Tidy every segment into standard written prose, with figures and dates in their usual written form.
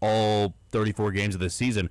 all 34 games of this season,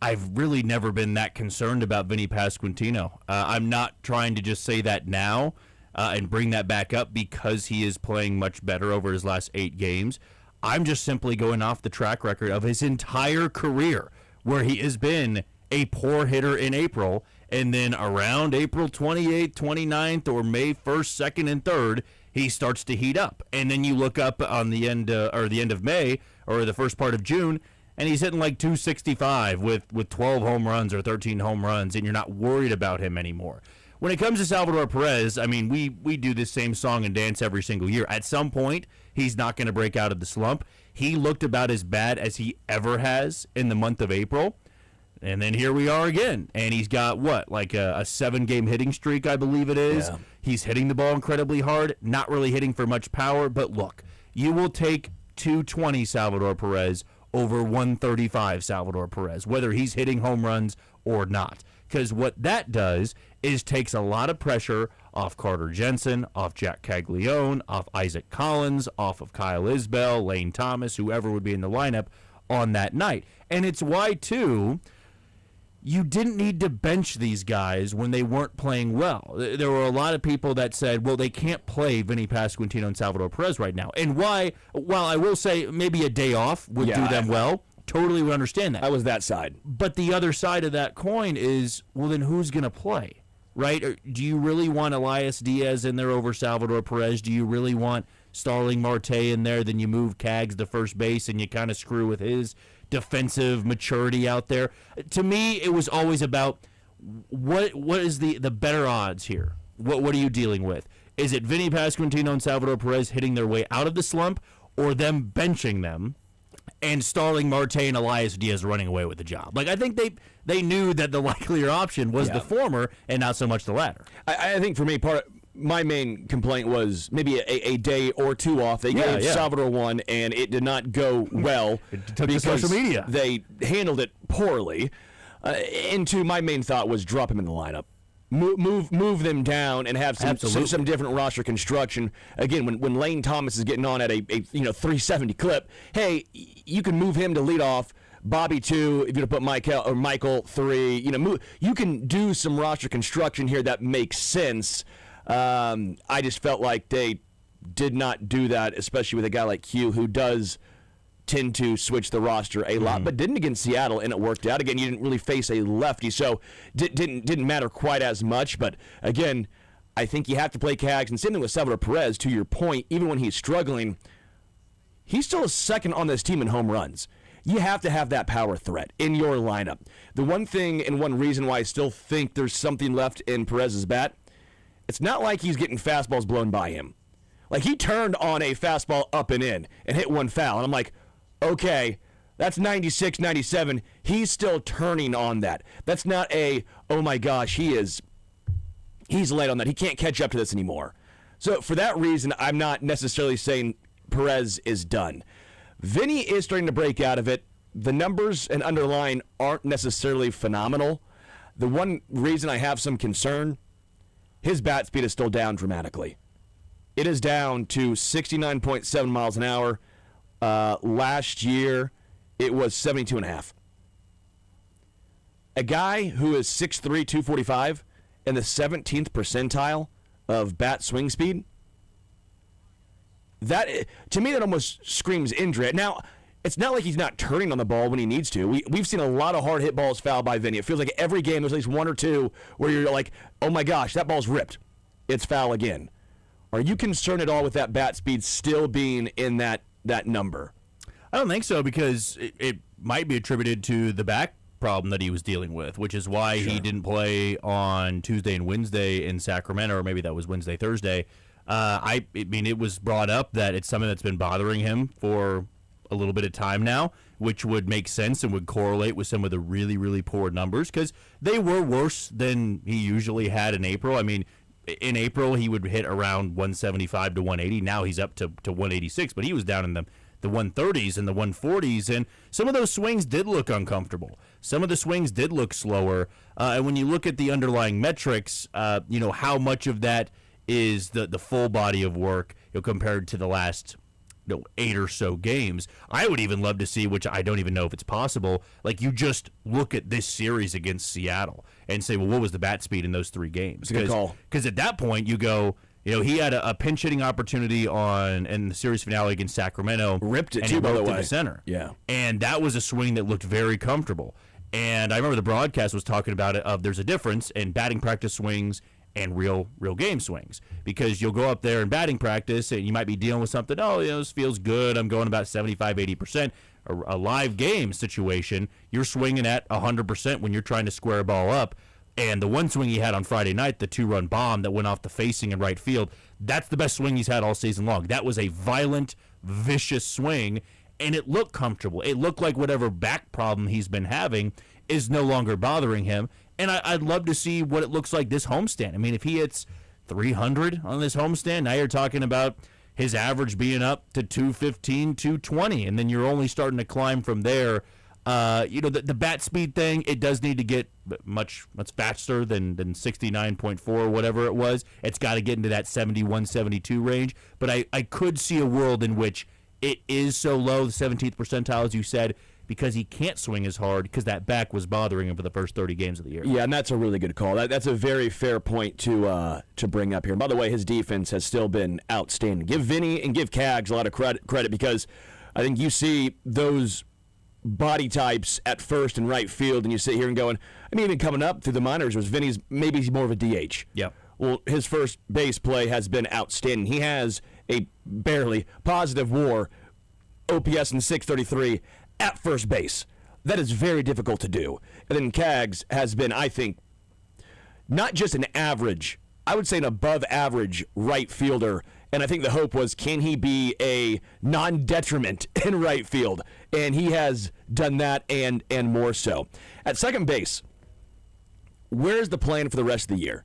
I've really never been that concerned about Vinny Pasquantino. I'm not trying to just say that now and bring that back up because he is playing much better over his last 8 games. I'm just simply going off the track record of his entire career, where he has been a poor hitter in April, and then around April 28th, 29th, or May 1st, 2nd, and 3rd, he starts to heat up. And then you look up on the end of May or the first part of June, and he's hitting like 265 with 12 home runs or 13 home runs, and you're not worried about him anymore. When it comes to Salvador Perez, I mean, we do this same song and dance every single year. At some point, he's not going to break out of the slump. He looked about as bad as he ever has in the month of April. And then here we are again. And he's got, like a 7-game hitting streak, I believe it is. Yeah. He's hitting the ball incredibly hard, not really hitting for much power. But look, you will take 220 Salvador Perez over 135 Salvador Perez, whether he's hitting home runs or not. Because what that does is takes a lot of pressure off Carter Jensen, off Jack Caglione, off Isaac Collins, off of Kyle Isbell, Lane Thomas, whoever would be in the lineup on that night. And it's why, too, you didn't need to bench these guys when they weren't playing well. There were a lot of people that said, well, they can't play Vinny Pasquantino and Salvador Perez right now. And why, while I will say maybe a day off would do them well, totally would understand that. I was that side. But the other side of that coin is, well, then who's going to play, right? Or do you really want Elias Diaz in there over Salvador Perez? Do you really want Starling Marte in there? Then you move Cags to first base and you kind of screw with his defensive maturity out there. To me, it was always about what is the better odds here? What are you dealing with? Is it Vinny Pasquantino and Salvador Perez hitting their way out of the slump, or them benching them and Starling Marte and Elias Diaz running away with the job? Like, I think they knew that the likelier option was the former and not so much the latter. I think for me, my main complaint was maybe a day or two off. They gave Salvador one, and it did not go well because social media. They handled it poorly. And two, my main thought was drop him in the lineup. Move them down and have some different roster construction. Again, when Lane Thomas is getting on at a 370 clip, hey, you can move him to lead off. Bobby 2, if you're going to put Michael 3, you can do some roster construction here that makes sense. I just felt like they did not do that, especially with a guy like Q, who does tend to switch the roster a lot, but didn't against Seattle, and it worked out. Again, you didn't really face a lefty, so didn't matter quite as much. But again, I think you have to play Cags, and same thing with Salvador Perez. To your point, even when he's struggling, he's still a second on this team in home runs. You have to have that power threat in your lineup. The one thing and one reason why I still think there's something left in Perez's bat, it's not like he's getting fastballs blown by him. Like, he turned on a fastball up and in and hit one foul, and I'm like, okay, that's 96, 97. He's still turning on that. That's not oh my gosh, he's late on that. He can't catch up to this anymore. So for that reason, I'm not necessarily saying Perez is done. Vinny is starting to break out of it. The numbers and underlying aren't necessarily phenomenal. The one reason I have some concern, his bat speed is still down dramatically. It is down to 69.7 miles an hour. Last year, it was 72.5. A guy who is 6'3", 245, in the 17th percentile of bat swing speed, that, to me, that almost screams injury. Now, it's not like he's not turning on the ball when he needs to. We've seen a lot of hard hit balls fouled by Vinny. It feels like every game there's at least one or two where you're like, oh my gosh, that ball's ripped. It's foul again. Are you concerned at all with that bat speed still being in that number? I don't think so, because it might be attributed to the back problem that he was dealing with, which is why he didn't play on Tuesday and Wednesday in Sacramento, or maybe that was Wednesday, Thursday. I mean, it was brought up that it's something that's been bothering him for a little bit of time now, which would make sense and would correlate with some of the really, really poor numbers, because they were worse than he usually had in April. I mean, in April, he would hit around 175 to 180. Now he's up to 186, but he was down in the 130s and the 140s, and some of those swings did look uncomfortable. Some of the swings did look slower, and when you look at the underlying metrics, how much of that is the full body of work compared to the last 8 or so games. I would even love to see, which I don't even know if it's possible, like you just look at this series against Seattle and say, well, what was the bat speed in those 3 games? It's a good call. Because at that point you go, he had a pinch hitting opportunity in the series finale against Sacramento. Ripped it and too, by the to way. the center. Yeah. And that was a swing that looked very comfortable. And I remember the broadcast was talking about it, there's a difference in batting practice swings and real game swings, because you'll go up there in batting practice and you might be dealing with something, this feels good, I'm going about 75-80%. A live game situation, you're swinging at 100% when you're trying to square a ball up. And the one swing he had on Friday night, the 2-run bomb that went off the facing in right field, that's the best swing he's had all season long. That was a violent, vicious swing, and it looked comfortable. It looked like whatever back problem he's been having is no longer bothering him. And I'd love to see what it looks like this homestand. I mean, if he hits 300 on this homestand, now you're talking about his average being up to 215, 220, and then you're only starting to climb from there. The bat speed thing, it does need to get much faster than 69.4 or whatever it was. It's got to get into that 71, 72 range. But I could see a world in which it is so low, the 17th percentile, as you said, because he can't swing as hard because that back was bothering him for the first 30 games of the year. Yeah, and that's a really good call. That's a very fair point to bring up here. And by the way, his defense has still been outstanding. Give Vinny and give Cags a lot of credit because I think you see those body types at first and right field, and you sit here and going, even coming up through the minors was Vinny's maybe more of a DH. Yeah. Well, his first base play has been outstanding. He has a barely positive WAR, OPS in 633 at first base. That is very difficult to do. And then Cags has been, I think, not just an average, I would say an above average right fielder. And I think the hope was, can he be a non-detriment in right field? And he has done that and more so. At second base, where's the plan for the rest of the year?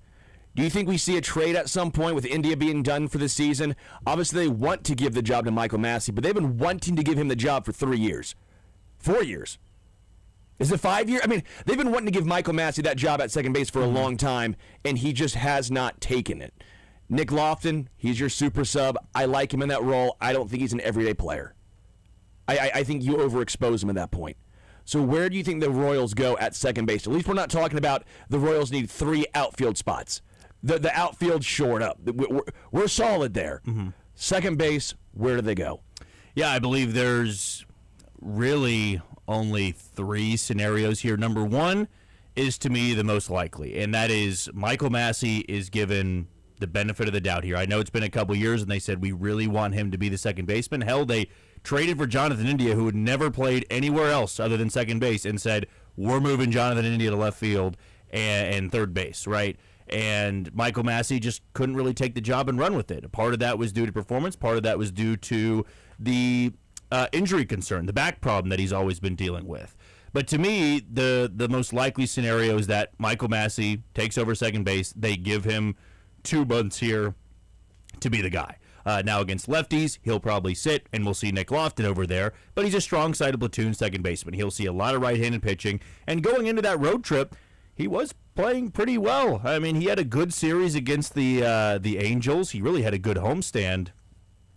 Do you think we see a trade at some point with India being done for the season? Obviously, they want to give the job to Michael Massey, but they've been wanting to give him the job for 3 years. 4 years. Is it 5 years? They've been wanting to give Michael Massey that job at second base for a long time, and he just has not taken it. Nick Lofton, he's your super sub. I like him in that role. I don't think he's an everyday player. I think you overexpose him at that point. So where do you think the Royals go at second base? At least we're not talking about the Royals need 3 outfield spots. The outfield's shored up. We're solid there. Mm-hmm. Second base, where do they go? Yeah, I believe there's really only 3 scenarios here. Number 1 is, to me, the most likely, and that is Michael Massey is given the benefit of the doubt here. I know it's been a couple years, and they said we really want him to be the second baseman. Hell, they traded for Jonathan India, who had never played anywhere else other than second base, and said, we're moving Jonathan India to left field and third base, right? And Michael Massey just couldn't really take the job and run with it. Part of that was due to performance. Part of that was due to the injury concern, the back problem that he's always been dealing with. But to me, the most likely scenario is that Michael Massey takes over second base. They give him 2 months here to be the guy. Now against lefties, he'll probably sit, and we'll see Nick Lofton over there. But he's a strong-sided platoon second baseman. He'll see a lot of right-handed pitching. And going into that road trip, he was playing pretty well. He had a good series against the Angels. He really had a good homestand.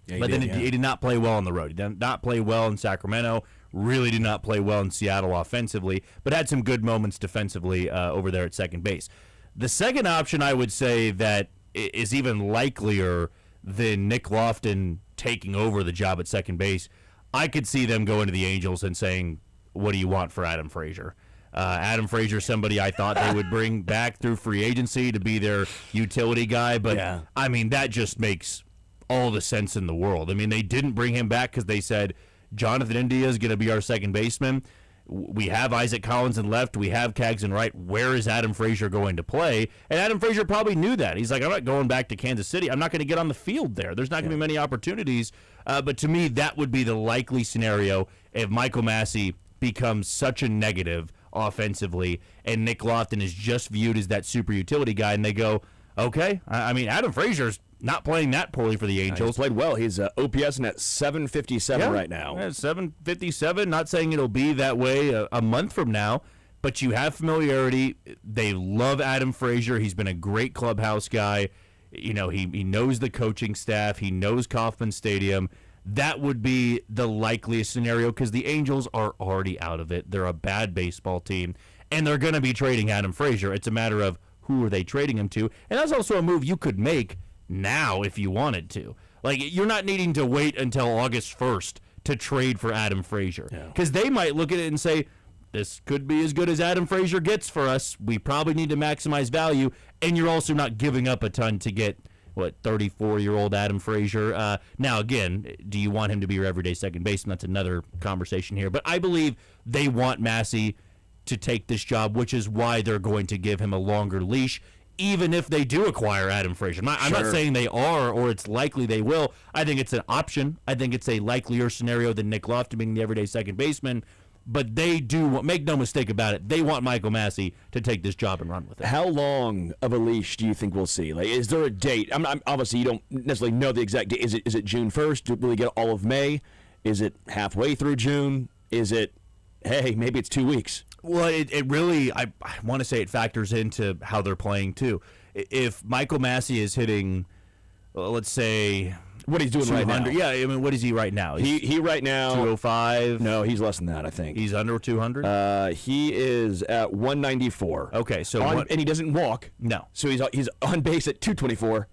Yeah, he did not play well on the road. He did not play well in Sacramento. Really did not play well in Seattle offensively, but had some good moments defensively over there at second base. The second option, I would say, that is even likelier than Nick Lofton taking over the job at second base. I could see them going to the Angels and saying, what do you want for Adam Frazier? Adam Frazier is somebody I thought they would bring back through free agency to be their utility guy, but yeah. That just makes all the sense in the world. They didn't bring him back because they said, Jonathan India is going to be our second baseman. We have Isaac Collins in left. We have Cags in right. Where is Adam Frazier going to play? And Adam Frazier probably knew that. He's like, I'm not going back to Kansas City. I'm not going to get on the field there. There's not going to be many opportunities. But to me, that would be the likely scenario if Michael Massey becomes such a negative offensively and Nick Lofton is just viewed as that super utility guy, and they go, okay. Adam Frazier's not playing that poorly for the Angels. He's played well. He's OPSing at 757 right now. Yeah, 757. Not saying it'll be that way a month from now, but you have familiarity. They love Adam Frazier. He's been a great clubhouse guy. He knows the coaching staff. He knows Kauffman Stadium. that would be the likeliest scenario because the Angels are already out of it. They're a bad baseball team, and they're going to be trading Adam Frazier. It's a matter of who are they trading him to, and that's also a move you could make now if you wanted to. Like, you're not needing to wait until August 1st to trade for Adam Frazier because they might look at it and say, this could be as good as Adam Frazier gets for us. We probably need to maximize value, and you're also not giving up a ton to get 34-year-old Adam Frazier. Now, again, do you want him to be your everyday second baseman? That's another conversation here. But I believe they want Massey to take this job, which is why they're going to give him a longer leash, even if they do acquire Adam Frazier. I'm not saying they are or it's likely they will. I think it's an option. I think it's a likelier scenario than Nick Lofton being the everyday second baseman. But they do, make no mistake about it, they want Michael Massey to take this job and run with it. How long of a leash do you think we'll see? Like, is there a date? I'm obviously, you don't necessarily know the exact date. Is it June 1st? Will we get all of May? Is it halfway through June? Is it, hey, maybe it's 2 weeks? Well, it really, I want to say it factors into how they're playing, too. If Michael Massey is hitting, let's say, what he's doing right now. Yeah, I mean, what is he right now? He right now 205. No, he's less than that, I think. He's under 200. He is at 194. Okay, so and he doesn't walk. No, so he's on base at 224,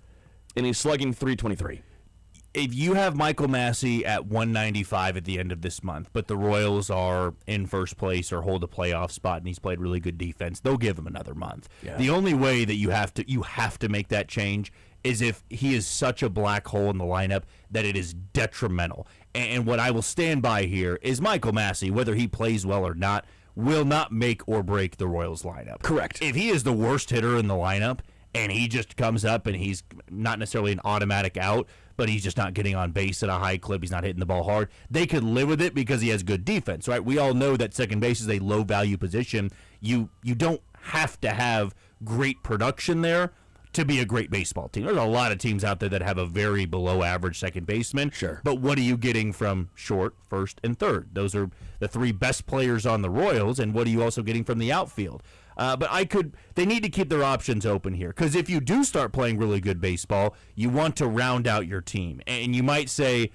and he's slugging 323. If you have Michael Massey at 195 at the end of this month, but the Royals are in first place or hold a playoff spot, and he's played really good defense, they'll give him another month. Yeah. The only way that you have to make that change is if he is such a black hole in the lineup that it is detrimental. And what I will stand by here is Michael Massey, whether he plays well or not, will not make or break the Royals lineup. Correct. If he is the worst hitter in the lineup and he just comes up and he's not necessarily an automatic out, but he's just not getting on base at a high clip, he's not hitting the ball hard, they could live with it because he has good defense, right? We all know that second base is a low-value position. You don't have to have great production there to be a great baseball team. There's a lot of teams out there that have a very below-average second baseman. Sure. But what are you getting from short, first, and third? Those are the three best players on the Royals, and what are you also getting from the outfield? But they need to keep their options open here, because if you do start playing really good baseball, you want to round out your team. And you might say,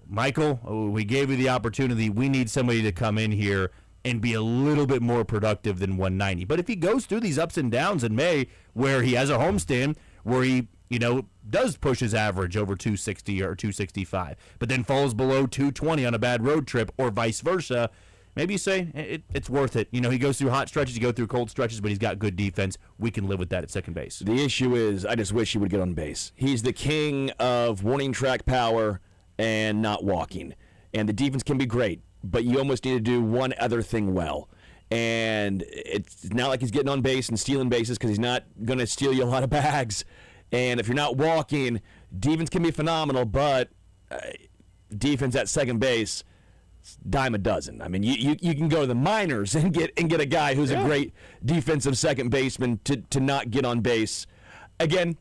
Michael, we gave you the opportunity. We need somebody to come in here and be a little bit more productive than 190. But if he goes through these ups and downs in May, where he has a homestand, where he does push his average over 260 or 265, but then falls below 220 on a bad road trip, or vice versa, maybe you say it's worth it. He goes through hot stretches, you go through cold stretches, but he's got good defense. We can live with that at second base. The issue is, I just wish he would get on base. He's the king of warning track power and not walking. And the defense can be great, but you almost need to do one other thing well. And it's not like he's getting on base and stealing bases, because he's not going to steal you a lot of bags. And if you're not walking, defense can be phenomenal, but defense at second base, dime a dozen. I mean, you can go to the minors and get a guy who's a great defensive second baseman to not get on base. Again,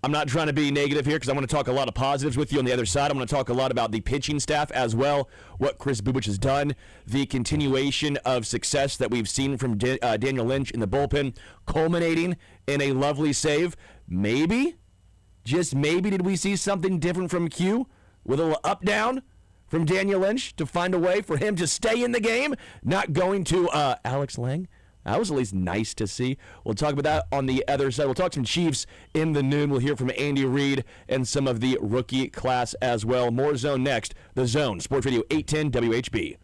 I'm not trying to be negative here, because I want to talk a lot of positives with you on the other side. I'm going to talk a lot about the pitching staff as well, what Chris Bubich has done, the continuation of success that we've seen from Daniel Lynch in the bullpen, culminating in a lovely save. Maybe, just maybe, did we see something different from Q with a little up-down from Daniel Lynch to find a way for him to stay in the game, not going to Alex Lang? That was at least nice to see. We'll talk about that on the other side. We'll talk some Chiefs in the noon. We'll hear from Andy Reid and some of the rookie class as well. More Zone next. The Zone, Sports Radio 810 WHB.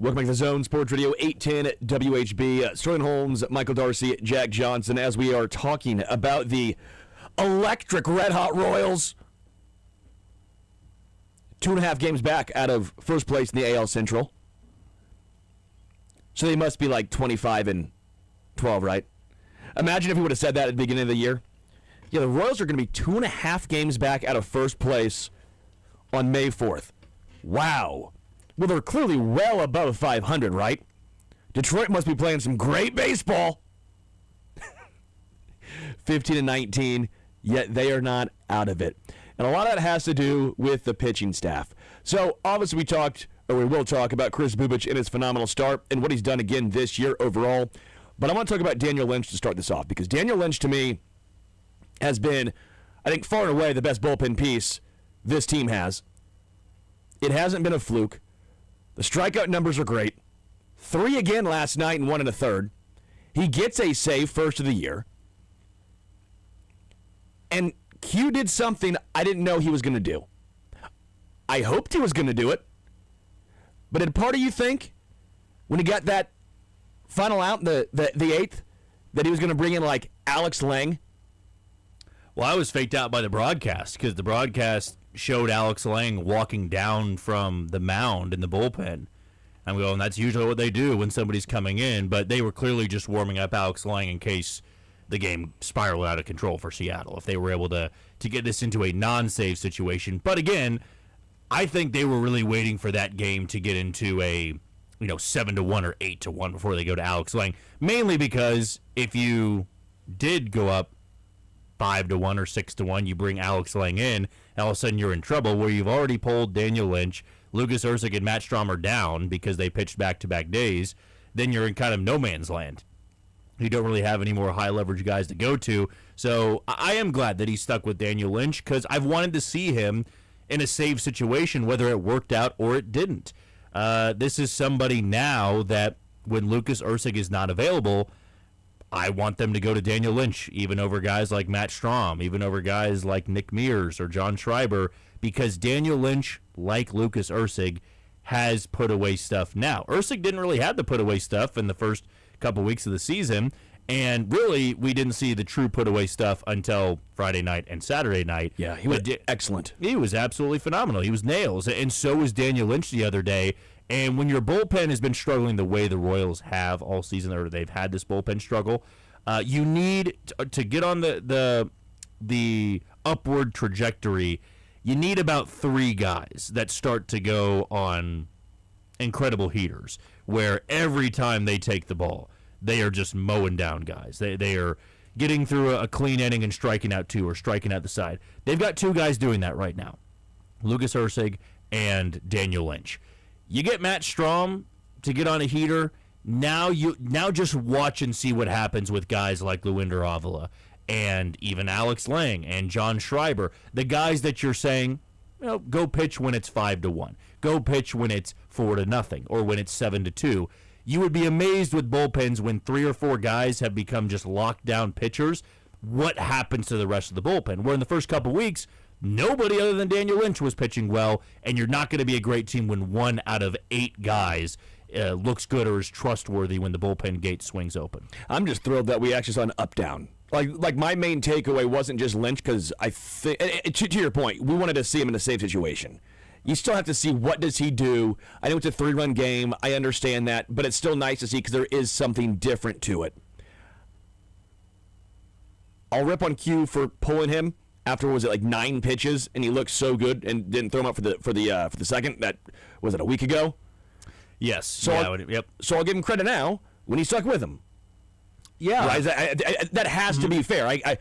Welcome back to the Zone Sports Radio 810 WHB. Sterling Holmes, Michael Darcy, Jack Johnson, as we are talking about the electric red-hot Royals. 2.5 games back out of first place in the AL Central. So they must be like 25-12, right? Imagine if we would have said that at the beginning of the year. Yeah, the Royals are going to be 2.5 games back out of first place on May 4th. Wow. Well, they're clearly well above 500, right? Detroit must be playing some great baseball. 15-19, yet they are not out of it. And a lot of that has to do with the pitching staff. So, obviously, we will talk about Kris Bubic and his phenomenal start and what he's done again this year overall. But I want to talk about Daniel Lynch to start this off, because Daniel Lynch, to me, has been, I think, far and away the best bullpen piece this team has. It hasn't been a fluke. The strikeout numbers are great. 3 again last night and 1 1/3. He gets a save first of the year. And Q did something I didn't know he was going to do. I hoped he was going to do it. But did part of you think, when he got that final out, the 8th, that he was going to bring in like Alex Lang? Well, I was faked out by the broadcast, because the broadcast showed Alex Lang walking down from the mound in the bullpen. I'm going, that's usually what they do when somebody's coming in, but they were clearly just warming up Alex Lang in case the game spiraled out of control for Seattle, if they were able to get this into a non-save situation. But again, I think they were really waiting for that game to get into a 7-1 or 8-1 before they go to Alex Lang, mainly because if you did go up 5-1 or 6-1, you bring Alex Lang in, and all of a sudden you're in trouble where you've already pulled Daniel Lynch, Lucas Erceg, and Matt Strom are down because they pitched back-to-back days. Then you're in kind of no man's land. You don't really have any more high-leverage guys to go to. So I am glad that he stuck with Daniel Lynch, because I've wanted to see him in a save situation, whether it worked out or it didn't. This is somebody now that when Lucas Erceg is not available, I want them to go to Daniel Lynch, even over guys like Matt Strom, even over guys like Nick Mears or John Schreiber, because Daniel Lynch, like Lucas Erceg, has put away stuff now. Erceg didn't really have the put away stuff in the first couple weeks of the season, and really we didn't see the true put away stuff until Friday night and Saturday night. Yeah, he was excellent. He was absolutely phenomenal. He was nails, and so was Daniel Lynch the other day. And when your bullpen has been struggling the way the Royals have all season, or they've had this bullpen struggle, you need to get on the upward trajectory. You need about 3 guys that start to go on incredible heaters, where every time they take the ball, they are just mowing down guys. They are getting through a clean inning and striking out 2 or striking out the side. They've got 2 guys doing that right now, Lucas Erceg and Daniel Lynch. You get Matt Strom to get on a heater. Now just watch and see what happens with guys like Luinder Avila and even Alex Lang and John Schreiber, the guys that you're saying, go pitch when it's 5-1, go pitch when it's 4-0, or when it's 7-2. You would be amazed with bullpens when 3 or 4 guys have become just locked down pitchers, what happens to the rest of the bullpen. Where in the first couple weeks, nobody other than Daniel Lynch was pitching well, and you're not going to be a great team when 1 out of 8 guys looks good or is trustworthy when the bullpen gate swings open. I'm just thrilled that we actually saw an up-down. Like my main takeaway wasn't just Lynch, because I think, to your point, we wanted to see him in a safe situation. You still have to see what does he do. I know it's a 3-run game. I understand that, but it's still nice to see because there is something different to it. I'll rip on Q for pulling him after, was it like 9 pitches, and he looked so good and didn't throw him out for the second. That was it a week ago. Yes. So yeah, So I'll give him credit now when he stuck with him. Yeah, right? That has to be fair. I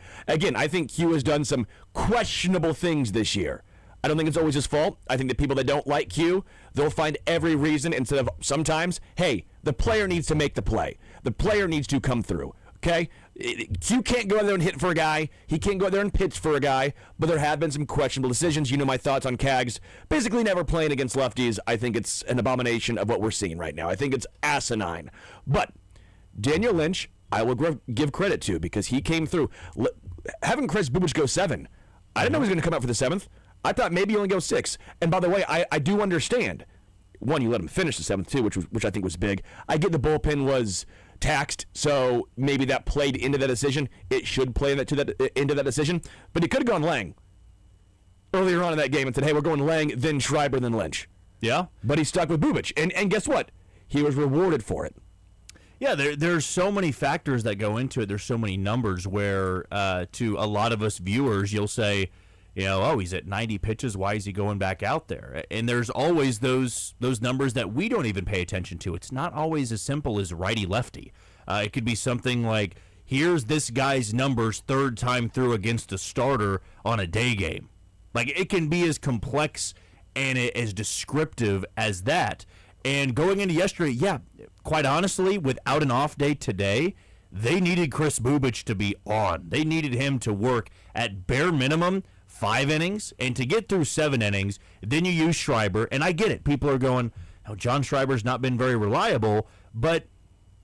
think Q has done some questionable things this year. I don't think it's always his fault. I think the people that don't like Q, they'll find every reason instead of sometimes, hey, the player needs to make the play. The player needs to come through, okay? Q can't go out there and hit for a guy. He can't go out there and pitch for a guy, but there have been some questionable decisions. You know my thoughts on Cags basically never playing against lefties. I think it's an abomination of what we're seeing right now. I think it's asinine. But Daniel Lynch, I will give credit to, because he came through. Having Kris Bubic go 7, I didn't know he was going to come out for the 7th. I thought maybe he only go 6. And by the way, I do understand. one, you let him finish the seventh too, which I think was big. I get the bullpen was taxed, so maybe that played into that decision. It should play into that decision, but he could have gone Lang earlier on in that game and said, hey, we're going Lang, then Schreiber, then Lynch. Yeah. But he stuck with Bubic, and guess what? He was rewarded for it. Yeah, there's so many factors that go into it. There's so many numbers where, to a lot of us viewers, you'll say, oh, he's at 90 pitches. Why is he going back out there? And there's always those numbers that we don't even pay attention to. It's not always as simple as righty-lefty. It could be something like, here's this guy's numbers third time through against a starter on a day game. Like, it can be as complex and as descriptive as that. And going into yesterday, yeah, quite honestly, without an off day today, they needed Chris Bubic to be on. They needed him to work at bare minimum 5 innings, and to get through 7 innings, then you use Schreiber. And I get it. People are going, oh, John Schreiber's not been very reliable, but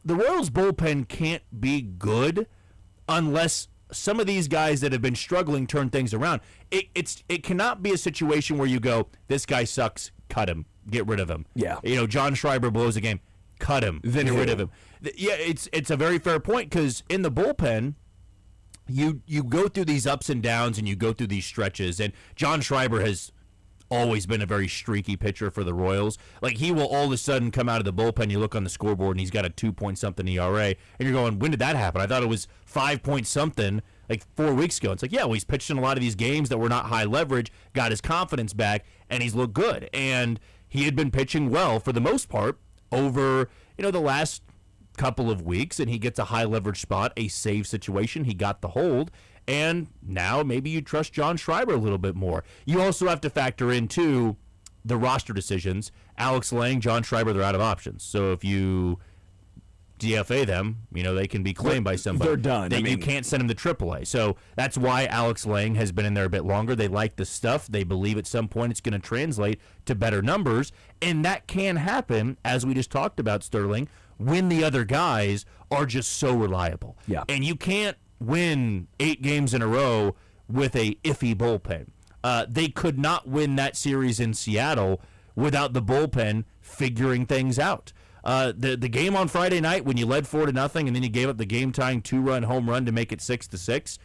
the Royals bullpen can't be good unless some of these guys that have been struggling turn things around. It cannot be a situation where you go, this guy sucks, cut him, get rid of him. Yeah. John Schreiber blows a game, cut him, then get rid of him. Yeah, it's a very fair point, because in the bullpen, you go through these ups and downs and you go through these stretches, and John Schreiber has always been a very streaky pitcher for the Royals. Like, he will all of a sudden come out of the bullpen, you look on the scoreboard, and he's got a 2-point-something ERA, and you're going, when did that happen? I thought it was 5-point-something like 4 weeks ago. It's like, yeah, well, he's pitched in a lot of these games that were not high leverage, got his confidence back, and he's looked good. And he had been pitching well for the most part over, the last couple of weeks, and he gets a high leverage spot, a save situation. He got the hold, and now maybe you trust John Schreiber a little bit more. You also have to factor into the roster decisions. Alex Lang, John Schreiber, they're out of options. So if you DFA them, they can be claimed by somebody. They're done. You can't send them to AAA. So that's why Alex Lang has been in there a bit longer. They like the stuff. They believe at some point it's going to translate to better numbers. And that can happen, as we just talked about, Sterling, when the other guys are just so reliable. Yeah. And you can't win 8 games in a row with a iffy bullpen. They could not win that series in Seattle without the bullpen figuring things out. The game on Friday night when you led 4-0 and then you gave up the game-tying 2-run home run to make it 6-6,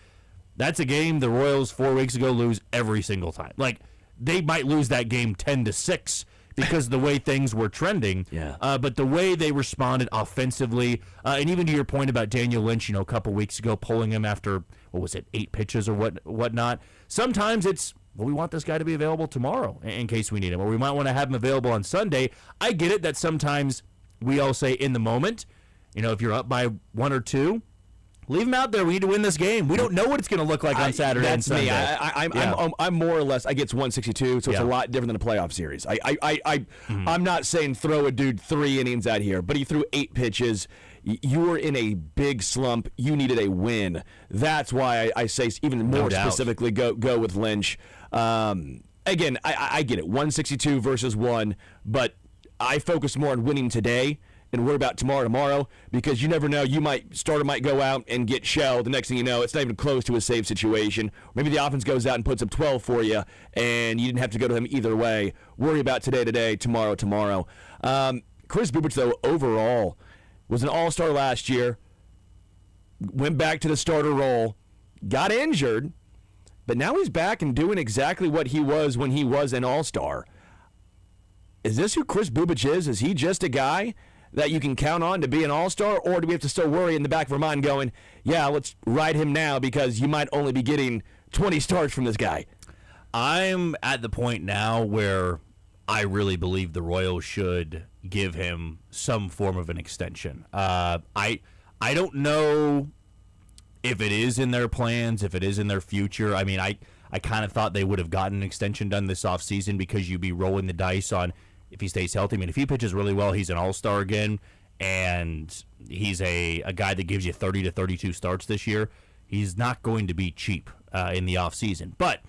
that's a game the Royals 4 weeks ago lose every single time. Like, they might lose that game 10-6 because of the way things were trending. Yeah. But the way they responded offensively, and even to your point about Daniel Lynch, a couple weeks ago, pulling him after, 8 pitches or whatnot, sometimes it's, well, we want this guy to be available tomorrow in case we need him, or we might want to have him available on Sunday. I get it that sometimes we all say in the moment, if you're up by 1 or 2, leave him out there. We need to win this game. We don't know what it's going to look like on Saturday and Sunday. I'm more or less. I get 162, so it's a lot different than a playoff series. I'm not saying throw a dude 3 innings out here, but he threw 8 pitches. You were in a big slump. You needed a win. That's why I say even more specifically go with Lynch. Again, I get it. 162 versus 1, but I focus more on winning today and worry about tomorrow, because you never know. Starter might go out and get shelled. The next thing you know, it's not even close to a save situation. Maybe the offense goes out and puts up 12 for you, and you didn't have to go to him either way. Worry about today, tomorrow. Chris Bubic, though, overall, was an all-star last year, went back to the starter role, got injured, but now he's back and doing exactly what he was when he was an all-star. Is this who Chris Bubic is? Is he just a guy that you can count on to be an all-star, or do we have to still worry in the back of our mind going, yeah, let's ride him now because you might only be getting 20 starts from this guy? I'm at the point now where I really believe the Royals should give him some form of an extension. I don't know if it is in their plans, if it is in their future. I mean, I kind of thought they would have gotten an extension done this offseason because you'd be rolling the dice on if he stays healthy. I mean, if he pitches really well, he's an all-star again, and he's a guy that gives you 30 to 32 starts this year. He's not going to be cheap in the offseason. But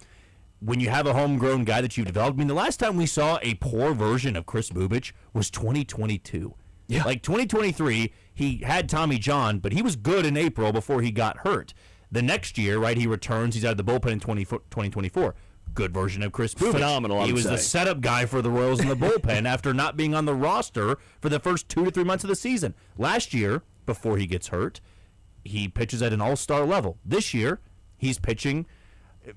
when you have a homegrown guy that you've developed, I mean, the last time we saw a poor version of Chris Bubic was 2022. Yeah. Like 2023, he had Tommy John, but he was good in April before he got hurt. The next year, right, he returns. He's out of the bullpen in 2024. good version of Chris Bubich. Phenomenal, I He would was the say. setup guy for the Royals in the bullpen after not being on the roster for the first 2 to 3 months of the season. Last year, before he gets hurt, he pitches at an all-star level. This year, he's pitching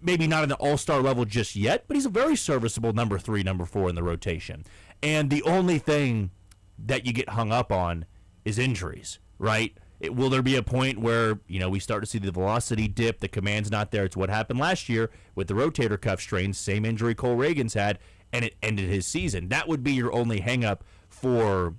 maybe not at an all-star level just yet, but he's a very serviceable number 3, number 4 in the rotation. And the only thing that you get hung up on is injuries, right? Will there be a point where, we start to see the velocity dip, the command's not there? It's what happened last year with the rotator cuff strain, same injury Cole Reagan's had, and it ended his season. That would be your only hang-up for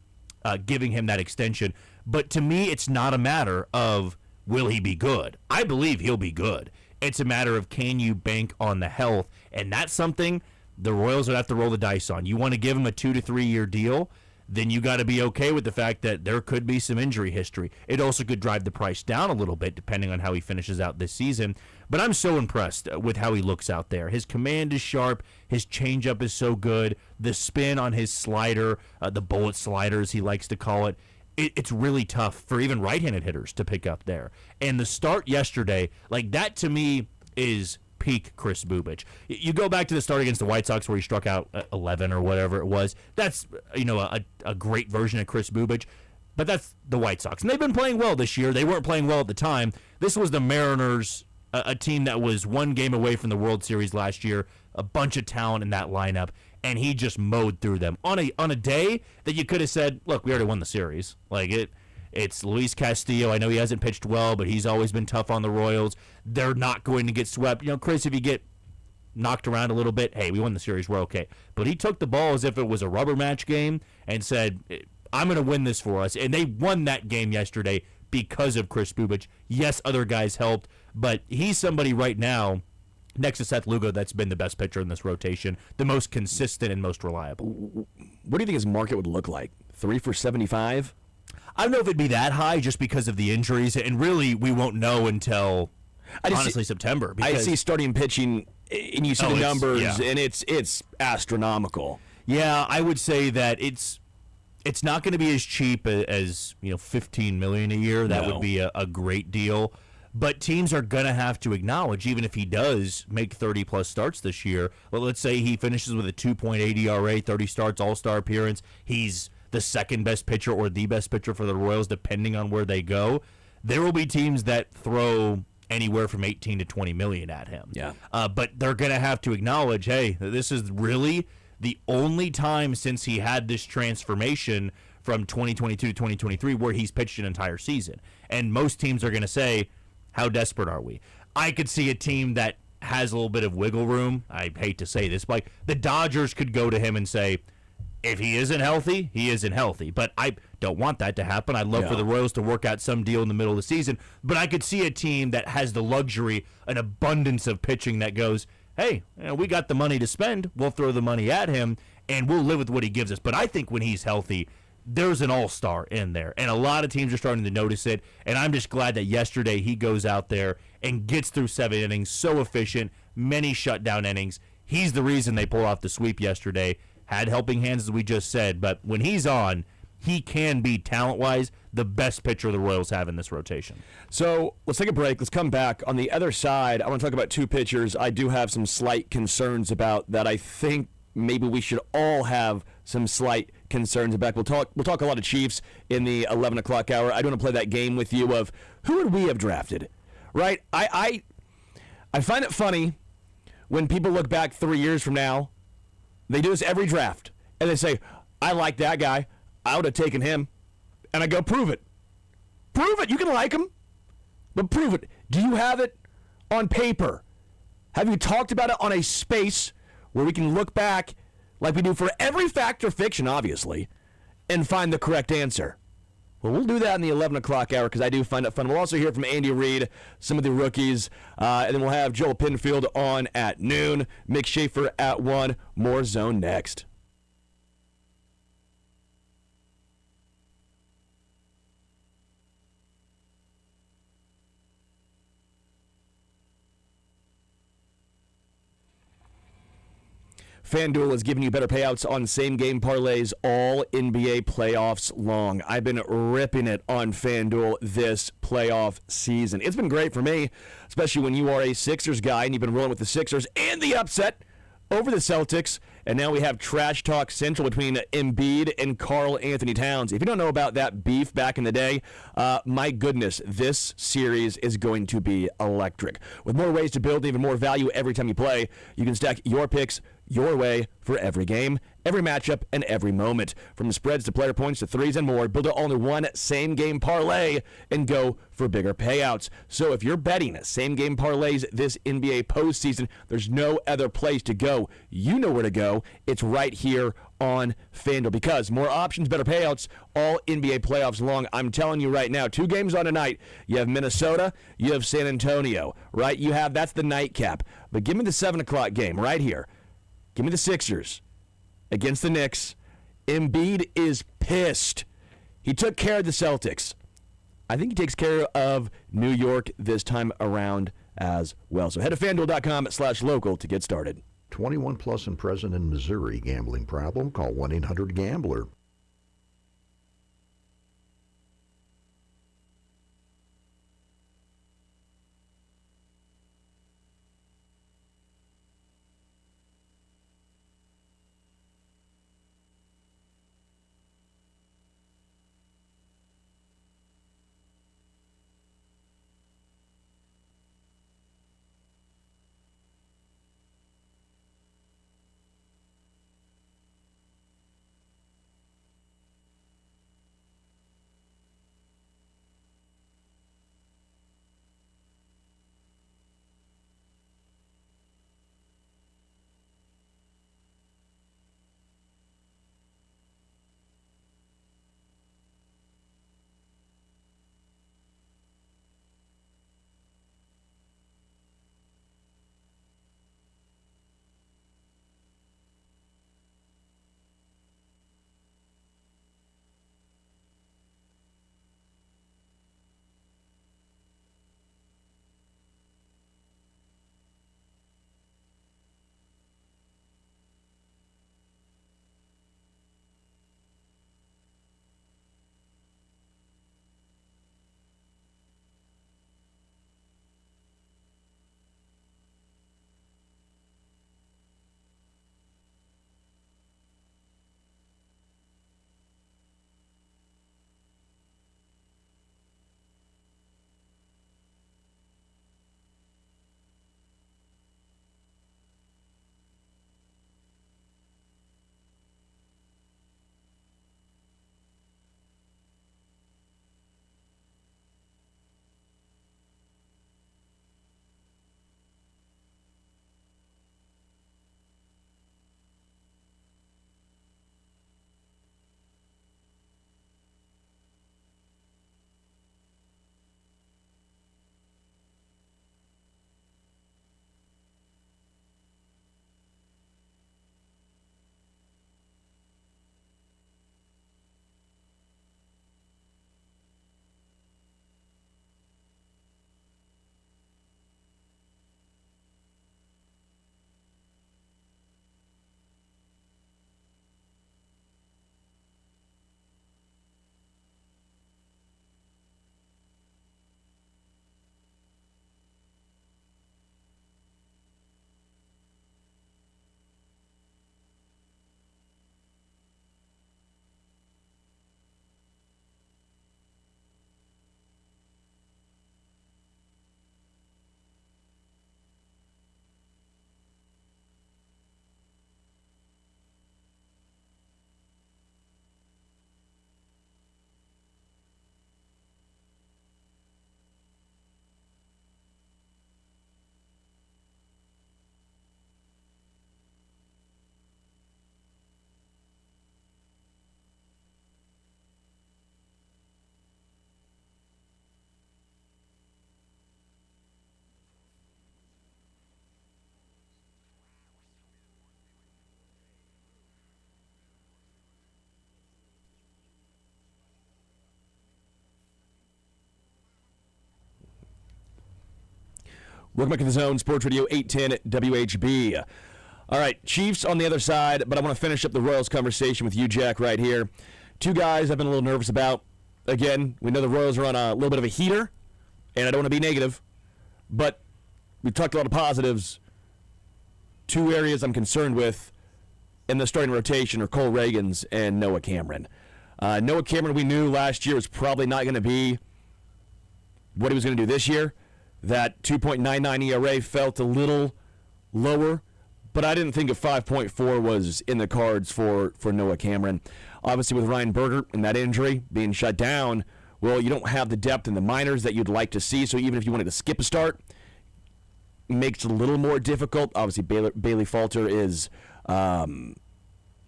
giving him that extension. But to me, it's not a matter of will he be good. I believe he'll be good. It's a matter of can you bank on the health, and that's something the Royals would have to roll the dice on. You want to give him a 2 to 3 year deal, then you got to be okay with the fact that there could be some injury history. It also could drive the price down a little bit depending on how he finishes out this season. But I'm so impressed with how he looks out there. His command is sharp. His changeup is so good. The spin on his slider, the bullet slider as he likes to call it, it's really tough for even right-handed hitters to pick up there. And the start yesterday, like that to me is peak Chris Bubich. You go back to the start against the White Sox where he struck out 11 or whatever it was. That's a great version of Chris Bubich, but that's the White Sox. And they've been playing well this year. They weren't playing well at the time. This was the Mariners, a team that was one game away from the World Series last year, a bunch of talent in that lineup, and he just mowed through them on a day that you could have said, look, we already won the series. It's Luis Castillo. I know he hasn't pitched well, but he's always been tough on the Royals. They're not going to get swept. Chris, if you get knocked around a little bit, hey, we won the series, we're okay. But he took the ball as if it was a rubber match game and said, I'm going to win this for us. And they won that game yesterday because of Chris Bubich. Yes, other guys helped, but he's somebody right now, next to Seth Lugo, that's been the best pitcher in this rotation, the most consistent and most reliable. What do you think his market would look like? 3 for 75? I don't know if it'd be that high just because of the injuries, and really we won't know until honestly September. I see starting pitching, and you see the numbers, and it's astronomical. Yeah, I would say that it's not going to be as cheap as $15 million a year. That would be a great deal. But teams are going to have to acknowledge, even if he does make 30-plus starts this year, well, let's say he finishes with a 2.8 ERA, 30 starts, all-star appearance, he's the second best pitcher or the best pitcher for the Royals, depending on where they go. There will be teams that throw anywhere from 18 to 20 million at him. Yeah. But they're going to have to acknowledge, hey, this is really the only time since he had this transformation from 2022 to 2023 where he's pitched an entire season. And most teams are going to say, how desperate are we? I could see a team that has a little bit of wiggle room. I hate to say this, but the Dodgers could go to him and say, if he isn't healthy, he isn't healthy. But I don't want that to happen. I'd love for the Royals to work out some deal in the middle of the season. But I could see a team that has the luxury, an abundance of pitching that goes, hey, we got the money to spend. We'll throw the money at him, and we'll live with what he gives us. But I think when he's healthy, there's an all-star in there. And a lot of teams are starting to notice it. And I'm just glad that yesterday he goes out there and gets through 7 innings, so efficient, many shutdown innings. He's the reason they pulled off the sweep yesterday. Had helping hands, as we just said, but when he's on, he can be, talent-wise, the best pitcher the Royals have in this rotation. So let's take a break. Let's come back. On the other side, I want to talk about 2 pitchers I do have some slight concerns about that I think maybe we should all have some slight concerns about. We'll talk a lot of Chiefs in the 11 o'clock hour. I don't want to play that game with you of who would we have drafted, right? I find it funny when people look back 3 years from now. They do this every draft, and they say, I like that guy. I would have taken him. And I go, prove it. Prove it. You can like him, but prove it. Do you have it on paper? Have you talked about it on a space where we can look back, like we do for every fact or fiction, obviously, and find the correct answer? Well, we'll do that in the 11 o'clock hour because I do find it fun. We'll also hear from Andy Reid, some of the rookies, and then we'll have Joel Pinfield on at noon, Mick Schaefer at 1, more Zone next. FanDuel is giving you better payouts on same-game parlays all NBA playoffs long. I've been ripping it on FanDuel this playoff season. It's been great for me, especially when you are a Sixers guy and you've been rolling with the Sixers and the upset over the Celtics, and now we have trash talk central between Embiid and Karl Anthony Towns. If you don't know about that beef back in the day, my goodness, this series is going to be electric. With more ways to build and even more value every time you play, you can stack your picks your way for every game, every matchup, and every moment. From the spreads to player points to threes and more, build it all into one same-game parlay and go for bigger payouts. So if you're betting same-game parlays this NBA postseason, there's no other place to go. You know where to go. It's right here on FanDuel, because more options, better payouts, all NBA playoffs long. I'm telling you right now, 2 games on tonight. You have Minnesota, you have San Antonio, right? That's the nightcap. But give me the 7 o'clock game right here. Give me the Sixers against the Knicks. Embiid is pissed. He took care of the Celtics. I think he takes care of New York this time around as well. So head to FanDuel.com/local to get started. 21 plus and present in Missouri. Gambling problem? Call 1-800-GAMBLER. Welcome back to the Zone, Sports Radio 810 WHB. All right, Chiefs on the other side, but I want to finish up the Royals conversation with you, Jack, right here. 2 guys I've been a little nervous about. Again, we know the Royals are on a little bit of a heater, and I don't want to be negative, but we've talked a lot of positives. two areas I'm concerned with in the starting rotation are Cole Reagans and Noah Cameron. Noah Cameron, we knew last year was probably not going to be what he was going to do this year. That 2.99 ERA felt a little lower, but I didn't think a 5.4 was in the cards for Noah Cameron. Obviously, with Ryan Berger and that injury being shut down, well, you don't have the depth in the minors that you'd like to see, so even if you wanted to skip a start, it makes it a little more difficult. Obviously, Bailey Falter is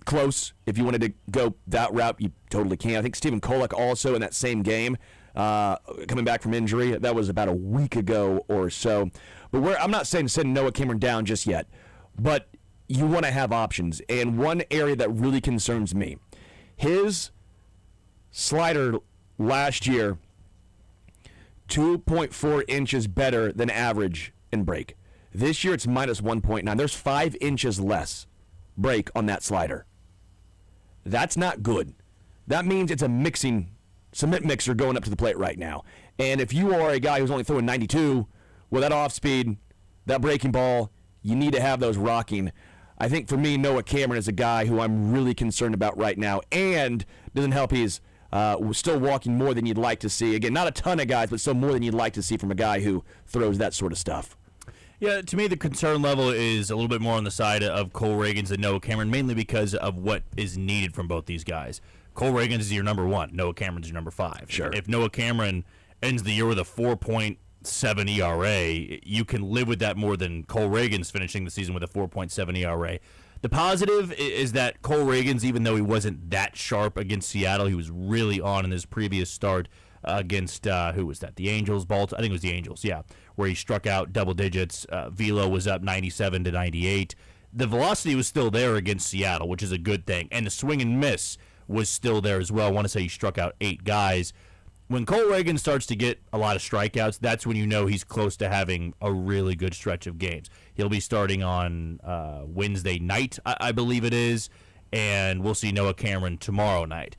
close. If you wanted to go that route, you totally can. I think Stephen Kolek also in that same game, coming back from injury. That was about a week ago or so. But I'm not saying send Noah Cameron down just yet, but you want to have options. And one area that really concerns me, his slider last year, 2.4 inches better than average in break. This year it's minus 1.9. There's 5 inches less break on that slider. That's not good. That means it's a cement mixer going up to the plate right now. And if you are a guy who's only throwing 92, with that off speed, that breaking ball, you need to have those rocking. I think for me, Noah Cameron is a guy who I'm really concerned about right now, and doesn't help he's still walking more than you'd like to see. Again, not a ton of guys, but still more than you'd like to see from a guy who throws that sort of stuff. Yeah, to me, the concern level is a little bit more on the side of Cole Reagans and Noah Cameron, mainly because of what is needed from both these guys. Cole Reagans is your number 1. Noah Cameron's your number 5. Sure. If Noah Cameron ends the year with a 4.7 ERA, you can live with that more than Cole Reagans finishing the season with a 4.7 ERA. The positive is that Cole Reagans, even though he wasn't that sharp against Seattle, he was really on in his previous start against, who was that? The Angels? I think it was the Angels, yeah, where he struck out double digits. Velo was up 97 to 98. The velocity was still there against Seattle, which is a good thing. And the swing and miss was still there as well. I want to say he struck out 8 guys. When Cole Reagans starts to get a lot of strikeouts, that's when you know he's close to having a really good stretch of games. He'll be starting on Wednesday night, I believe it is, and we'll see Noah Cameron tomorrow night.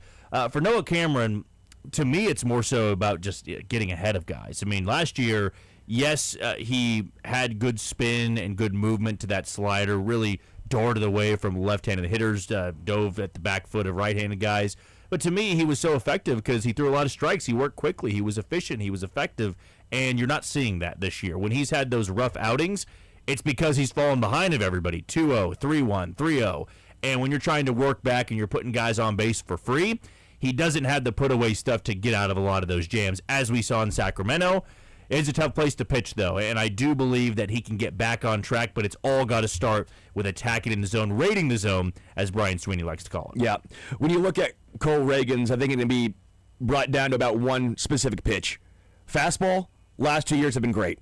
For Noah Cameron, to me, it's more so about just getting ahead of guys. I mean, last year, yes, he had good spin and good movement to that slider, really darted away from left-handed hitters, dove at the back foot of right-handed guys. But to me, he was so effective because he threw a lot of strikes. He worked quickly. He was efficient. He was effective. And you're not seeing that this year. When he's had those rough outings, it's because he's fallen behind of everybody. 2-0, 3-1, 3-0. And when you're trying to work back and you're putting guys on base for free, he doesn't have the put-away stuff to get out of a lot of those jams, as we saw in Sacramento. It's a tough place to pitch, though, and I do believe that he can get back on track, but it's all got to start with attacking in the zone, raiding the zone, as Brian Sweeney likes to call it. Yeah. When you look at Cole Reagans, I think it can be brought down to about one specific pitch. Fastball, last 2 years have been great.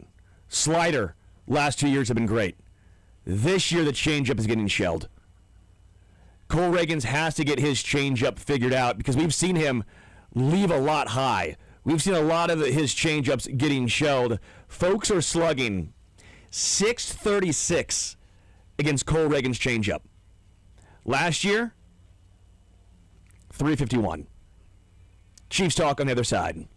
Slider, last 2 years have been great. This year, the changeup is getting shelled. Cole Reagans has to get his changeup figured out because we've seen him leave a lot high. We've seen a lot of his changeups getting shelled. Folks are slugging .636 against Cole Reagans' changeup. Last year, .351. Chiefs talk on the other side.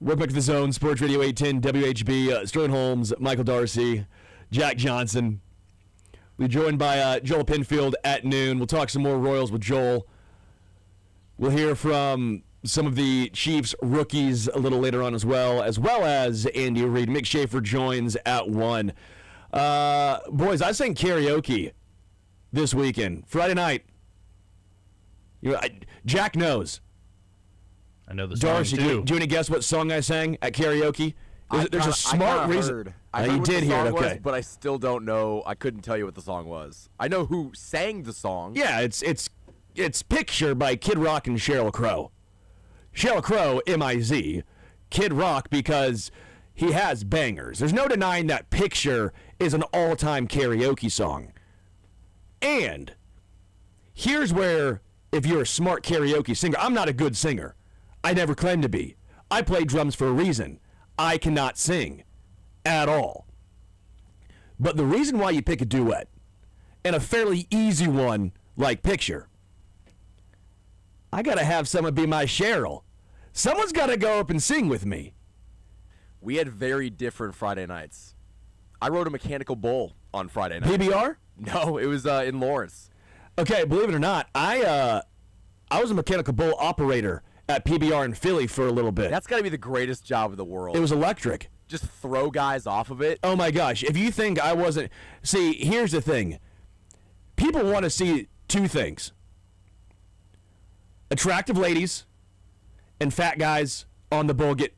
Welcome back to the Zone, Sports Radio 810, WHB, Sterling Holmes, Michael Darcy, Jack Johnson. We're joined by Joel Pinfield at noon. We'll talk some more Royals with Joel. We'll hear from some of the Chiefs rookies a little later on as well as Andy Reid. Mick Schaefer joins at 1. Boys, I sang karaoke this weekend, Friday night. Jack knows. I know the song Darcy, too. do you want to guess what song I sang at karaoke? There's a smart reason. I heard you what did the hear song it, okay. was, but I still don't know. I couldn't tell you what the song was. I know who sang the song. Yeah, it's Picture by Kid Rock and Sheryl Crow. Sheryl Crow, M-I-Z. Kid Rock because he has bangers. There's no denying that Picture is an all-time karaoke song. And here's where, if you're a smart karaoke singer, I'm not a good singer. I never claimed to be. I play drums for a reason. I cannot sing at all. But the reason why you pick a duet, and a fairly easy one like Picture, I got to have someone be my Cheryl. Someone's got to go up and sing with me. We had very different Friday nights. I rode a mechanical bull on Friday night. PBR? No, it was in Lawrence. Okay, believe it or not, I was a mechanical bull operator at PBR in Philly for a little bit. That's got to be the greatest job in the world. It was electric. Just throw guys off of it. Oh my gosh, if you think I wasn't... See, here's the thing. People want to see two things. Attractive ladies and fat guys on the bull get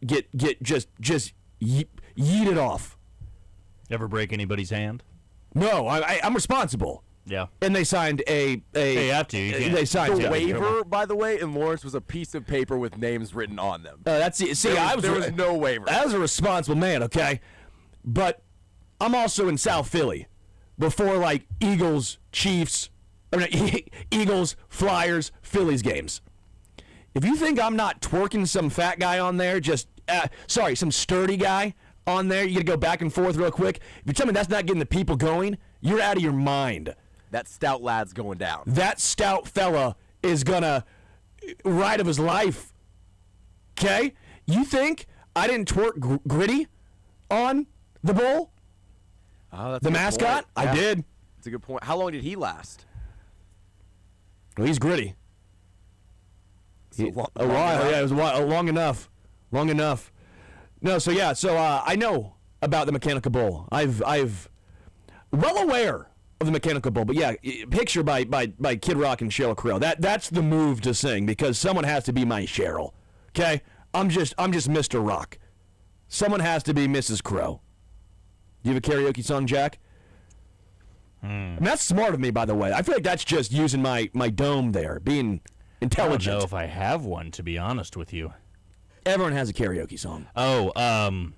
just yeeted off. Ever break anybody's hand? No, I'm responsible. Yeah. And they signed a Hey, you have to. You can't. They signed The yeah. waiver, by the way, in Lawrence was a piece of paper with names written on them. That's it. See, There was no waiver. I was a responsible man, okay? But I'm also in South Philly before like Eagles, Chiefs, Eagles, Flyers, Phillies games. If you think I'm not twerking some fat guy on there, some sturdy guy on there, you got to go back and forth real quick. If you tell me that's not getting the people going, you're out of your mind. That stout lad's going down. That stout fella is gonna ride of his life. Okay? You think I didn't twerk Gritty on the bull? Oh, that's The a good mascot? point. I Yeah, did. That's a good point. How long did he last? Well, he's Gritty. So long- A long while, enough? yeah, it was a while, long enough. No, so I know about the mechanical bull. I've well aware of the mechanical bull, but yeah, Picture by Kid Rock and Sheryl Crow. That's the move to sing because someone has to be my Cheryl. Okay, I'm just Mr. Rock. Someone has to be Mrs. Crow. Do you have a karaoke song, Jack? And that's smart of me, by the way. I feel like that's just using my dome there, being I intelligent. don't know if I have one, to be honest with you. Everyone has a karaoke song. Oh, I'm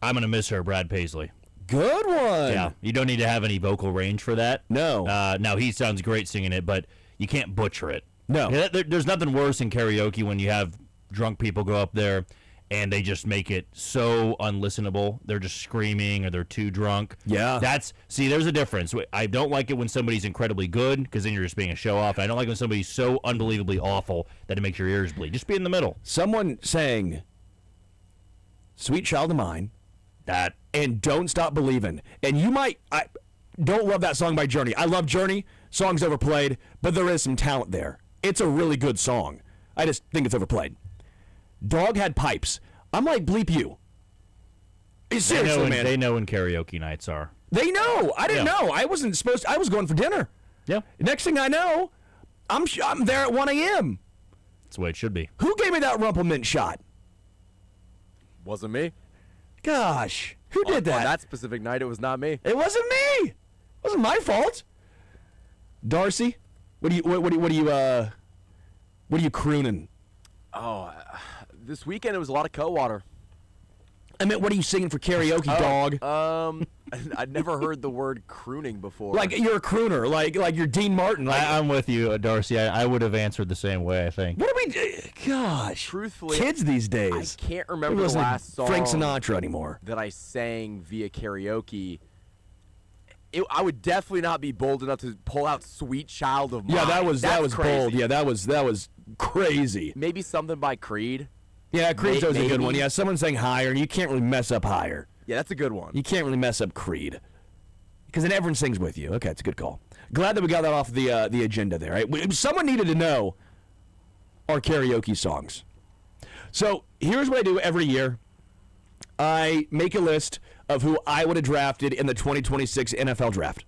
gonna miss her, Brad Paisley. Good one. Yeah, you don't need to have any vocal range for that. No. Now he sounds great singing it, but you can't butcher it. No. Yeah, there's nothing worse in karaoke when you have drunk people go up there and they just make it so unlistenable. They're just screaming or they're too drunk. Yeah. There's a difference. I don't like it when somebody's incredibly good because then you're just being a show off. I don't like when somebody's so unbelievably awful that it makes your ears bleed. Just be in the middle. Someone sang Sweet Child of Mine and Don't Stop Believin'. And I don't love that song by Journey. I love Journey. Song's overplayed, but there is some talent there. It's a really good song. I just think it's overplayed. Dog Had Pipes. I'm like, bleep you. Seriously, man. They know when karaoke nights are. They know. I didn't Yeah. know. I wasn't supposed to. I was going for dinner. Yeah, Next thing I know, I'm there at 1 a.m. that's the way it should be. Who gave me that Rumplemint shot? Wasn't me. Gosh, who did that? On that specific night, it was not me. It wasn't me. It wasn't my fault. Darcy, what are you crooning? Oh, this weekend it was a lot of Cowater. I mean, what are you singing for karaoke, dog? I'd never heard the word crooning before. Like you're a crooner, like you're Dean Martin. Like, I'm with you, Darcy. I would have answered the same way, I think. what are we? Gosh, Truthfully, kids these I days. can't They're remember the listening to last song Frank Sinatra anymore. that I sang via karaoke. I would definitely not be bold enough to pull out "Sweet Child of Mine." Yeah, that was That's crazy. bold. Yeah, that was crazy. Maybe something by Creed. Yeah, Creed's always a good one. Maybe. Yeah, someone's saying higher, and you can't really mess up higher. Yeah, that's a good one. You can't really mess up Creed. Because then everyone sings with you. Okay, it's a good call. Glad that we got that off the agenda there. Right? Someone needed to know our karaoke songs. So here's what I do every year. I make a list of who I would have drafted in the 2026 NFL draft.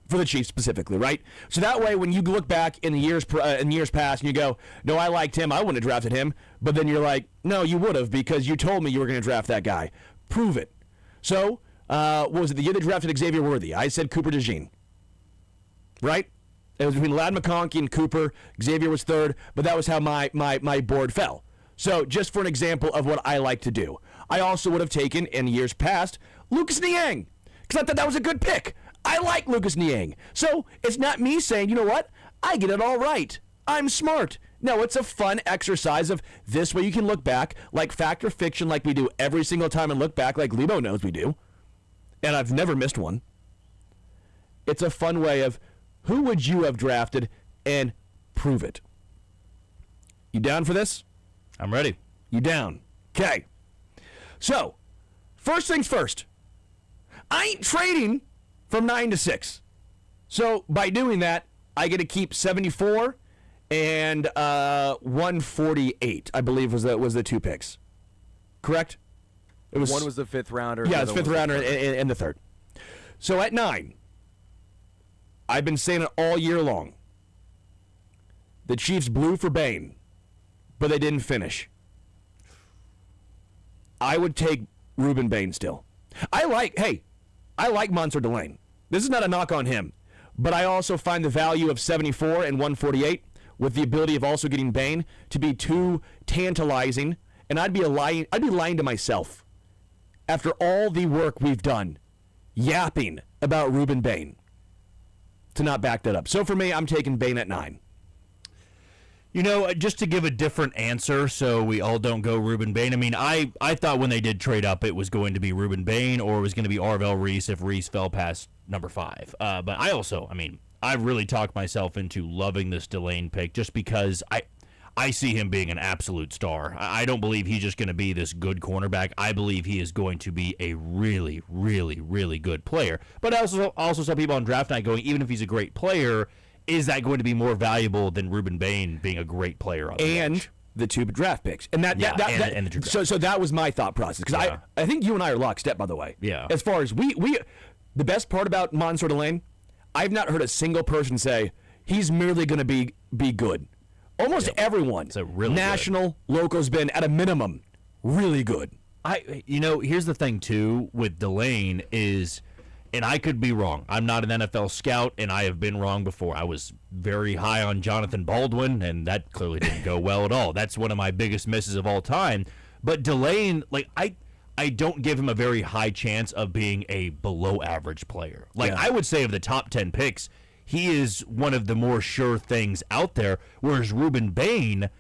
For the Chiefs specifically, right? So that way, when you look back in the years past and you go, no, I liked him, I wouldn't have drafted him, but then you're like, no, you would have because you told me you were going to draft that guy. Prove it. So, what was it, the year they drafted Xavier Worthy? I said Cooper DeJean. Right? It was between Ladd McConkey and Cooper. Xavier was third, but that was how my board fell. So, just for an example of what I like to do. I also would have taken, in years past, Lucas Niang, because I thought that was a good pick. I like Lucas Niang. So it's not me saying, you know what? I get it all right. I'm smart. No, it's a fun exercise of this way you can look back like fact or fiction like we do every single time and look back like Lebo knows we do. And I've never missed one. It's a fun way of who would you have drafted and prove it. You down for this? I'm ready. You down? Okay. So, first things first. I ain't trading from 9 to 6. So by doing that, I get to keep 74 and 148, I believe was the two picks. Correct? It was One was the fifth rounder. Yeah, the it's other fifth was the rounder third. and the third. So at 9, I've been saying it all year long. The Chiefs blew for Bain, but they didn't finish. I would take Reuben Bain still. I like Monster Delane. This is not a knock on him, but I also find the value of 74 and 148 with the ability of also getting Bain to be too tantalizing, and I'd be lying to myself after all the work we've done yapping about Reuben Bain to not back that up. So for me, I'm taking Bain at 9. You know, just to give a different answer so we all don't go Reuben Bain. I mean, I thought when they did trade up, it was going to be Reuben Bain or it was going to be Arvell Reese if Reese fell past number 5. But I really talked myself into loving this Delane pick just because I see him being an absolute star. I don't believe he's just going to be this good cornerback. I believe he is going to be a really, really, really good player. But I also saw people on draft night going, even if he's a great player, is that going to be more valuable than Reuben Bain being a great player on the bench? The two draft picks, and the two draft picks. So that was my thought process because I think you and I are lockstep, by the way. Yeah. As far as we the best part about Monster Delane, I've not heard a single person say he's merely going to be good. Almost everyone, really national, local's been at a minimum really good. Here's the thing too with Delane is. And I could be wrong. I'm not an NFL scout, and I have been wrong before. I was very high on Jonathan Baldwin, and that clearly didn't go well at all. That's one of my biggest misses of all time. But Delane, I don't give him a very high chance of being a below-average player. I would say of the top 10 picks, he is one of the more sure things out there, whereas Reuben Bain,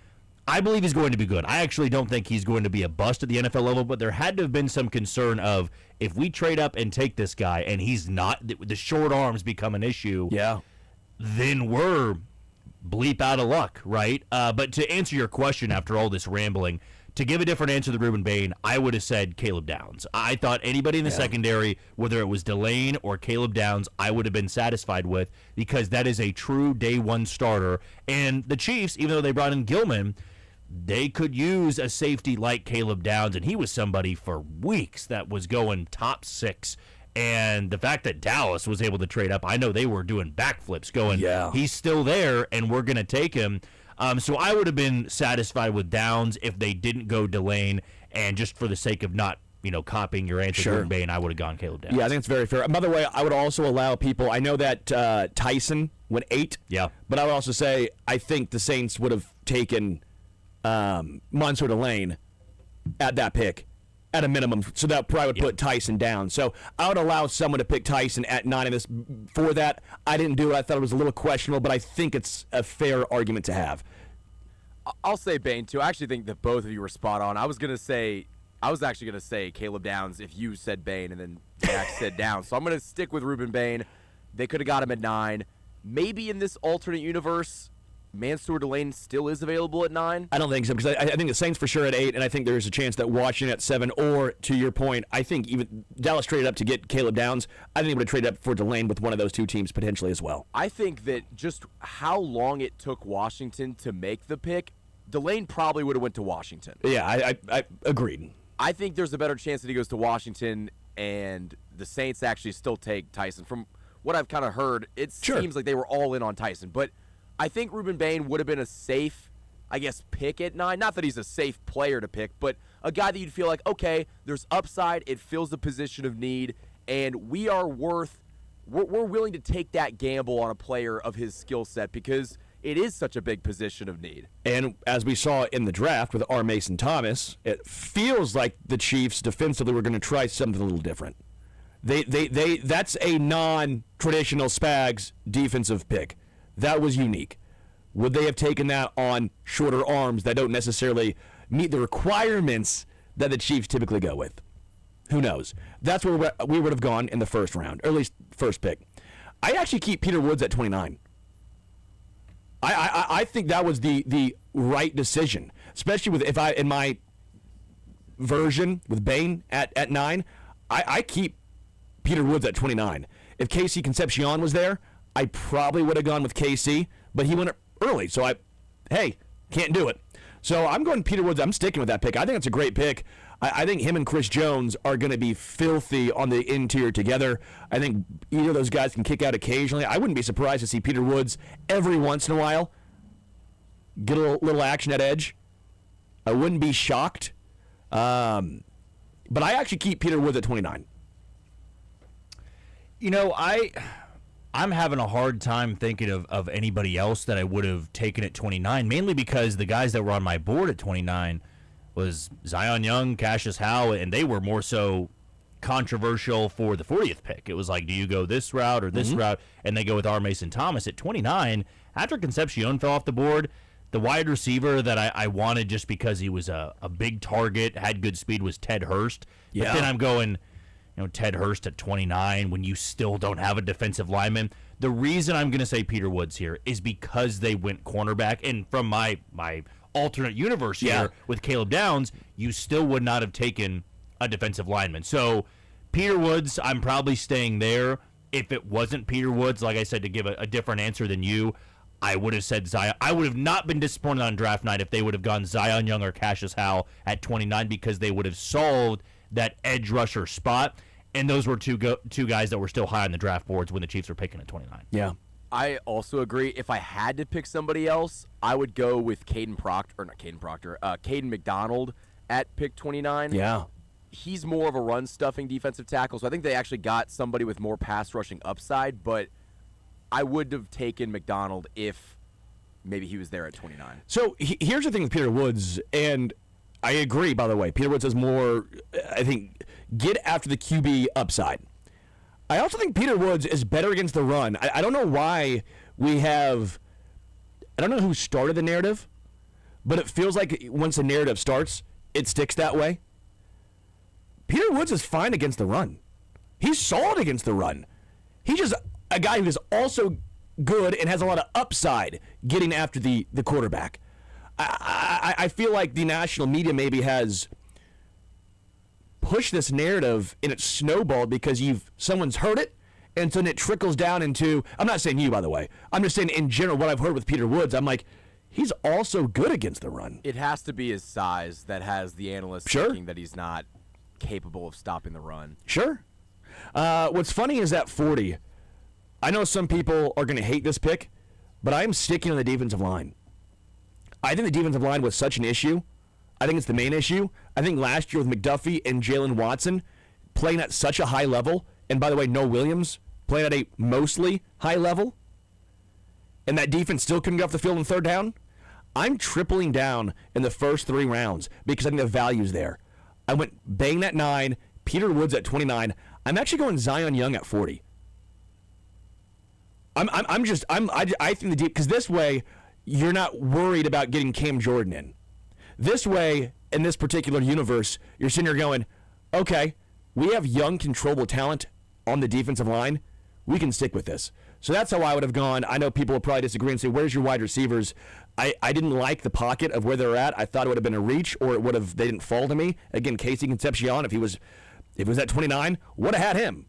I believe he's going to be good. I actually don't think he's going to be a bust at the NFL level, but there had to have been some concern of if we trade up and take this guy and he's not, the short arms become an issue, then we're bleep out of luck, right? But to answer your question after all this rambling, to give a different answer to Reuben Bain, I would have said Caleb Downs. I thought anybody in the secondary, whether it was Delane or Caleb Downs, I would have been satisfied with because that is a true day one starter. And the Chiefs, even though they brought in Gilman, they could use a safety like Caleb Downs, and he was somebody for weeks that was going top 6. And the fact that Dallas was able to trade up, I know they were doing backflips going, he's still there, and we're going to take him. So I would have been satisfied with Downs if they didn't go Delane, and just for the sake of not copying your answer to Reuben Bain, I would have gone Caleb Downs. Yeah, I think it's very fair. By the way, I would also allow people, I know that Tyson went 8, but I would also say I think the Saints would have taken Monster Delane at that pick at a minimum, so that probably would put Tyson down. So I would allow someone to pick Tyson at 9 in this. For that, I didn't do it. I thought it was a little questionable, but I think it's a fair argument to have. I'll say Bain too. I actually think that both of you were spot on. I was actually gonna say Caleb Downs if you said Bain and then Jack said Downs. So I'm gonna stick with Reuben Bain. They could have got him at 9. Maybe in this alternate universe, Mansour Delane still is available at 9? I don't think so, because I think the Saints for sure at 8, and I think there's a chance that Washington at 7, or to your point, I think even Dallas traded up to get Caleb Downs. I think they would have traded up for Delane with one of those two teams potentially as well. I think that just how long it took Washington to make the pick, Delane probably would have went to Washington. Yeah, I agreed. I think there's a better chance that he goes to Washington and the Saints actually still take Tyson. From what I've kind of heard, it seems like they were all in on Tyson, but I think Ruben Bain would have been a safe, I guess, pick at 9. Not that he's a safe player to pick, but a guy that you'd feel like, okay, there's upside, it fills the position of need, and we're willing to take that gamble on a player of his skill set because it is such a big position of need. And as we saw in the draft with R. Mason Thomas, it feels like the Chiefs defensively were going to try something a little different. That's a non-traditional Spags defensive pick. That was unique. Would they have taken that on shorter arms that don't necessarily meet the requirements that the Chiefs typically go with? Who knows? That's where we would have gone in the first round, or at least first pick. I actually keep Peter Woods at 29. I think that was the right decision, especially with in my version with Bain at 9. I keep Peter Woods at 29. If Casey Concepcion was there, I probably would have gone with KC, but he went early, so can't do it. So I'm going Peter Woods. I'm sticking with that pick. I think it's a great pick. I think him and Chris Jones are going to be filthy on the interior together. I think either of those guys can kick out occasionally. I wouldn't be surprised to see Peter Woods every once in a while get a little action at edge. I wouldn't be shocked. But I actually keep Peter Woods at 29. You know, I'm having a hard time thinking of anybody else that I would have taken at 29, mainly because the guys that were on my board at 29 was Zion Young, Cassius Howe, and they were more so controversial for the 40th pick. It was like, do you go this route or this route? And they go with R. Mason Thomas at 29. After Concepcion fell off the board, the wide receiver that I wanted just because he was a big target, had good speed, was Ted Hurst. Yeah. But then I'm going, Ted Hurst at 29 when you still don't have a defensive lineman. The reason I'm going to say Peter Woods here is because they went cornerback. And from my alternate universe here with Caleb Downs, you still would not have taken a defensive lineman. So Peter Woods, I'm probably staying there. If it wasn't Peter Woods, like I said, to give a different answer than you, I would have said Zion. I would have not been disappointed on draft night if they would have gone Zion Young or Cassius Howe at 29 because they would have solved that edge rusher spot. And those were two guys that were still high on the draft boards when the Chiefs were picking at 29. Yeah. I also agree. If I had to pick somebody else, I would go with Caden McDonald at pick 29. Yeah. He's more of a run-stuffing defensive tackle, so I think they actually got somebody with more pass-rushing upside, but I would have taken McDonald if maybe he was there at 29. So here's the thing with Peter Woods, and I agree, by the way. Peter Woods has more, I think, get after the QB upside. I also think Peter Woods is better against the run. I don't know why I don't know who started the narrative, but it feels like once the narrative starts, it sticks that way. Peter Woods is fine against the run. He's solid against the run. He's just a guy who is also good and has a lot of upside getting after the quarterback. I feel like the national media maybe has pushed this narrative and it's snowballed because someone's heard it, and so then it trickles down into, I'm not saying you, by the way, I'm just saying in general what I've heard with Peter Woods, I'm like, he's also good against the run. It has to be his size that has the analysts thinking that he's not capable of stopping the run. Sure. What's funny is that 40, I know some people are going to hate this pick, but I'm sticking on the defensive line. I think the defensive line was such an issue. I think it's the main issue. I think last year with McDuffie and Jalen Watson playing at such a high level, and by the way, Noah Williams playing at a mostly high level, and that defense still couldn't get off the field in third down, I'm tripling down in the first 3 rounds because I think the value's there. I went Bain at 9, Peter Woods at 29. I'm actually going Zion Young at 40. I think the deep, because this way you're not worried about getting Cam Jordan in. This way, in this particular universe, you're sitting here going, okay, we have young, controllable talent on the defensive line. we can stick with this. So that's how I would have gone. I know people will probably disagree and say, where's your wide receivers? I didn't like the pocket of where they're at. I thought it would have been a reach, or they didn't fall to me. Again, Casey Concepcion, if he was at 29, would have had him.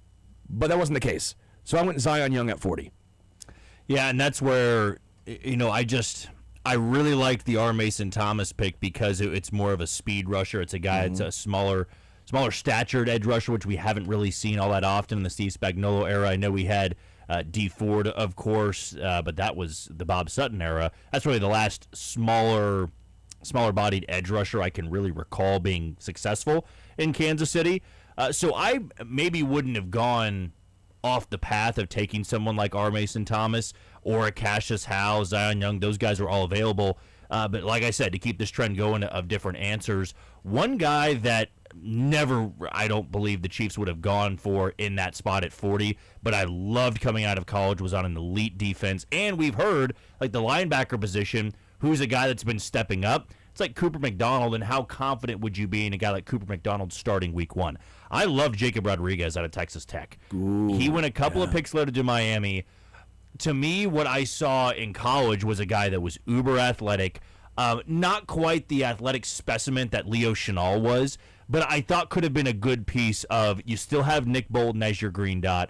But that wasn't the case. So I went Zion Young at 40. Yeah, and that's where, I really liked the R. Mason Thomas pick because it's more of a speed rusher. It's a guy that's a smaller statured edge rusher, which we haven't really seen all that often in the Steve Spagnuolo era. I know we had D. Ford, of course, but that was the Bob Sutton era. That's really the last smaller-bodied edge rusher I can really recall being successful in Kansas City. So I maybe wouldn't have gone off the path of taking someone like R. Mason Thomas or a Cassius Howe, Zion Young. Those guys were all available. But like I said, to keep this trend going of different answers, one guy that never, I don't believe the Chiefs would have gone for in that spot at 40, but I loved coming out of college, was on an elite defense. And we've heard, like the linebacker position, who's a guy that's been stepping up. It's like Cooper McDonald, and how confident would you be in a guy like Cooper McDonald starting week 1? I love Jacob Rodriguez out of Texas Tech. He went a couple of picks later to Miami. To me, what I saw in college was a guy that was uber athletic, not quite the athletic specimen that Leo Chenal was, but I thought could have been a good piece of, you still have Nick Bolton as your green dot.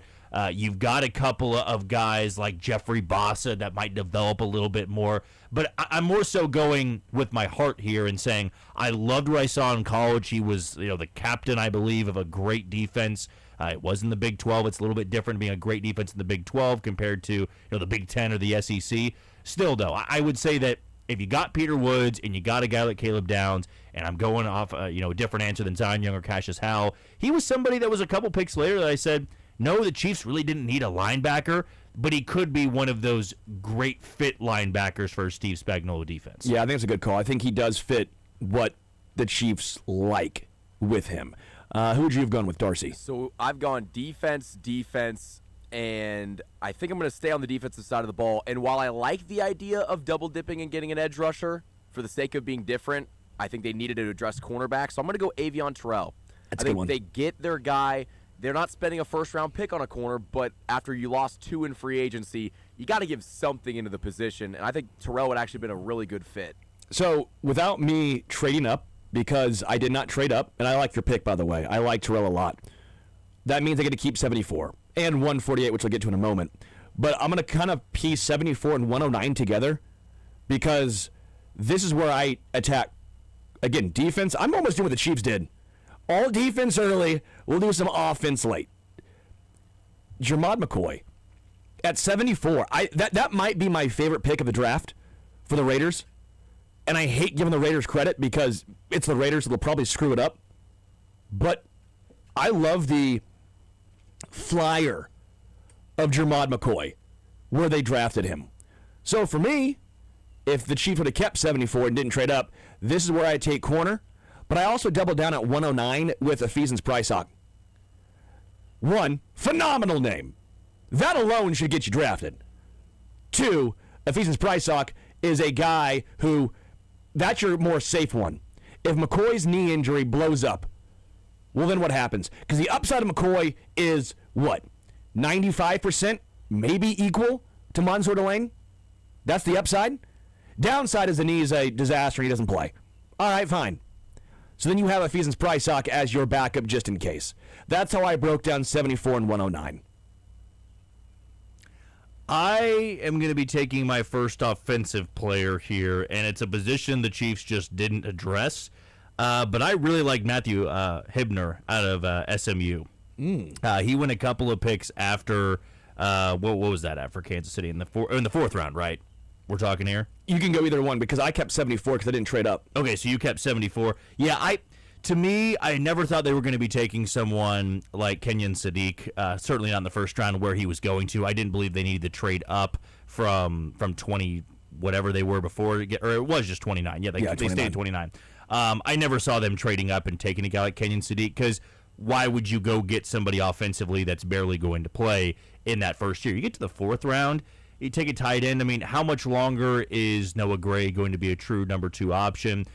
You've got a couple of guys like Jeffrey Bossa that might develop a little bit more. But I'm more so going with my heart here and saying I loved what I saw in college. He was, the captain, I believe, of a great defense. It was in the Big 12. It's a little bit different being a great defense in the Big 12 compared to the Big 10 or the SEC. Still, though, I would say that if you got Peter Woods and you got a guy like Caleb Downs, and I'm going off a different answer than Zion Young or Cassius Howe, he was somebody that was a couple picks later that I said, no, the Chiefs really didn't need a linebacker, but he could be one of those great fit linebackers for Steve Spagnuolo defense. Yeah, I think it's a good call. I think he does fit what the Chiefs like with him. Who would you have gone with, Darcy? So I've gone defense, and I think I'm going to stay on the defensive side of the ball. And while I like the idea of double dipping and getting an edge rusher for the sake of being different, I think they needed to address cornerback. So I'm going to go Avion Terrell. That's a good one. They get their guy. They're not spending a first-round pick on a corner, but after you lost 2 in free agency, you got to give something into the position, and I think Terrell would actually been a really good fit. So without me trading up, because I did not trade up, and I like your pick, by the way. I like Terrell a lot. That means I get to keep 74 and 148, which we'll get to in a moment. But I'm going to kind of piece 74 and 109 together because this is where I attack. Again, defense, I'm almost doing what the Chiefs did. All defense early, we'll do some offense late. Jermod McCoy at 74. That might be my favorite pick of the draft for the Raiders. And I hate giving the Raiders credit because it's the Raiders, so they'll probably screw it up. But I love the flyer of Jermod McCoy, where they drafted him. So for me, if the Chiefs would have kept 74 and didn't trade up, this is where I take corner. But I also doubled down at 109 with Ephesians Prysock. One, phenomenal name. That alone should get you drafted. 2, Ephesians Prysock is a guy who, that's your more safe one. If McCoy's knee injury blows up, well, then what happens? Because the upside of McCoy is what? 95%, maybe equal to Mansour Delane? That's the upside? Downside is the knee is a disaster and he doesn't play. All right, fine. So then you have Ephesians Prysock as your backup just in case. That's how I broke down 74 and 109. I am going to be taking my first offensive player here, and it's a position the Chiefs just didn't address. But I really like Matthew Hibner out of SMU. He went a couple of picks after what was that after Kansas City in the fourth round, right? We're talking here. You can go either one because I kept 74 because I didn't trade up. Okay, so you kept 74. Yeah, to me, I never thought they were going to be taking someone like Kenyon Sadiq, certainly not in the first round where he was going to. I didn't believe they needed to trade up from 20, whatever they were before, or it was just 29. Yeah, they stayed at 29. I never saw them trading up and taking a guy like Kenyon Sadiq because why would you go get somebody offensively that's barely going to play in that first year? You get to the fourth round, you take a tight end. I mean, how much longer is Noah Gray going to be a true number 2 option?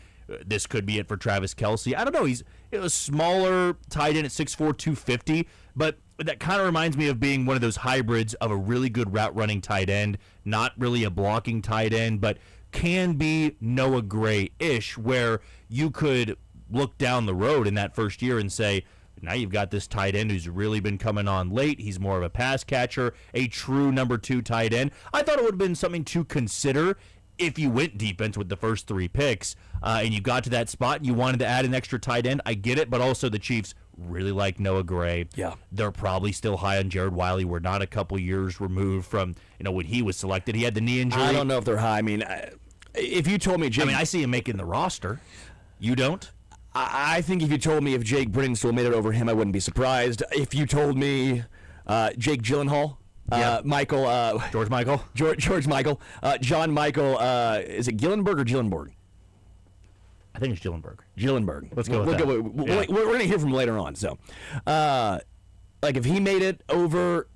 this could be it for Travis Kelce. I don't know. He's a smaller tight end at 6'4", 250, but that kind of reminds me of being one of those hybrids of a really good route running tight end, not really a blocking tight end, but can be Noah Gray-ish, where you could look down the road in that first year and say, now you've got this tight end who's really been coming on late. He's more of a pass catcher, a true number 2 tight end. I thought it would have been something to consider if you went defense with the first 3 picks and you got to that spot and you wanted to add an extra tight end. I get it, but also the Chiefs really like Noah Gray. Yeah. They're probably still high on Jared Wiley. We're not a couple years removed from, when he was selected. He had the knee injury. I don't know if they're high. I mean, if you told me Jake... I see him making the roster. You don't? I think if you told me if Jake Brinswell made it over him, I wouldn't be surprised. If you told me Jake Gyllenhaal, Michael... George Michael? George Michael. John Michael, is it Gillenberg or Gillenborg? I think it's Gillenberg. Gillenberg. Let's go with that. We're going to hear from him later on. So, if he made it over...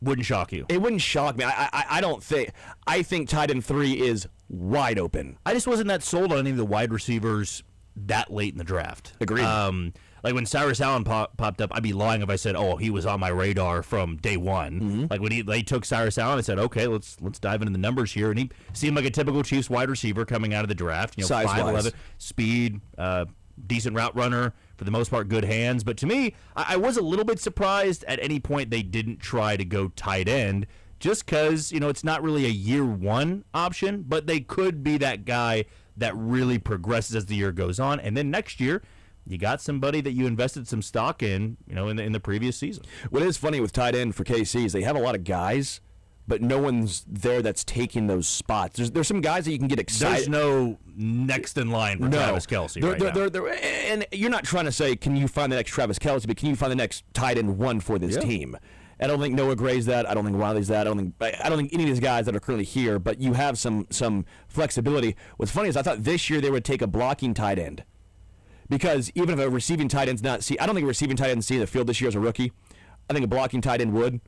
Wouldn't shock you. It wouldn't shock me. I don't think... I think tight end 3 is wide open. I just wasn't that sold on any of the wide receivers that late in the draft. Agreed. Like when Cyrus Allen popped up, I'd be lying if I said, "Oh, he was on my radar from day one." Mm-hmm. Like when they took Cyrus Allen, I said, "Okay, let's dive into the numbers here." And he seemed like a typical Chiefs wide receiver coming out of the draft. Size-wise. 5'11", speed, decent route runner, for the most part, good hands. But to me, I was a little bit surprised at any point they didn't try to go tight end, just because it's not really a year one option, but they could be that guy that really progresses as the year goes on. And then next year, you got somebody that you invested some stock in, in the previous season. What is funny with tight end for KC is they have a lot of guys, but no one's there that's taking those spots. There's some guys that you can get excited. There's no next in line for Travis Kelce now. And you're not trying to say, can you find the next Travis Kelce, but can you find the next tight end 1 for this team? I don't think Noah Gray's that. I don't think Wiley's that. I don't think any of these guys that are currently here. But you have some flexibility. What's funny is I thought this year they would take a blocking tight end, because even if a receiving tight end's not I don't think a receiving tight end see the field this year as a rookie. I think a blocking tight end would.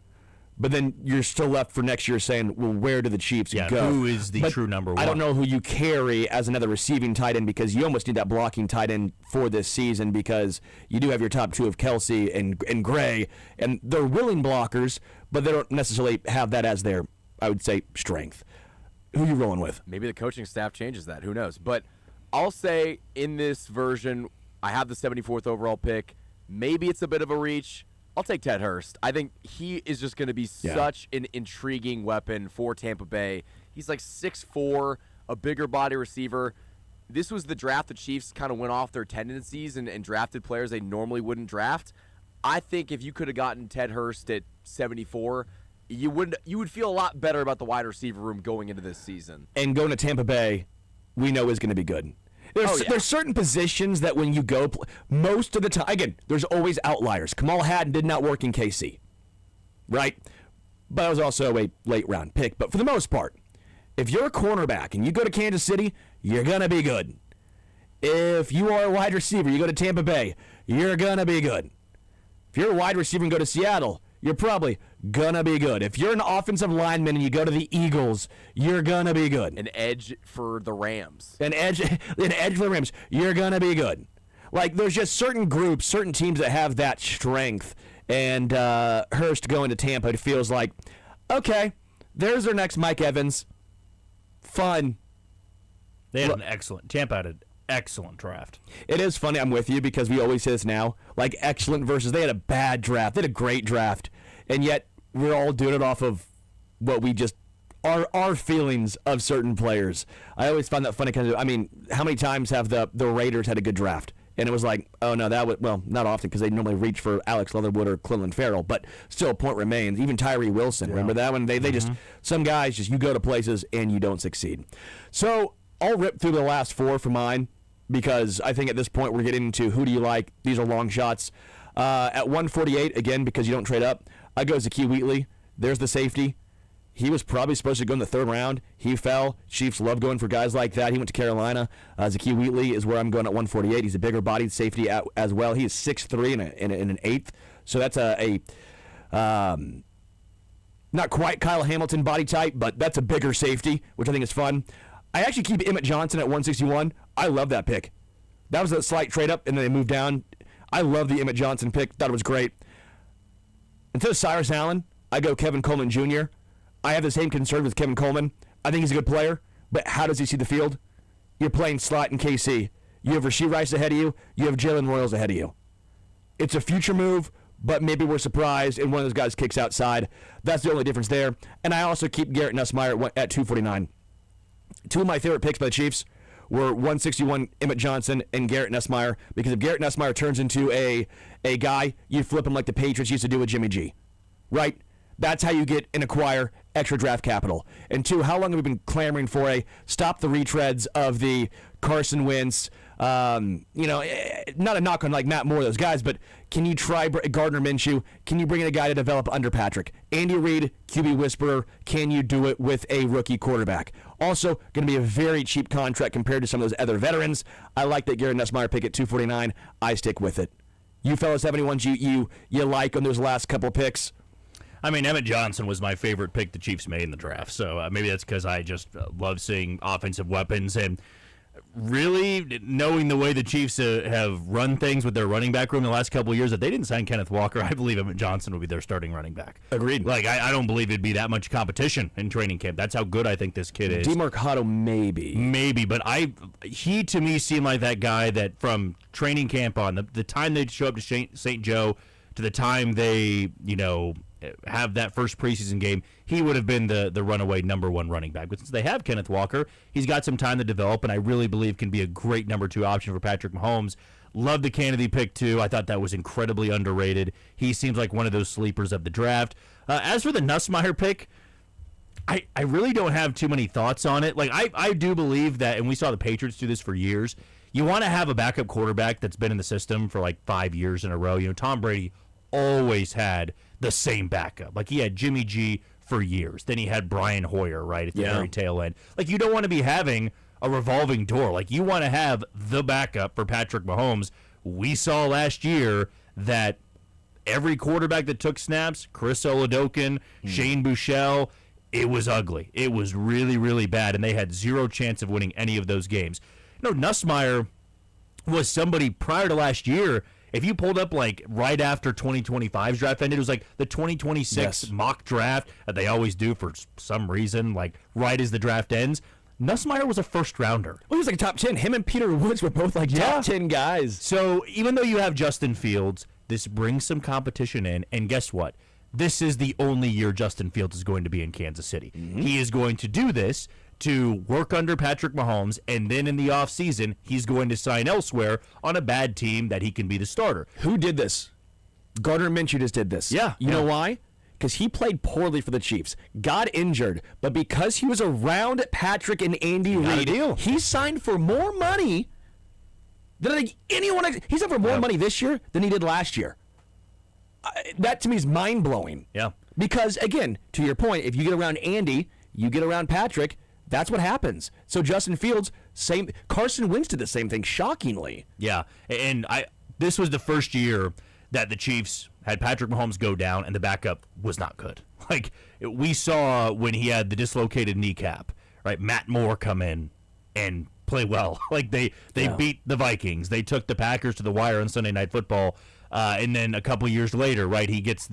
But then you're still left for next year saying, well, where do the Chiefs go? Who is the true number 1? I don't know who you carry as another receiving tight end, because you almost need that blocking tight end for this season, because you do have your top 2 of Kelce and Gray, and they're willing blockers, but they don't necessarily have that as their, I would say, strength. Who are you rolling with? Maybe the coaching staff changes that. Who knows? But I'll say in this version, I have the 74th overall pick. Maybe it's a bit of a reach. I'll take Ted Hurst. I think he is just going to be such an intriguing weapon for Tampa Bay. He's like 6'4", a bigger body receiver. This was the draft the Chiefs kind of went off their tendencies and drafted players they normally wouldn't draft. I think if you could have gotten Ted Hurst at 74, you would feel a lot better about the wide receiver room going into this season. And going to Tampa Bay, we know is going to be good. There's certain positions that when you go, most of the time, again, there's always outliers. Kamal Haddon did not work in KC, right? But I was also a late round pick. But for the most part, if you're a cornerback and you go to Kansas City, you're going to be good. If you are a wide receiver, you go to Tampa Bay, you're going to be good. If you're a wide receiver and go to Seattle, you're probably going to be good. If you're an offensive lineman and you go to the Eagles, you're going to be good. An edge for the Rams. An edge for the Rams, you're going to be good. Like, there's just certain groups, certain teams that have that strength. And Hurst going to Tampa, it feels like, okay, there's their next Mike Evans. Fun. They had Tampa had an excellent draft. It is funny, I'm with you, because we always say this now, like excellent versus they had a bad draft. They had a great draft. And yet we're all doing it off of what we just our feelings of certain players. I always find that funny, because I mean, how many times have the Raiders had a good draft? And it was like, oh no, that would, well, not often, because they normally reach for Alex Leatherwood or Cleveland Farrell, but still, point remains. Even Tyree Wilson, remember that one? They just, some guys just, you go to places and you don't succeed. So I'll rip through the last 4 for mine, because I think at this point we're getting into who do you like. These are long shots. At 148, again, because you don't trade up, I go Zakee Wheatley. There's the safety. He was probably supposed to go in the 3rd round. He fell. Chiefs love going for guys like that. He went to Carolina. Zakee Wheatley is where I'm going at 148. He's a bigger bodied safety as well. He is 6'3" and an 1/8. So that's a not quite Kyle Hamilton body type, but that's a bigger safety, which I think is fun. I actually keep Emmett Johnson at 161. I love that pick. That was a slight trade up, and then they moved down. I love the Emmett Johnson pick. Thought it was great. Instead of Cyrus Allen, I go Kevin Coleman Jr. I have the same concern with Kevin Coleman. I think he's a good player, but how does he see the field? You're playing slot in KC. You have Rashee Rice ahead of you. You have Jalen Royals ahead of you. It's a future move, but maybe we're surprised and one of those guys kicks outside. That's the only difference there. And I also keep Garrett Nussmeier at 249. Two of my favorite picks by the Chiefs were 161 Emmett Johnson and Garrett Nussmeier, because if Garrett Nussmeier turns into a guy, you flip him like the Patriots used to do with Jimmy G, right? That's how you get and acquire extra draft capital. And two, how long have we been clamoring for a stop the retreads of the Carson Wentz, not a knock on like Matt Moore, those guys, but can you try Gardner Minshew? Can you bring in a guy to develop under Patrick? Andy Reid, QB whisperer, can you do it with a rookie quarterback? Also, going to be a very cheap contract compared to some of those other veterans. I like that Garrett Nussmeier pick at 249. I stick with it. You fellas have any ones you like on those last couple picks? I mean, Emmett Johnson was my favorite pick the Chiefs made in the draft, so maybe that's because I just love seeing offensive weapons, and really knowing the way the Chiefs have run things with their running back room the last couple of years, if they didn't sign Kenneth Walker, I believe Emmett Johnson would be their starting running back. Agreed. Like, I don't believe it'd be that much competition in training camp. That's how good I think this kid is. DeMarcado, maybe. Maybe, but he to me seemed like that guy that from training camp on, the time they'd show up to St. Joe to the time they, have that first preseason game, he would have been the runaway number one running back. But since they have Kenneth Walker, he's got some time to develop, and I really believe can be a great number two option for Patrick Mahomes. Love the Kennedy pick, too. I thought that was incredibly underrated. He seems like one of those sleepers of the draft. As for the Nussmeier pick, I really don't have too many thoughts on it. Like, I do believe that, and we saw the Patriots do this for years, you want to have a backup quarterback that's been in the system for like 5 years in a row. Tom Brady always had the same backup. Like, he had Jimmy G for years. Then he had Brian Hoyer, right, at the very tail end. Like, you don't want to be having a revolving door. Like, you want to have the backup for Patrick Mahomes. We saw last year that every quarterback that took snaps, Chris Oladokun, Shane Buechele, it was ugly. It was really, really bad, and they had zero chance of winning any of those games. Nussmeier was somebody prior to last year. If you pulled up like right after 2025's draft ended, it was like the 2026 mock draft that they always do for some reason, like right as the draft ends. Nussmeier was a first rounder. Well, he was like a top 10. Him and Peter Woods were both like top 10 guys. So even though you have Justin Fields, this brings some competition in. And guess what? This is the only year Justin Fields is going to be in Kansas City. Mm-hmm. He is going to do this to work under Patrick Mahomes, and then in the offseason, he's going to sign elsewhere on a bad team that he can be the starter. Who did this? Gardner Minshew just did this. Yeah. You know why? Because he played poorly for the Chiefs, got injured, but because he was around Patrick and Andy Reid, he signed for more money than anyone. He signed for more money this year than he did last year. That to me is mind-blowing. Yeah. Because, again, to your point, if you get around Andy, you get around Patrick, that's what happens. So Justin Fields, same. Carson Wentz did the same thing, shockingly. Yeah, and this was the first year that the Chiefs had Patrick Mahomes go down, and the backup was not good. Like, we saw when he had the dislocated kneecap, right? Matt Moore come in and play well. Like, they beat the Vikings. They took the Packers to the wire on Sunday Night Football, and then a couple years later, right, he gets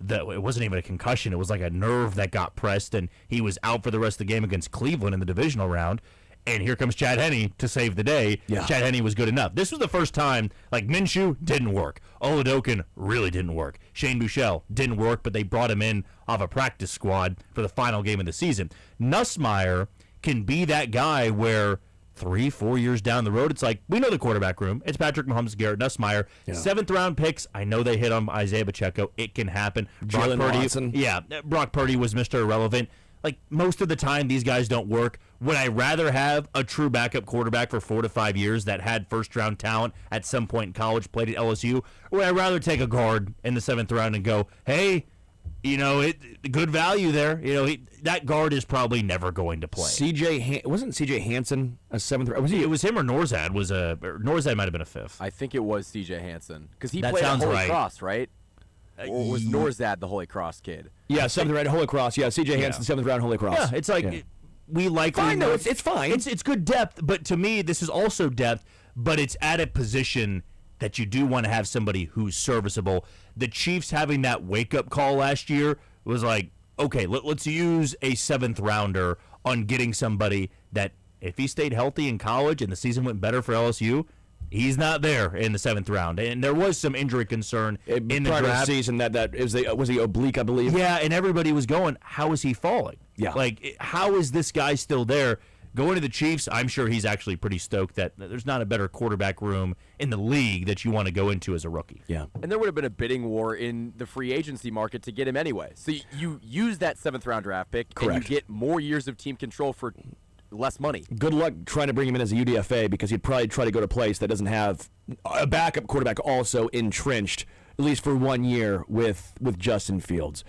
it wasn't even a concussion. It was like a nerve that got pressed, and he was out for the rest of the game against Cleveland in the divisional round. And here comes Chad Henne to save the day. Yeah. Chad Henne was good enough. This was the first time, like, Minshew didn't work. Oladokun really didn't work. Shane Buechele didn't work, but they brought him in off a practice squad for the final game of the season. Nussmeier can be that guy where 3-4 years down the road, it's like, we know the quarterback room. It's Patrick Mahomes, Garrett Nussmeier. Yeah. 7th-round picks. I know they hit on Isaiah Pacheco. It can happen. Jalen Watson. Yeah, Brock Purdy was Mr. Irrelevant. Like, most of the time, these guys don't work. Would I rather have a true backup quarterback for 4 to 5 years that had first-round talent at some point in college, played at LSU? Or would I rather take a guard in the 7th round and go, hey, good value there. That guard is probably never going to play. Wasn't CJ Hansen a 7th round? It was him or Norzad. Norzad might have been a 5th. I think it was CJ Hansen because he played at Holy Cross, right? Or was Norzad the Holy Cross kid? Yeah, 7th round Holy Cross. Yeah, CJ Hansen, 7th round Holy Cross. Yeah, it's like we likely fine. know No, it's fine. It's good depth, but to me, this is also depth, but it's at a position that you do want to have somebody who's serviceable. The Chiefs having that wake-up call last year was like, okay, let's use a 7th rounder on getting somebody that if he stayed healthy in college and the season went better for LSU, he's not there in the 7th round. And there was some injury concern in the prior draft. to the season was he oblique, I believe? Yeah, and everybody was going, how is he falling? Yeah. Like, how is this guy still there? Going to the Chiefs, I'm sure he's actually pretty stoked that there's not a better quarterback room in the league that you want to go into as a rookie. Yeah. And there would have been a bidding war in the free agency market to get him anyway. So you use that 7th round draft pick, Correct. and you get more years of team control for less money. Good luck trying to bring him in as a UDFA because he'd probably try to go to a place that doesn't have a backup quarterback also entrenched, at least for 1 year, with Justin Fields.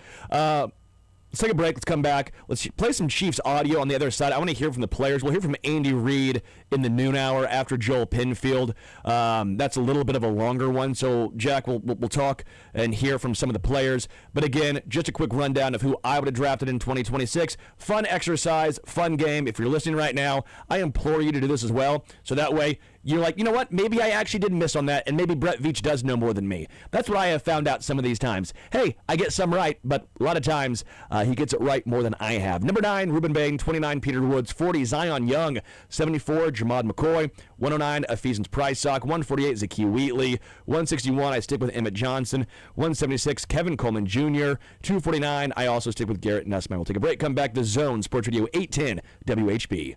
Let's take a break. Let's come back. Let's play some Chiefs audio on the other side. I want to hear from the players. We'll hear from Andy Reid in the noon hour after Joel Pinfield. That's a little bit of a longer one. So, Jack, we'll talk and hear from some of the players. But again, just a quick rundown of who I would have drafted in 2026. Fun exercise, fun game. If you're listening right now, I implore you to do this as well. So that way, you're like, you know what? Maybe I actually did miss on that, and maybe Brett Veach does know more than me. That's what I have found out some of these times. Hey, I get some right, but a lot of times he gets it right more than I have. Number 9, Ruben Bain. 29, Peter Woods. 40, Zion Young. 74, Jamad McCoy. 109, Ephesians Prysock. 148, Zakee Wheatley. 161, I stick with Emmett Johnson. 176, Kevin Coleman Jr. 249, I also stick with Garrett Nussmeyer. We'll take a break, come back to Zone Sports Radio 810 WHB.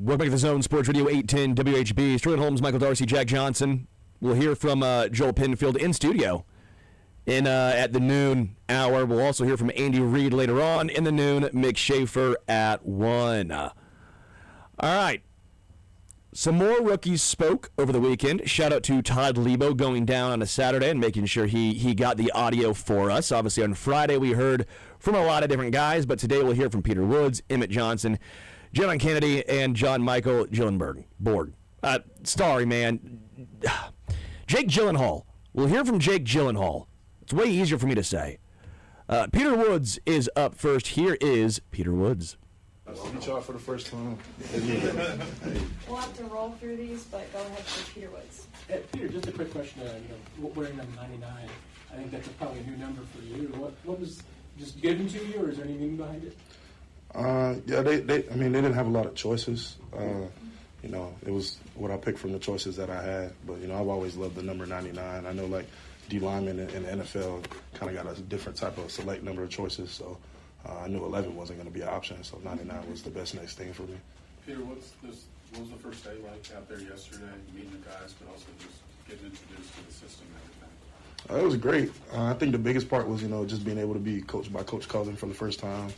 Welcome back to the Zone Sports Radio 810 WHB. Sterling Holmes, Michael Darcy, Jack Johnson. We'll hear from Joel Penfield in studio at the noon hour. We'll also hear from Andy Reid later on in the noon. Mick Schaefer at 1. All right. Some more rookies spoke over the weekend. Shout out to Todd Lebo going down on a Saturday and making sure he got the audio for us. Obviously, on Friday we heard from a lot of different guys, but today we'll hear from Peter Woods, Emmett Johnson, Jalen Kennedy, and John Michael Gillenborg. Sorry, man. Jake Gyllenhaal. We'll hear from Jake Gyllenhaal. It's way easier for me to say. Peter Woods is up first. Here is Peter Woods. I'll meet y'all for the first time. We'll have to roll through these, but go ahead for Peter Woods. Hey, Peter, just a quick question. Wearing number 99, I think that's probably a new number for you. What was just given to you, or is there any meaning behind it? Yeah, they didn't have a lot of choices. It was what I picked from the choices that I had. But, I've always loved the number 99. I know, like, D linemen in the NFL kind of got a different type of select number of choices. So I knew 11 wasn't going to be an option. So 99 was the best next thing for me. Peter, what was the first day like out there yesterday, meeting the guys, but also just getting introduced to the system and everything? It was great. I think the biggest part was, just being able to be coached by Coach Cullen for the first time.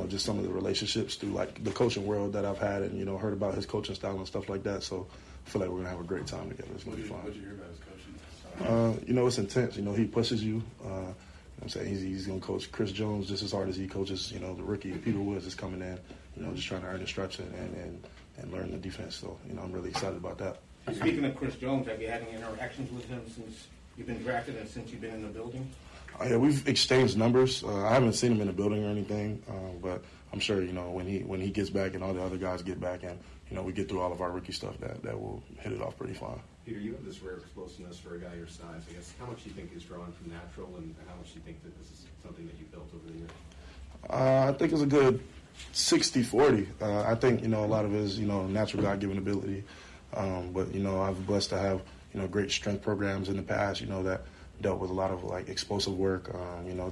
Just some of the relationships through, like, the coaching world that I've had and, heard about his coaching style and stuff like that. So I feel like we're going to have a great time together. It's going to be fun. What did you hear about his coaching style? It's intense. He pushes you. I'm saying he's going to coach Chris Jones just as hard as he coaches, the rookie. Peter Woods is coming in, just trying to earn instruction and learn the defense. So, I'm really excited about that. Speaking of Chris Jones, have you had any interactions with him since you've been drafted and since you've been in the building? Yeah, we've exchanged numbers. I haven't seen him in the building or anything, but I'm sure, when he gets back and all the other guys get back and, we get through all of our rookie stuff, that will hit it off pretty fine. Peter, you have this rare explosiveness for a guy your size. I guess how much do you think is drawn from natural, and how much do you think that this is something that you built over the years? I think it's a good 60-40. I think, a lot of it is, natural God-given ability. But, I've been blessed to have, great strength programs in the past, that dealt with a lot of, like, explosive work,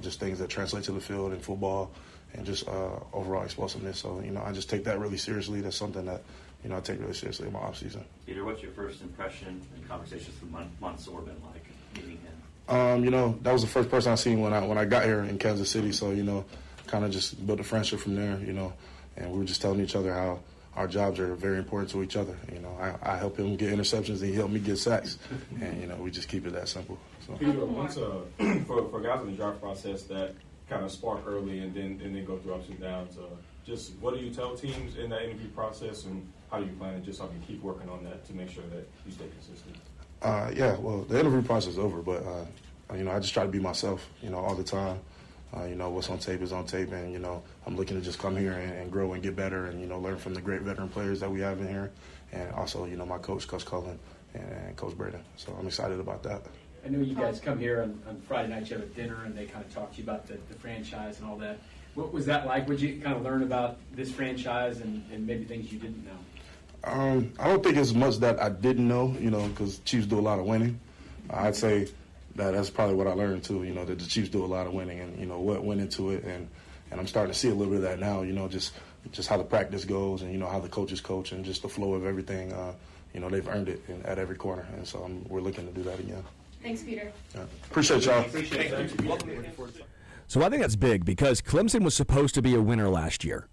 just things that translate to the field in football and just overall explosiveness. So, I just take that really seriously. That's something that, I take really seriously in my offseason. Peter, what's your first impression and conversations with Mansour been like, meeting him? That was the first person I seen when I got here in Kansas City. So, kind of just built a friendship from there, and we were just telling each other how our jobs are very important to each other. I help him get interceptions, and he helped me get sacks. And, we just keep it that simple. So. Peter, once for guys in the draft process that kind of spark early and then they go through ups and downs, just what do you tell teams in that interview process, and how do you plan to just keep working on that to make sure that you stay consistent? Well, the interview process is over, but, I just try to be myself, all the time. What's on tape is on tape, and, I'm looking to just come here and grow and get better and, learn from the great veteran players that we have in here, and also, my coach, Coach Cullen, and Coach Braden. So I'm excited about that. I know you guys come here on Friday night, you have a dinner, and they kind of talk to you about the franchise and all that. What was that like? What did you kind of learn about this franchise and maybe things you didn't know? I don't think it's much that I didn't know, because Chiefs do a lot of winning. I'd say that's probably what I learned, too, that the Chiefs do a lot of winning and, what went into it. And I'm starting to see a little bit of that now, just how the practice goes and, how the coaches coach and just the flow of everything. They've earned it at every corner. And so we're looking to do that again. Thanks, Peter. Appreciate y'all. So I think that's big because Clemson was supposed to be a winner last year.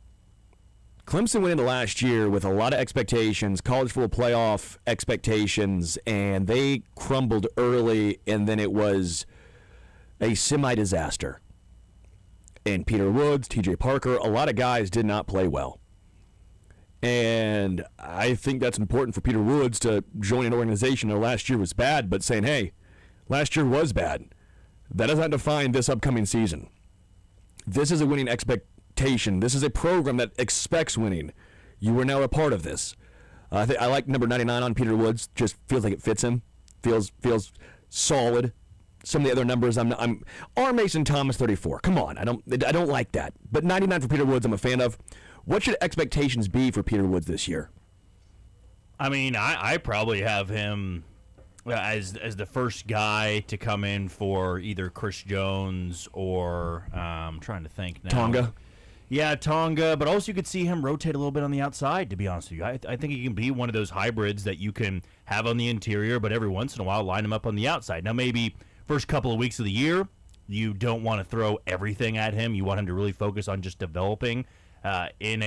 Clemson went into last year with a lot of expectations, college football playoff expectations, and they crumbled early, and then it was a semi-disaster. And Peter Woods, TJ Parker, a lot of guys did not play well. And I think that's important for Peter Woods to join an organization that last year was bad, but saying, hey, last year was bad. That does not define this upcoming season. This is a winning expectation. This is a program that expects winning. You are now a part of this. I like number 99 on Peter Woods. Just feels like it fits him. Feels solid. Some of the other numbers, I'm R. Mason Thomas 34. Come on, I don't like that. But 99 for Peter Woods, I'm a fan of. What should expectations be for Peter Woods this year? I mean, I probably have him as the first guy to come in for either Chris Jones or I'm trying to think now. Tonga. Yeah, Tonga, but also you could see him rotate a little bit on the outside, to be honest with you. I think he can be one of those hybrids that you can have on the interior, but every once in a while line him up on the outside. Now, maybe first couple of weeks of the year, you don't want to throw everything at him. You want him to really focus on just developing in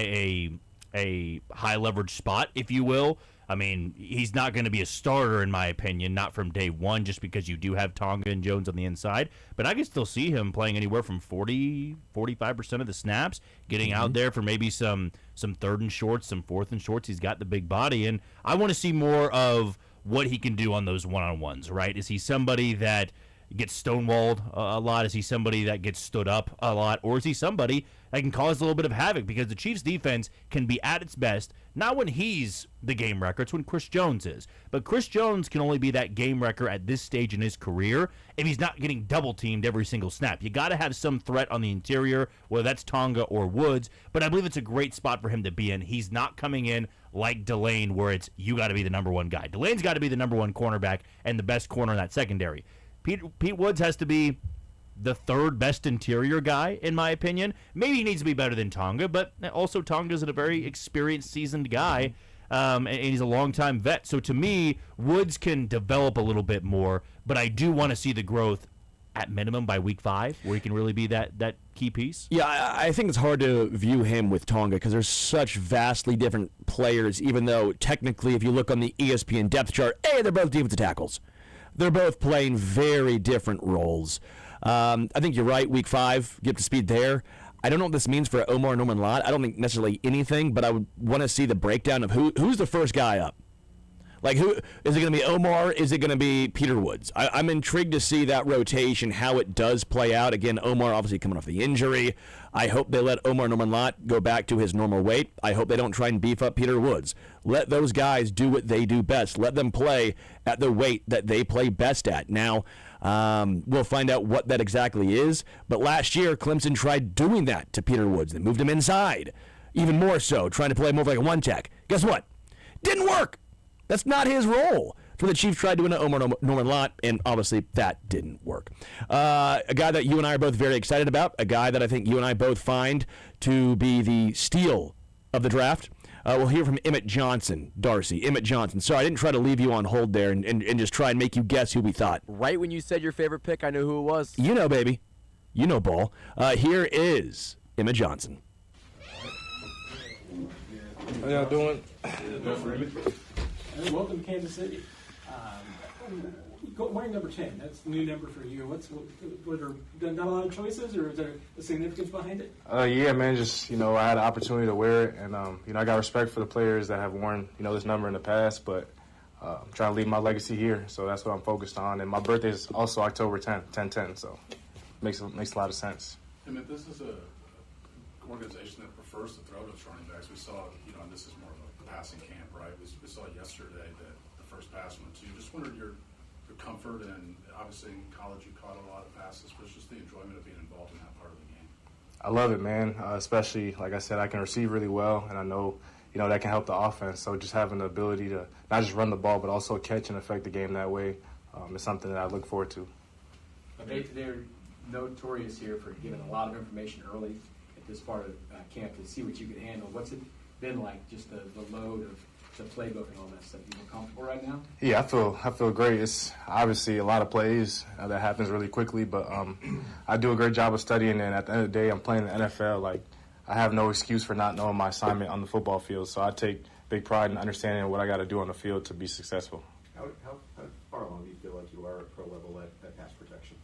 a high-leverage spot, if you will. I mean, he's not going to be a starter, in my opinion, not from day one, just because you do have Tonga and Jones on the inside. But I can still see him playing anywhere from 45% of the snaps, getting out there for maybe some third and shorts, some fourth and shorts. He's got the big body, and I want to see more of what he can do on those one-on-ones, right? Is he somebody that gets stonewalled a lot? Is he somebody that gets stood up a lot? Or is he somebody that can cause a little bit of havoc? Because the Chiefs' defense can be at its best, not when he's the game wrecker, it's when Chris Jones is. But Chris Jones can only be that game wrecker at this stage in his career if he's not getting double-teamed every single snap. You got to have some threat on the interior, whether that's Tonga or Woods, but I believe it's a great spot for him to be in. He's not coming in like Delane, where it's you got to be the number one guy. Delane's got to be the number one cornerback and the best corner in that secondary. Pete Woods has to be the third best interior guy, in my opinion. Maybe he needs to be better than Tonga, but also Tonga's a very experienced, seasoned guy, and he's a longtime vet. So to me, Woods can develop a little bit more, but I do want to see the growth at minimum by week 5, where he can really be that key piece. Yeah, I think it's hard to view him with Tonga because there's such vastly different players, even though technically if you look on the ESPN depth chart, they're both defensive tackles. They're both playing very different roles. I think you're right, week 5, get up to speed there. I don't know what this means for Omar Norman Lott. I don't think necessarily anything, but I would want to see the breakdown of who's the first guy up. Like, who is it going to be? Omar? Is it going to be Peter Woods? I'm intrigued to see that rotation, how it does play out. Again, Omar obviously coming off the injury. I hope they let Omar Norman Lott go back to his normal weight. I hope they don't try and beef up Peter Woods. Let those guys do what they do best. Let them play at the weight that they play best at. Now, we'll find out what that exactly is. But last year, Clemson tried doing that to Peter Woods. They moved him inside, even more so, trying to play more like a one-tech. Guess what? Didn't work. That's not his role. So the Chiefs tried doing it to Omar Norman Lott, and obviously that didn't work. A guy that you and I are both very excited about, a guy that I think you and I both find to be the steal of the draft. We'll hear from Emmett Johnson, Darcy. Emmett Johnson. Sorry, I didn't try to leave you on hold there and just try and make you guess who we thought. Right when you said your favorite pick, I knew who it was. You know, baby. You know, ball. Here is Emmett Johnson. How y'all doing? Hey, welcome to Kansas City. Wearing number 10, that's the new number for you. What are not a lot of choices, or is there a significance behind it? Yeah, man, just, I had an opportunity to wear it, and, I got respect for the players that have worn, this number in the past, but I'm trying to leave my legacy here, so that's what I'm focused on. And my birthday is also October 10/10/10, so it makes a lot of sense. Emmett, this is an organization that prefers to throw to its running backs. We saw, and this is more of a passing camp, right? We saw yesterday that the first pass went to you. Just wondered your comfort, and obviously in college you caught a lot of passes, but just the enjoyment of being involved in that part of the game. I love it, man, especially, like I said, I can receive really well, and I know, that can help the offense. So just having the ability to not just run the ball, but also catch and affect the game that way is something that I look forward to. They're notorious here for giving a lot of information early at this part of camp to see what you could handle. What's it been like, just the load of the playbook and all that stuff? You feel comfortable right now? Yeah, I feel great. It's obviously a lot of plays that happens really quickly, but I do a great job of studying, and at the end of the day, I'm playing in the NFL. Like, I have no excuse for not knowing my assignment on the football field, so I take big pride in understanding what I got to do on the field to be successful. How far along do you feel like you are at pro level at pass protection?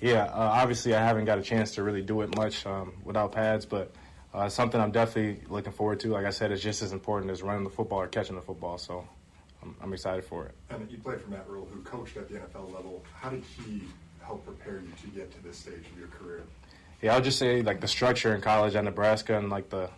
Yeah, obviously I haven't got a chance to really do it much without pads, but something I'm definitely looking forward to. Like I said, it's just as important as running the football or catching the football, so I'm excited for it. And you played for Matt Rule, who coached at the NFL level. How did he help prepare you to get to this stage of your career? Yeah, I'll just say, like, the structure in college at Nebraska and, like, the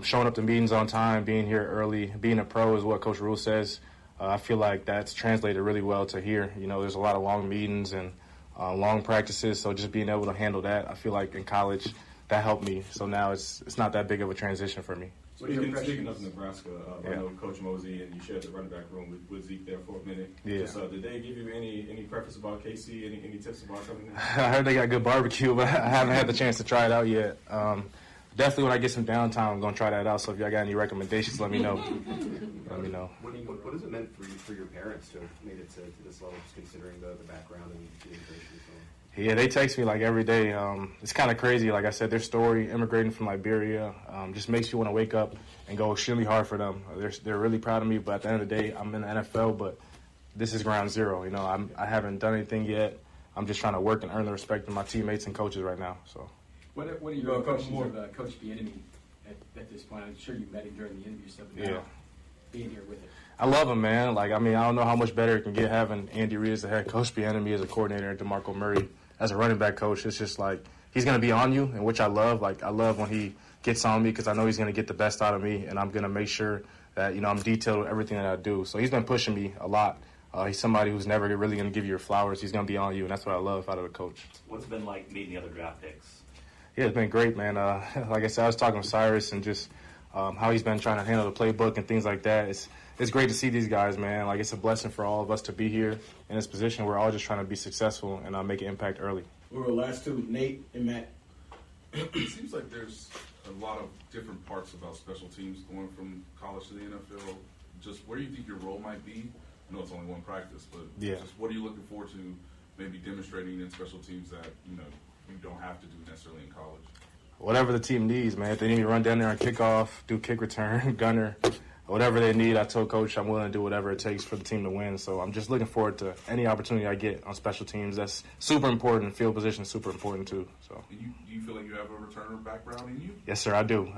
showing up to meetings on time, being here early, being a pro is what Coach Rule says. I feel like that's translated really well to here. There's a lot of long meetings and long practices, so just being able to handle that, I feel like in college that helped me. So now it's not that big of a transition for me. Speaking of Nebraska, I know Coach Mosey, and you shared the running back room with Zeke there for a minute. Yeah. Did they give you any preface about KC? Any tips about coming in? I heard they got good barbecue, but I haven't had the chance to try it out yet. definitely when I get some downtime, I'm going to try that out. So if y'all got any recommendations, let me know. Let me know. What has it meant for your parents to have made it to this level, just considering the background and the immigration? Yeah, they text me like every day. It's kind of crazy. Like I said, their story, immigrating from Liberia, just makes you want to wake up and go extremely hard for them. They're really proud of me, but at the end of the day, I'm in the NFL, but this is ground zero. You know, I haven't done anything yet. I'm just trying to work and earn the respect of my teammates and coaches right now. So, what are your impressions of Coach Bieniemy at this point? I'm sure you met him during the interview stuff. Now, being here with it. I love him, man. Like, I mean, I don't know how much better it can get having Andy Reid as the head coach, Bieniemy as a coordinator, and DeMarco Murray as a running back coach. It's just like he's going to be on you, and which I love. Like, I love when he gets on me because I know he's going to get the best out of me, and I'm going to make sure that, you know, I'm detailed with everything that I do. So he's been pushing me a lot. He's somebody who's never really going to give you your flowers. He's going to be on you, and that's what I love out of a coach. What's it been like meeting the other draft picks? Yeah, it's been great, man. Like I said, I was talking with Cyrus and just how he's been trying to handle the playbook and things like that. It's great to see these guys, man. Like, it's a blessing for all of us to be here in this position. We're all just trying to be successful and make an impact early. We were last two, Nate and Matt. It seems like there's a lot of different parts about special teams going from college to the NFL. Just where do you think your role might be? I know it's only one practice, but just what are you looking forward to maybe demonstrating in special teams that, you know, you don't have to do necessarily in college? Whatever the team needs, man. If they need to run down there and kick off, do kick return, gunner, whatever they need, I told Coach I'm willing to do whatever it takes for the team to win. So I'm just looking forward to any opportunity I get on special teams. That's super important. Field position is super important, too. So. Do you feel like you have a returner background in you? Yes, sir, I do.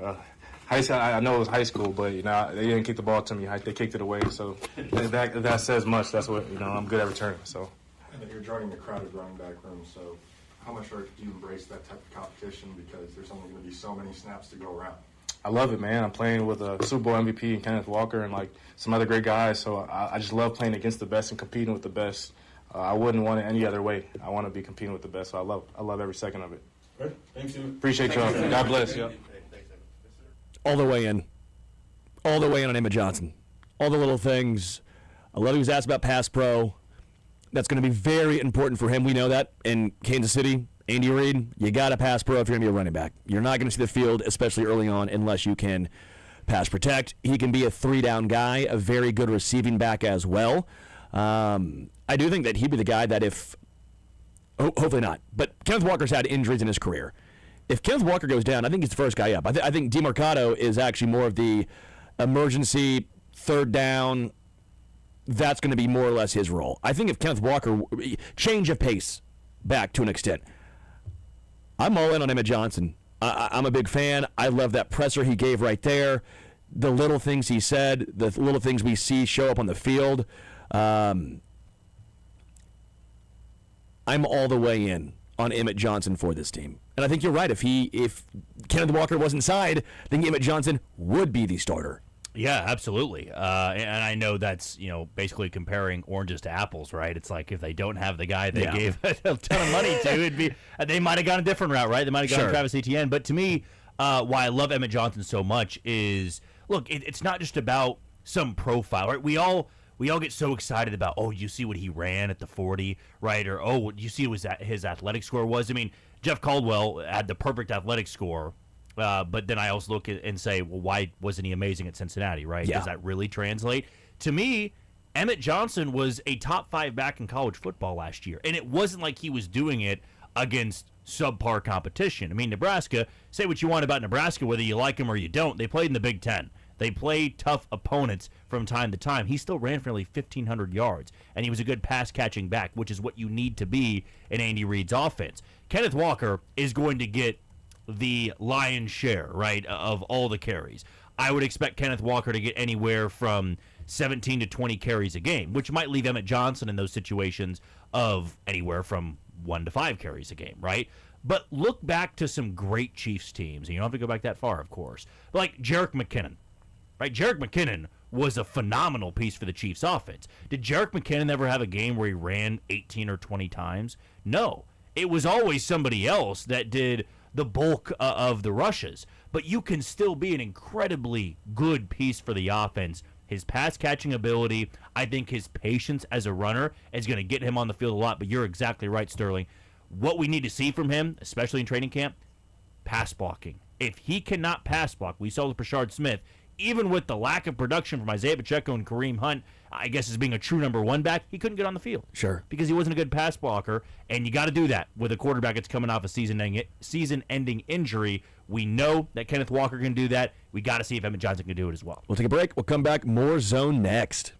High school, I know it was high school, but, you know, they didn't kick the ball to me. They kicked it away. So that says much. That's what, you know, I'm good at returning. So. And then you're joining a crowded running back room, so how much do you embrace that type of competition because there's only going to be so many snaps to go around? I love it, man. I'm playing with a Super Bowl MVP and Kenneth Walker and, like, some other great guys. So I just love playing against the best and competing with the best. I wouldn't want it any other way. I want to be competing with the best. So I love every second of it. Great. Thanks, Jim. Appreciate y'all. God bless. Yeah. All the way in. All the way in on Emmett Johnson. All the little things. I love he was asked about pass pro. That's going to be very important for him. We know that in Kansas City. Andy Reid, you got to pass pro if you're going to be a running back. You're not going to see the field, especially early on, unless you can pass protect. He can be a three-down guy, a very good receiving back as well. I do think that he'd be the guy that if hopefully not, but Kenneth Walker's had injuries in his career. If Kenneth Walker goes down, I think he's the first guy up. I think DeMarcado is actually more of the emergency third down. That's going to be more or less his role. I think if Kenneth Walker, change of pace back to an extent. I'm all in on Emmett Johnson. I'm a big fan. I love that presser he gave right there. The little things he said, the little things we see show up on the field. I'm all the way in on Emmett Johnson for this team. And I think you're right. If Kenneth Walker was inside, I think Emmett Johnson would be the starter. Yeah, absolutely. And I know that's, you know, basically comparing oranges to apples, right? It's like if they don't have the guy they gave a ton of money to, it'd be they might have gone a different route, right? They might have gone Travis Etienne. But to me, why I love Emmett Johnson so much is, look, it's not just about some profile, right? We all get so excited about, oh, you see what he ran at the 40, right? Or, oh, you see what his athletic score was. I mean, Jeff Caldwell had the perfect athletic score. But then I also look at and say, well, why wasn't he amazing at Cincinnati, right? Yeah. Does that really translate? To me, Emmett Johnson was a top 5 back in college football last year, and it wasn't like he was doing it against subpar competition. I mean, Nebraska, say what you want about Nebraska, whether you like them or you don't, they played in the Big Ten. They played tough opponents from time to time. He still ran for nearly 1,500 yards, and he was a good pass-catching back, which is what you need to be in Andy Reid's offense. Kenneth Walker is going to get the lion's share, right, of all the carries. I would expect Kenneth Walker to get anywhere from 17 to 20 carries a game, which might leave Emmett Johnson in those situations of anywhere from 1 to 5 carries a game, right? But look back to some great Chiefs teams, and you don't have to go back that far, of course. But like Jerick McKinnon, right? Jerick McKinnon was a phenomenal piece for the Chiefs offense. Did Jerick McKinnon ever have a game where he ran 18 or 20 times? No. It was always somebody else that did the bulk of the rushes. But you can still be an incredibly good piece for the offense. His pass-catching ability, I think his patience as a runner is going to get him on the field a lot. But you're exactly right, Sterling. What we need to see from him, especially in training camp, pass blocking. If he cannot pass block, we saw with Brashard Smith, even with the lack of production from Isaiah Pacheco and Kareem Hunt, I guess as being a true number one back, he couldn't get on the field. Sure. Because he wasn't a good pass blocker, and you got to do that with a quarterback that's coming off a season-ending injury. We know that Kenneth Walker can do that. We got to see if Emmett Johnson can do it as well. We'll take a break. We'll come back. More Zone next.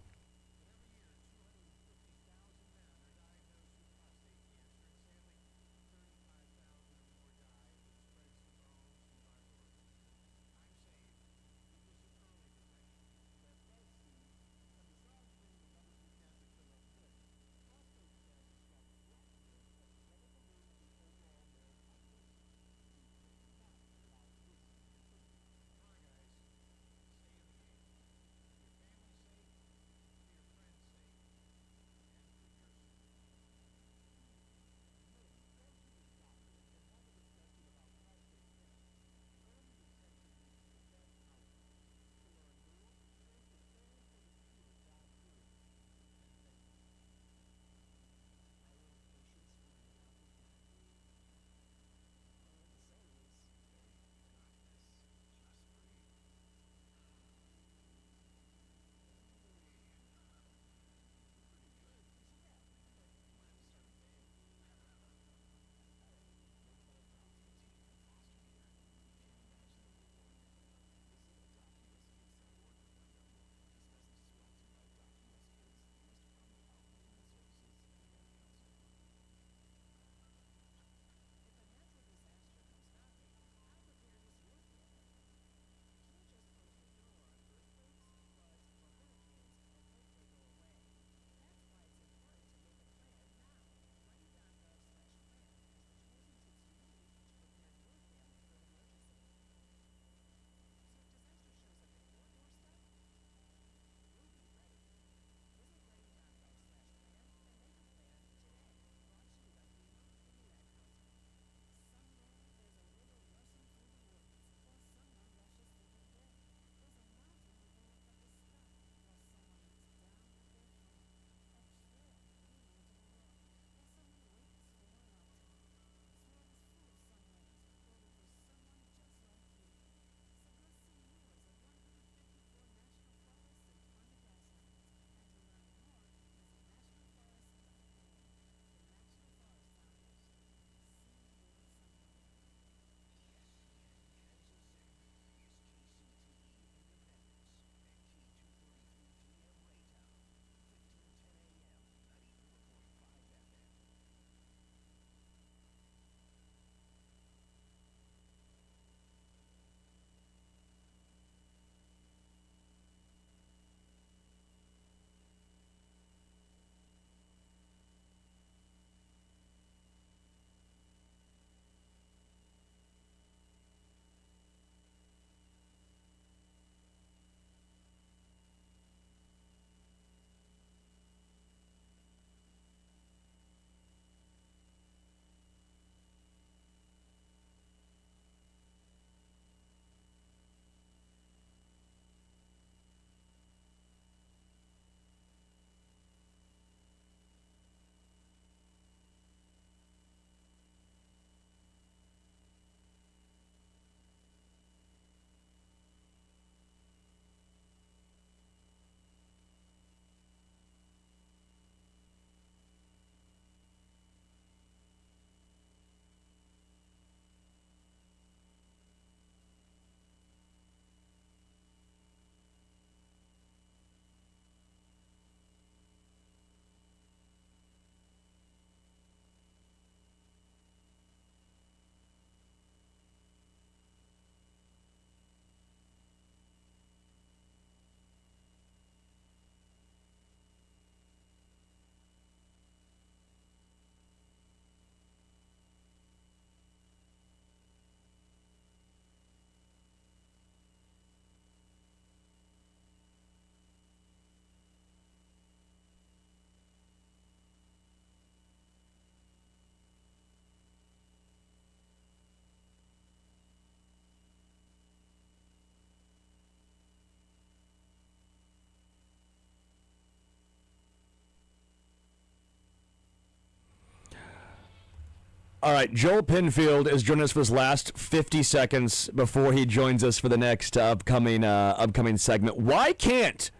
All right, Joel Pinfield is joining us for his last 50 seconds before he joins us for the next upcoming segment. Why can't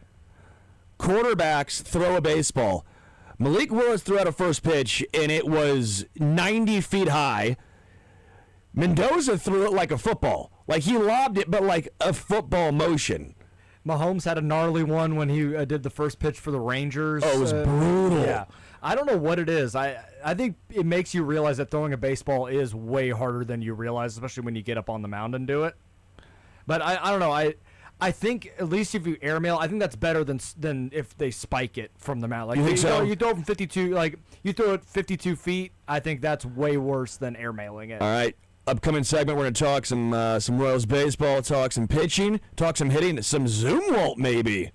quarterbacks throw a baseball? Malik Willis threw out a first pitch, and it was 90 feet high. Mendoza threw it like a football. Like, he lobbed it, but like a football motion. Mahomes had a gnarly one when he did the first pitch for the Rangers. Oh, it was brutal. Yeah. I don't know what it is. I think it makes you realize that throwing a baseball is way harder than you realize, especially when you get up on the mound and do it. But I don't know. I think at least if you airmail, I think that's better than if they spike it from the mound. Like, you think so? You throw it from 52, like you throw it 52 feet. I think that's way worse than airmailing it. All right. Upcoming segment, we're going to talk some Royals baseball, talk some pitching, talk some hitting, some Zumwalt maybe.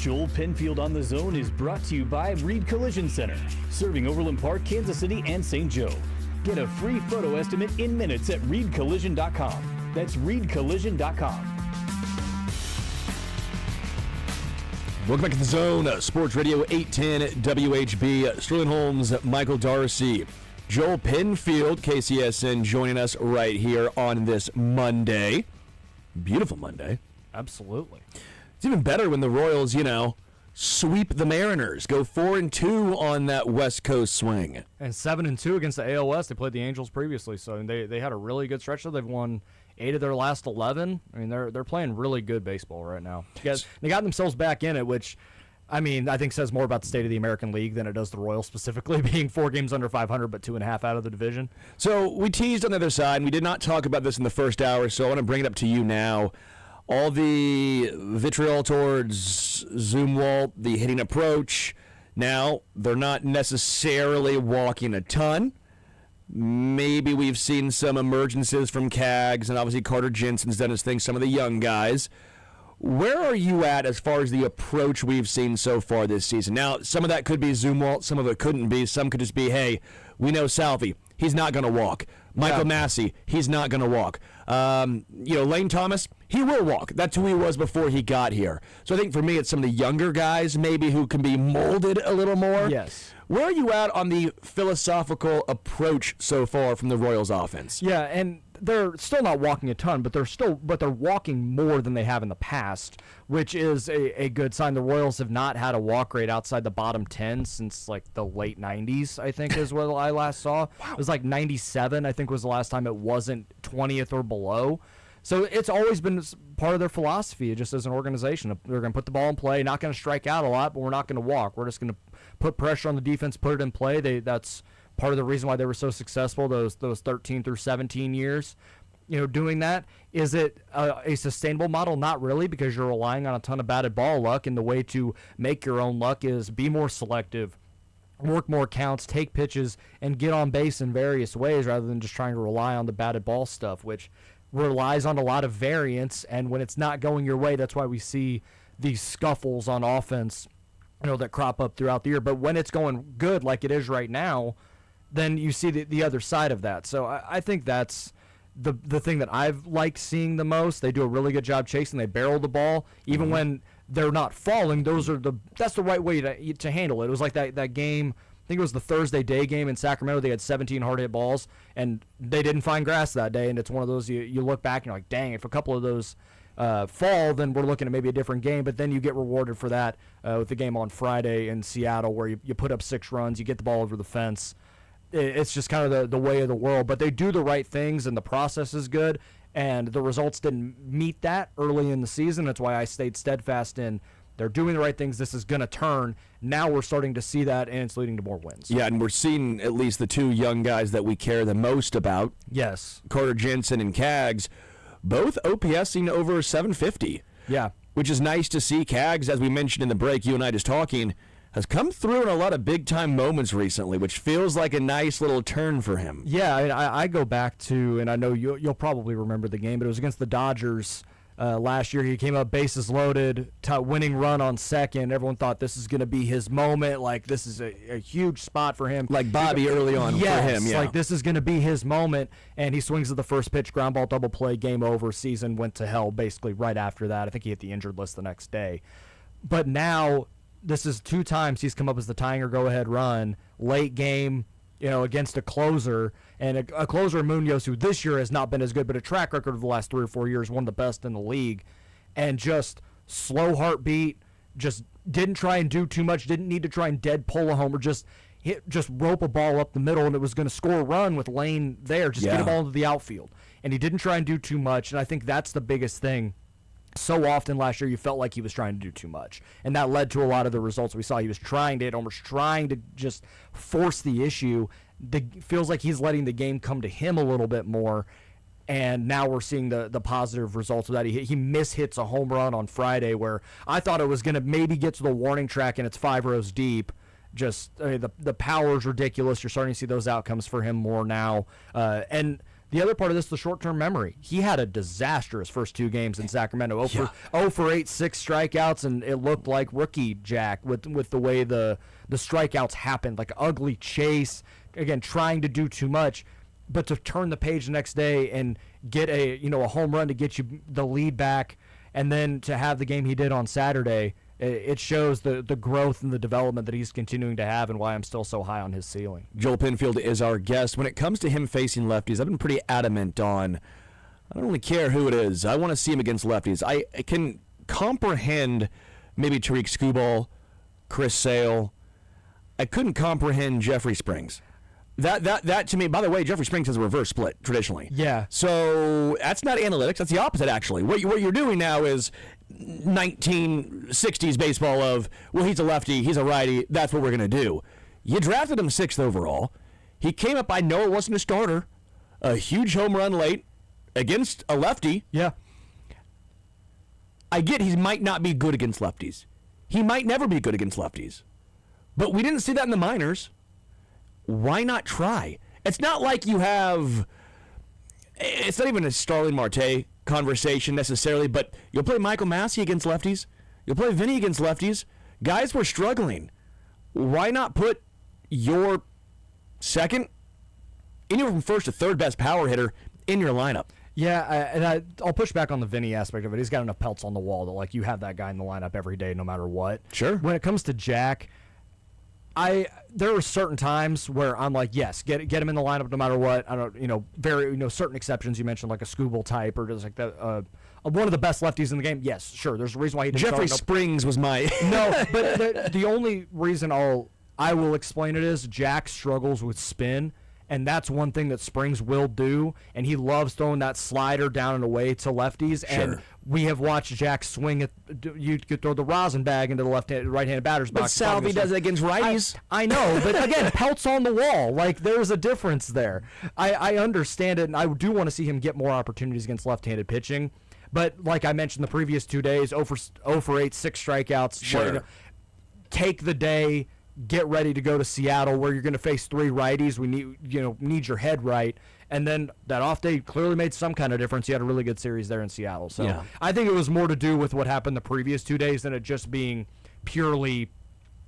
Joel Penfield on the Zone is brought to you by Reed Collision Center, serving Overland Park, Kansas City, and St. Joe. Get a free photo estimate in minutes at reedcollision.com. That's reedcollision.com. Welcome back to the Zone, Sports Radio 810 WHB. Sterling Holmes, Michael Darcy, Joel Penfield, KCSN, joining us right here on this Monday. Beautiful Monday. Absolutely. It's even better when the Royals, sweep the Mariners, go 4-2 on that West Coast swing. And 7-2 against the AL West. They played the Angels previously, so they had a really good stretch. So they've won 8 of their last 11. I mean, they're playing really good baseball right now. They got themselves back in it, which, I think says more about the state of the American League than it does the Royals specifically, being 4 games under 500, but 2.5 out of the division. So we teased on the other side, and we did not talk about this in the first hour, so I want to bring it up to you now. All the vitriol towards Zumwalt, the hitting approach, now they're not necessarily walking a ton. Maybe we've seen some emergences from Cags, and obviously Carter Jensen's done his thing, some of the young guys. Where are you at as far as the approach we've seen so far this season? Now, some of that could be Zumwalt, some of it couldn't be. Some could just be, hey, we know Salvi, he's not going to walk. Michael Massey, he's not going to walk. Lane Thomas, he will walk. That's who he was before he got here. So I think for me, it's some of the younger guys maybe who can be molded a little more. Yes. Where are you at on the philosophical approach so far from the Royals offense? Yeah, and they're still not walking a ton, but they're walking more than they have in the past, which is a good sign. The Royals have not had a walk rate outside the bottom 10 since like the late 90s, I think is what I last saw. Wow. It was like 97, I think was the last time it wasn't 20th or below. So it's always been part of their philosophy, just as an organization. They're going to put the ball in play, not going to strike out a lot, but we're not going to walk. We're just going to put pressure on the defense, put it in play. That's part of the reason why they were so successful those 13 through 17 years. Doing that. Is it a sustainable model? Not really, because you're relying on a ton of batted ball luck, and the way to make your own luck is be more selective, work more counts, take pitches, and get on base in various ways rather than just trying to rely on the batted ball stuff, which relies on a lot of variance. And when it's not going your way, that's why we see these scuffles on offense, that crop up throughout the year. But when it's going good, like it is right now, then you see the other side of that. So I think that's the thing that I've liked seeing the most. They do a really good job chasing. They barrel the ball. Even when they're not falling, that's the right way to handle it. It was like that game, I think it was the Thursday day game in Sacramento. They had 17 hard hit balls, and they didn't find grass that day. And it's one of those you look back and you're like, dang, if a couple of those fall, then we're looking at maybe a different game. But then you get rewarded for that with the game on Friday in Seattle where you put up 6 runs, you get the ball over the fence. It's just kind of the way of the world. But they do the right things, and the process is good. And the results didn't meet that early in the season. That's why I stayed steadfast in they're doing the right things. This is going to turn. Now we're starting to see that, and it's leading to more wins. Yeah, and we're seeing at least the 2 young guys that we care the most about. Yes. Carter Jensen and Cags, both OPSing over 750. Yeah. Which is nice to see. Cags, as we mentioned in the break, you and I just talking, has come through in a lot of big-time moments recently, which feels like a nice little turn for him. Yeah, I go back to, and I know you'll probably remember the game, but it was against the Dodgers last year. He came up bases loaded, winning run on second. Everyone thought this is going to be his moment. Like, this is a huge spot for him. Like Bobby early on for him, yeah. Like, this is going to be his moment. And he swings at the first pitch, ground ball, double play, game over. Season went to hell basically right after that. I think he hit the injured list the next day. But now this is 2 times he's come up as the tying or go-ahead run, late game, against a closer, and a closer, Munoz, who this year has not been as good, but a track record of the last 3 or 4 years, one of the best in the league, and just slow heartbeat, just didn't try and do too much, didn't need to try and dead pull a homer, just rope a ball up the middle, and it was going to score a run with Lane there, get a ball into the outfield. And he didn't try and do too much, and I think that's the biggest thing. So often last year you felt like he was trying to do too much, and that led to a lot of the results we saw. He was almost trying to just force the issue. Feels like he's letting the game come to him a little bit more, and now we're seeing the positive results of that. He mishits a home run on Friday where I thought it was going to maybe get to the warning track, and it's 5 rows deep. The power is ridiculous. You're starting to see those outcomes for him more now, and the other part of this, the short-term memory. He had a disastrous first 2 games in Sacramento. 0 for 8, 6 strikeouts, and it looked like rookie Jack with the way the strikeouts happened, like ugly chase. Again, trying to do too much, but to turn the page the next day and get a home run to get you the lead back, and then to have the game he did on Saturday, it shows the growth and the development that he's continuing to have and why I'm still so high on his ceiling. Joel Penfield is our guest. When it comes to him facing lefties, I've been pretty adamant on, I don't really care who it is. I want to see him against lefties. I can comprehend maybe Tariq Skubal, Chris Sale. I couldn't comprehend Jeffrey Springs. That to me, by the way, Jeffrey Springs has a reverse split traditionally. Yeah. So that's not analytics. That's the opposite, actually. What you're doing now is 1960s baseball of, well, he's a lefty, he's a righty, that's what we're going to do. You drafted him 6th overall. He came up, I know it wasn't a starter, a huge home run late against a lefty. Yeah. I get he might not be good against lefties. He might never be good against lefties. But we didn't see that in the minors. Why not try? It's not like you have, it's not even a Starling Marte conversation necessarily, but you'll play Michael Massey against lefties. You'll play Vinny against lefties. Guys were struggling. Why not put your second, anywhere from first to third best power hitter in your lineup? Yeah, I'll push back on the Vinny aspect of it. He's got enough pelts on the wall that, like, you have that guy in the lineup every day no matter what. Sure. When it comes to Jack, there are certain times where I'm like, yes, get him in the lineup no matter what. I don't, certain exceptions you mentioned, like a Skubal type or just like that. One of the best lefties in the game. Yes, sure. There's a reason why he didn't Jeffrey start. Springs was my no, but the only reason I will explain it is Jack struggles with spin. And that's one thing that Springs will do, and he loves throwing that slider down and away to lefties. Sure. And we have watched Jack swing you could throw the rosin bag into the right-handed batter's box. But Salvi does it against righties. I know, but again, pelts on the wall. Like, there's a difference there. I understand it, and I do want to see him get more opportunities against left-handed pitching. But like I mentioned the previous 2 days, 0 for 8, 6 strikeouts. Sure. Take the day. Get ready to go to Seattle, where you're going to face 3 righties. We need your head right, and then that off day clearly made some kind of difference. You had a really good series there in Seattle, so yeah. I think it was more to do with what happened the previous 2 days than it just being purely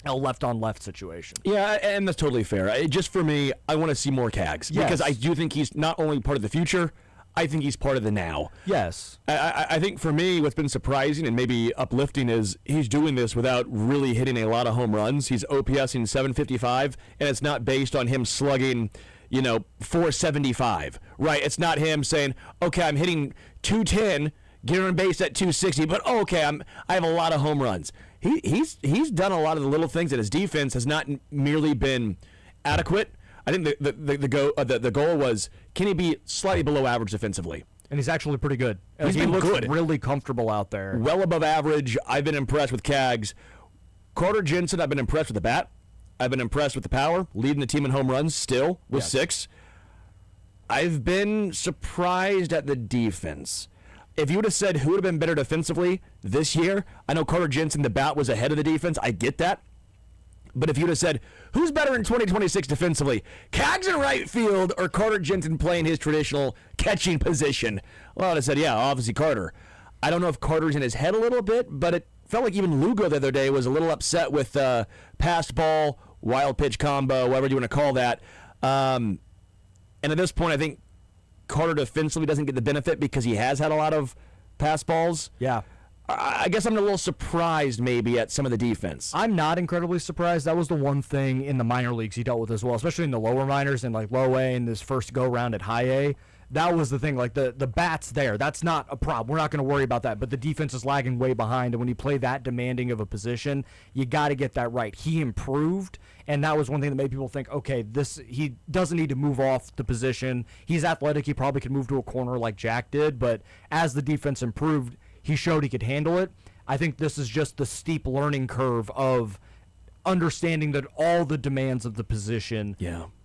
a left-on-left situation. Yeah, and that's totally fair. Just for me, I want to see more Cags because I do think he's not only part of the future. I think he's part of the now. Yes. I think for me, what's been surprising and maybe uplifting is he's doing this without really hitting a lot of home runs. He's OPSing 755, and it's not based on him slugging, 475, right? It's not him saying, okay, I'm hitting 210, getting on base at 260, but okay, I have a lot of home runs. He's done a lot of the little things that his defense has not merely been adequate. I think the goal was, can he be slightly below average defensively? And he's actually pretty good. He looks good. Really comfortable out there. Well above average. I've been impressed with Cags. Carter Jensen, I've been impressed with the bat. I've been impressed with the power, leading the team in home runs still with 6. I've been surprised at the defense. If you would have said who would have been better defensively this year, I know Carter Jensen, the bat was ahead of the defense. I get that. But if you'd have said, who's better in 2026 defensively, Cags in right field or Carter Jensen playing his traditional catching position? Well, I'd have said, yeah, obviously Carter. I don't know if Carter's in his head a little bit, but it felt like even Lugo the other day was a little upset with passed ball, wild pitch combo, whatever you want to call that. And at this point, I think Carter defensively doesn't get the benefit because he has had a lot of pass balls. Yeah. I guess I'm a little surprised maybe at some of the defense. I'm not incredibly surprised. That was the one thing in the minor leagues he dealt with as well, especially in the lower minors and like low A and this first go-round at high A. That was the thing. Like the bat's there. That's not a problem. We're not going to worry about that. But the defense is lagging way behind. And when you play that demanding of a position, you got to get that right. He improved. And that was one thing that made people think, okay, he doesn't need to move off the position. He's athletic. He probably could move to a corner like Jack did. But as the defense improved, he showed he could handle it. I think this is just the steep learning curve of understanding that all the demands of the position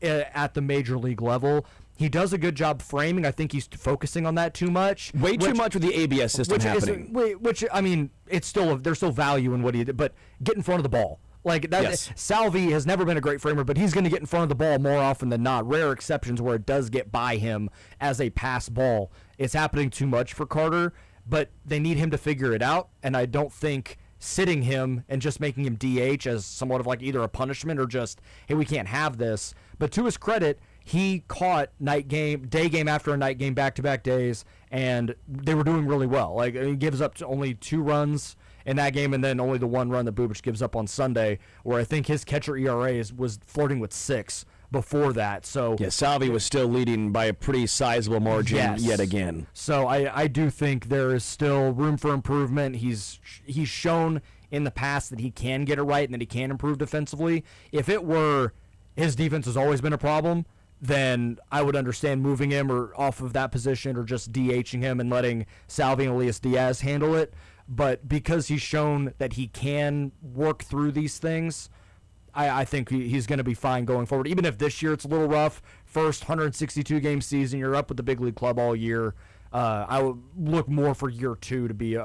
at the major league level. He does a good job framing. I think he's focusing on that too much. Way too much with the ABS system happening. Which I mean, there's still value in what he did, but get in front of the ball. Like that, Yes. Salvi has never been a great framer, but he's going to get in front of the ball more often than not. Rare exceptions where it does get by him as a pass ball. It's happening too much for Carter, but they need him to figure it out, and I don't think sitting him and just making him DH as somewhat of like either a punishment or just, hey, we can't have this. But to his credit, he caught day game after a night game back-to-back days, and they were doing really well. Like, he gives up to only 2 runs in that game, and then only the 1 run that Bubic gives up on Sunday, where I think his catcher ERA was flirting with 6 before that. So yeah, Salvi was still leading by a pretty sizable margin yet again. So I do think there is still room for improvement. He's shown in the past that he can get it right and that he can improve defensively. If it were his defense has always been a problem, then I would understand moving him or off of that position or just DHing him and letting Salvi and Elias Diaz handle it. But because he's shown that he can work through these things, I think he's going to be fine going forward. Even if this year it's a little rough, first 162-game season, you're up with the big league club all year. I would look more for year 2 to be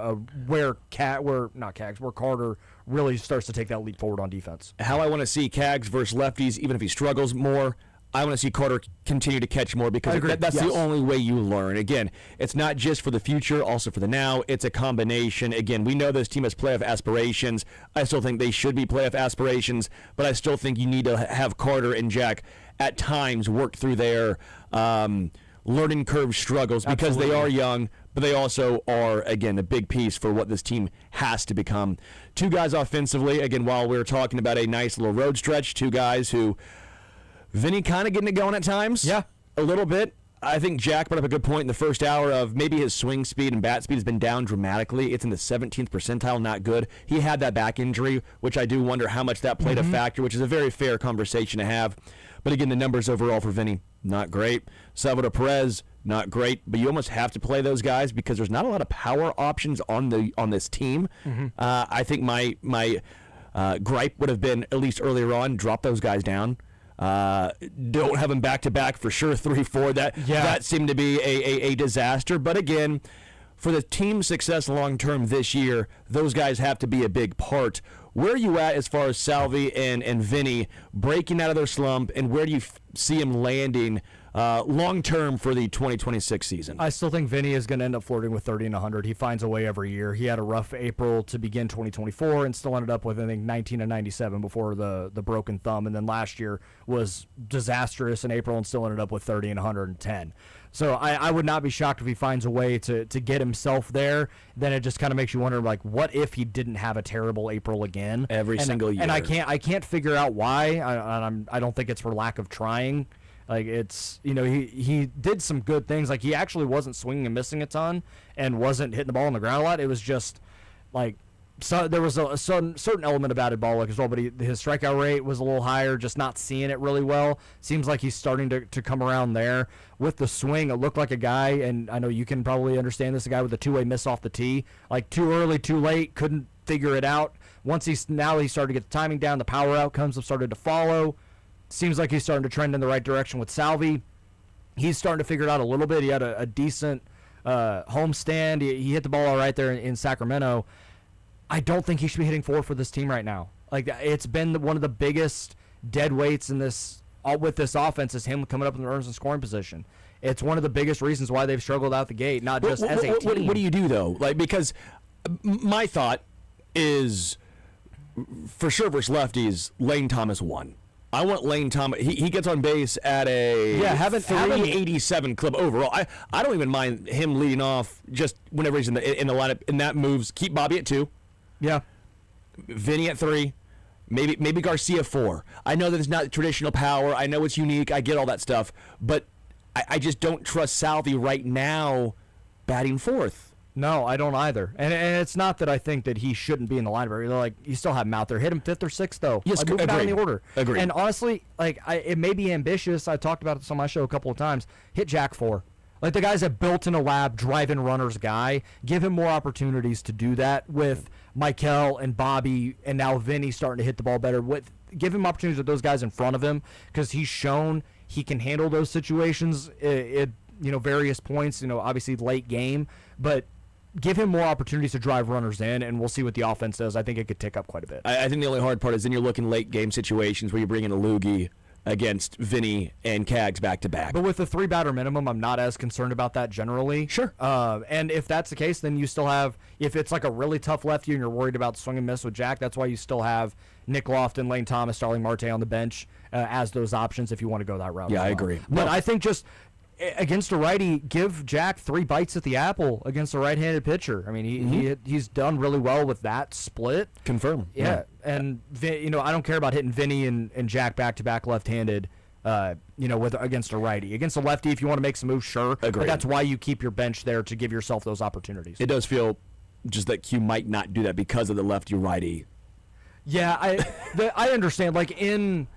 where Carter really starts to take that leap forward on defense. How I want to see Cags versus lefties, even if he struggles more, I want to see Carter continue to catch more because that's the only way you learn. Again, it's not just for the future, also for the now. It's a combination. Again, we know this team has playoff aspirations. I still think they should be playoff aspirations, but I still think you need to have Carter and Jack at times work through their learning curve struggles because they are young, but they also are, again, a big piece for what this team has to become. 2 guys offensively, again, while we were talking about a nice little road stretch, 2 guys who Vinny kind of getting it going at times. Yeah. A little bit. I think Jack brought up a good point in the first hour of maybe his swing speed and bat speed has been down dramatically. It's in the 17th percentile, not good. He had that back injury, which I do wonder how much that played a factor, which is a very fair conversation to have. But again, the numbers overall for Vinny, not great. Salvador Perez, not great. But you almost have to play those guys because there's not a lot of power options on this team. I think my gripe would have been, at least earlier on, drop those guys down. Don't have them back-to-back for sure, 3-4. That seemed to be a disaster. But again, for the team's success long-term this year, those guys have to be a big part. Where are you at as far as Salvi and Vinny breaking out of their slump, and where do you see them landing long-term for the 2026 season? I still think Vinny is going to end up flirting with 30 and 100. He finds a way every year. He had a rough April to begin 2024 and still ended up with, I think, 19 and 97 before the broken thumb. And then last year was disastrous in April and still ended up with 30 and 110. So I would not be shocked if he finds a way to get himself there. Then it just kind of makes you wonder, like, what if he didn't have a terrible April again? Every single year. And I can't figure out why. I don't think it's for lack of trying. Like, it's, he did some good things. Like, he actually wasn't swinging and missing a ton and wasn't hitting the ball on the ground a lot. It was just, like, so there was a certain element of batted ball luck as well, but his strikeout rate was a little higher, just not seeing it really well. Seems like he's starting to come around there. With the swing, it looked like a guy, and I know you can probably understand this, a guy with a 2-way miss off the tee. Like, too early, too late, couldn't figure it out. Once he started to get the timing down, the power outcomes have started to follow. Seems like he's starting to trend in the right direction with Salvi. He's starting to figure it out a little bit. He had a decent home stand. He hit the ball all right there in Sacramento. I don't think he should be hitting 4 for this team right now. Like, it's been one of the biggest dead weights in this with this offense is him coming up in the runners and scoring position. It's one of the biggest reasons why they've struggled out the gate, not just as a team. What do you do, though? Like, because my thought is, for sure versus lefties, Lane Thomas won. I want Lane Thomas. He gets on base at a 387 clip overall. I don't even mind him leading off just whenever he's in the lineup. And that moves. Keep Bobby at 2. Yeah. Vinny at 3. Maybe Garcia 4. I know that it's not traditional power. I know it's unique. I get all that stuff. But I just don't trust Salvi right now batting 4th. No, I don't either. And it's not that I think that he shouldn't be in the lineup. Like, you still have him out there. Hit him 5th or 6th, though. Yes, like, move him down in the order. Agreed. And honestly, like, it may be ambitious. I talked about this on my show a couple of times. Hit Jack 4. Like, the guy's a built-in a lab, drive-in runners guy. Give him more opportunities to do that with Michael and Bobby and now Vinny starting to hit the ball better. Give him opportunities with those guys in front of him because he's shown he can handle those situations at various points, obviously late game. But give him more opportunities to drive runners in, and we'll see what the offense does. I think it could tick up quite a bit. I think the only hard part is then you're looking late game situations where you bring in a loogie against Vinny and Cags back to back. But with the 3-batter minimum, I'm not as concerned about that generally. Sure. And if that's the case, then you still have, if it's like a really tough lefty and you're worried about swing and miss with Jack, that's why you still have Nick Lofton, Lane Thomas, Starling Marte on the bench as those options if you want to go that route. Yeah, as I well. agree. But I think just against a righty, give Jack 3 bites at the apple against a right-handed pitcher. I mean, he's done really well with that split. Confirm. Yeah, and I don't care about hitting Vinny and Jack back-to-back left-handed. Against a righty. Against a lefty, if you want to make some moves, sure. Agreed. But that's why you keep your bench there to give yourself those opportunities. It does feel just that Q might not do that because of the lefty-righty. Yeah, I understand. Like in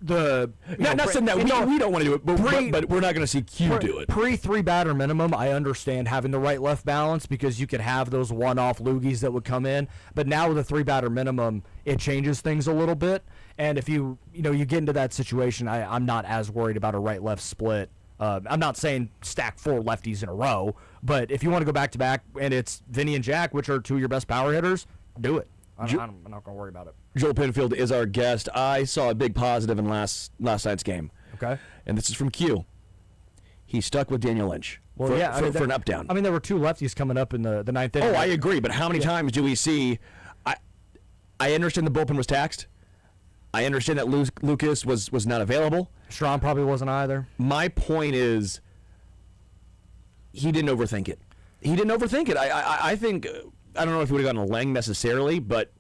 the not saying that we don't want to do it, but we're not going to see Q do it. Pre 3-batter minimum, I understand having the right-left balance because you could have those one-off loogies that would come in. But now with a 3-batter minimum, it changes things a little bit. And if you get into that situation, I'm not as worried about a right-left split. I'm not saying stack 4 lefties in a row, but if you want to go back-to-back and it's Vinny and Jack, which are 2 of your best power hitters, do it. I'm not going to worry about it. Joel Penfield is our guest. I saw a big positive in last night's game. Okay. And this is from Q. He stuck with Daniel Lynch for an up-down. I mean, there were 2 lefties coming up in the 9th inning. Oh, I agree, but how many times do we see I understand the bullpen was taxed. I understand that Lucas was not available. Strahm probably wasn't either. My point is he didn't overthink it. I think, I don't know if he would have gotten a Lang necessarily, but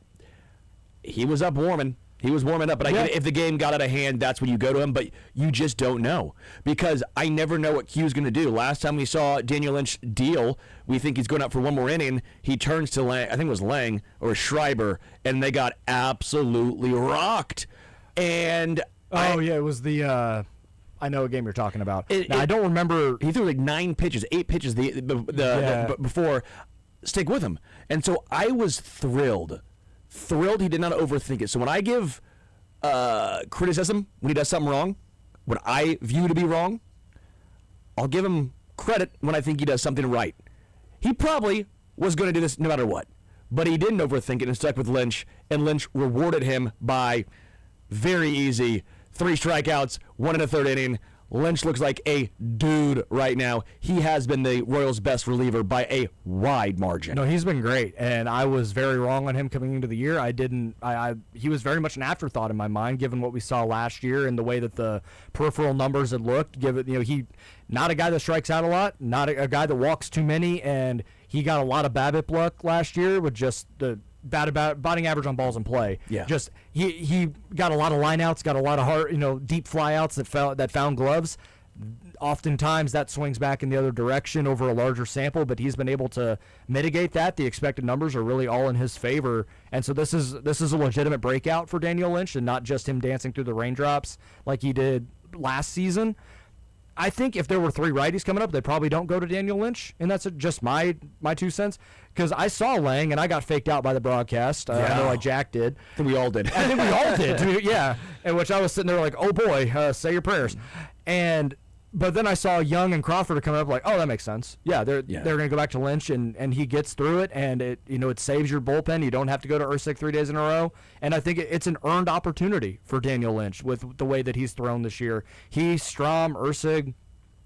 he was up warming. He was warming up, but if the game got out of hand, that's when you go to him. But you just don't know because I never know what Q's going to do. Last time we saw Daniel Lynch deal, we think he's going out for one more inning. He turns to Lang, I think it was Lang or Schreiber, and they got absolutely rocked. And it was the. I know what game you're talking about. I don't remember. He threw like 8 pitches before. Stick with him, and so I was thrilled he did not overthink it. So when I give criticism when he does something wrong, what I view to be wrong, I'll give him credit when I think he does something right. He probably was going to do this no matter what, but he didn't overthink it and stuck with Lynch, and Lynch rewarded him by very easy 3 strikeouts, 1 1/3 inning. Lynch looks like a dude right now. He has been the Royals' best reliever by a wide margin. No, he's been great, and I was very wrong on him coming into the year. He was very much an afterthought in my mind, given what we saw last year and the way that the peripheral numbers had looked. He not a guy that strikes out a lot, not a guy that walks too many, and he got a lot of BABIP luck last year with just the batting average on balls in play. Yeah. Just he got a lot of lineouts, got a lot of hard, deep flyouts that found gloves. Oftentimes that swings back in the other direction over a larger sample, but he's been able to mitigate that. The expected numbers are really all in his favor, and so this is a legitimate breakout for Daniel Lynch, and not just him dancing through the raindrops like he did last season. I think if there were 3 righties coming up, they probably don't go to Daniel Lynch, and that's just my 2 cents. Because I saw Lang, and I got faked out by the broadcast. I know like Jack did. I think we all did. I think we all did, yeah. In which I was sitting there like, oh boy, say your prayers. But then I saw Young and Crawford coming up like, oh, that makes sense. Yeah, they're going to go back to Lynch, and he gets through it, and it saves your bullpen. You don't have to go to Ursig 3 days in a row. And I think it's an earned opportunity for Daniel Lynch with the way that he's thrown this year. He, Strahm, Ursig,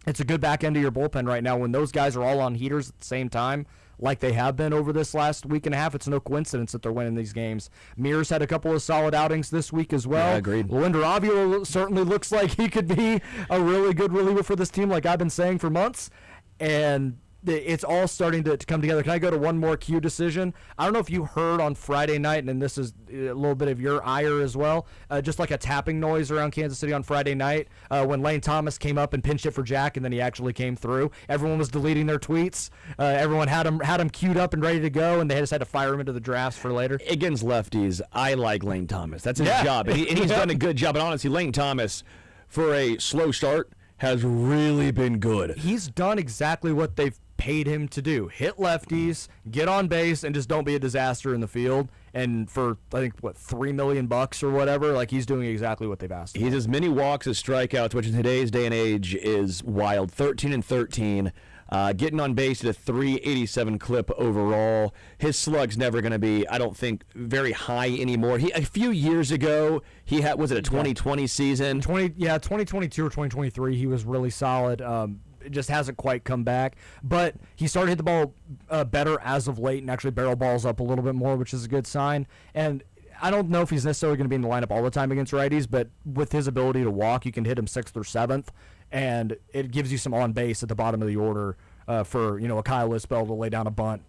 it's a good back end of your bullpen right now when those guys are all on heaters at the same time. Like they have been over this last week and a half. It's no coincidence that they're winning these games. Mears had a couple of solid outings this week as well. Yeah, agreed. Linder Avila certainly looks like he could be a really good reliever for this team, like I've been saying for months. And it's all starting to come together. Can I go to one more Q decision? I don't know if you heard on Friday night, and this is a little bit of your ire as well, just like a tapping noise around Kansas City on Friday night when Lane Thomas came up and pinched it for Jack, and then he actually came through. Everyone was deleting their tweets. Everyone had him queued up and ready to go, and they just had to fire him into the drafts for later. Against lefties, I like Lane Thomas. That's his job, and he's done a good job. And honestly, Lane Thomas, for a slow start, has really been good. He's done exactly what they've paid him to do. Hit lefties, get on base, and just don't be a disaster in the field. And for, I think, $3 million or whatever, like he's doing exactly what they've asked him. He's as many walks as strikeouts, which in today's day and age is wild. 13 and 13. Getting on base at a 387 clip overall. His slug's never going to be, I don't think, very high anymore. A few years ago, he had, was it a 2020 season? 2022 or 2023, he was really solid. It just hasn't quite come back. But he started to hit the ball better as of late and actually barrel balls up a little bit more, which is a good sign. And I don't know if he's necessarily going to be in the lineup all the time against righties, but with his ability to walk, you can hit him 6th or 7th, and it gives you some on base at the bottom of the order for a Kyle Isbell to lay down a bunt,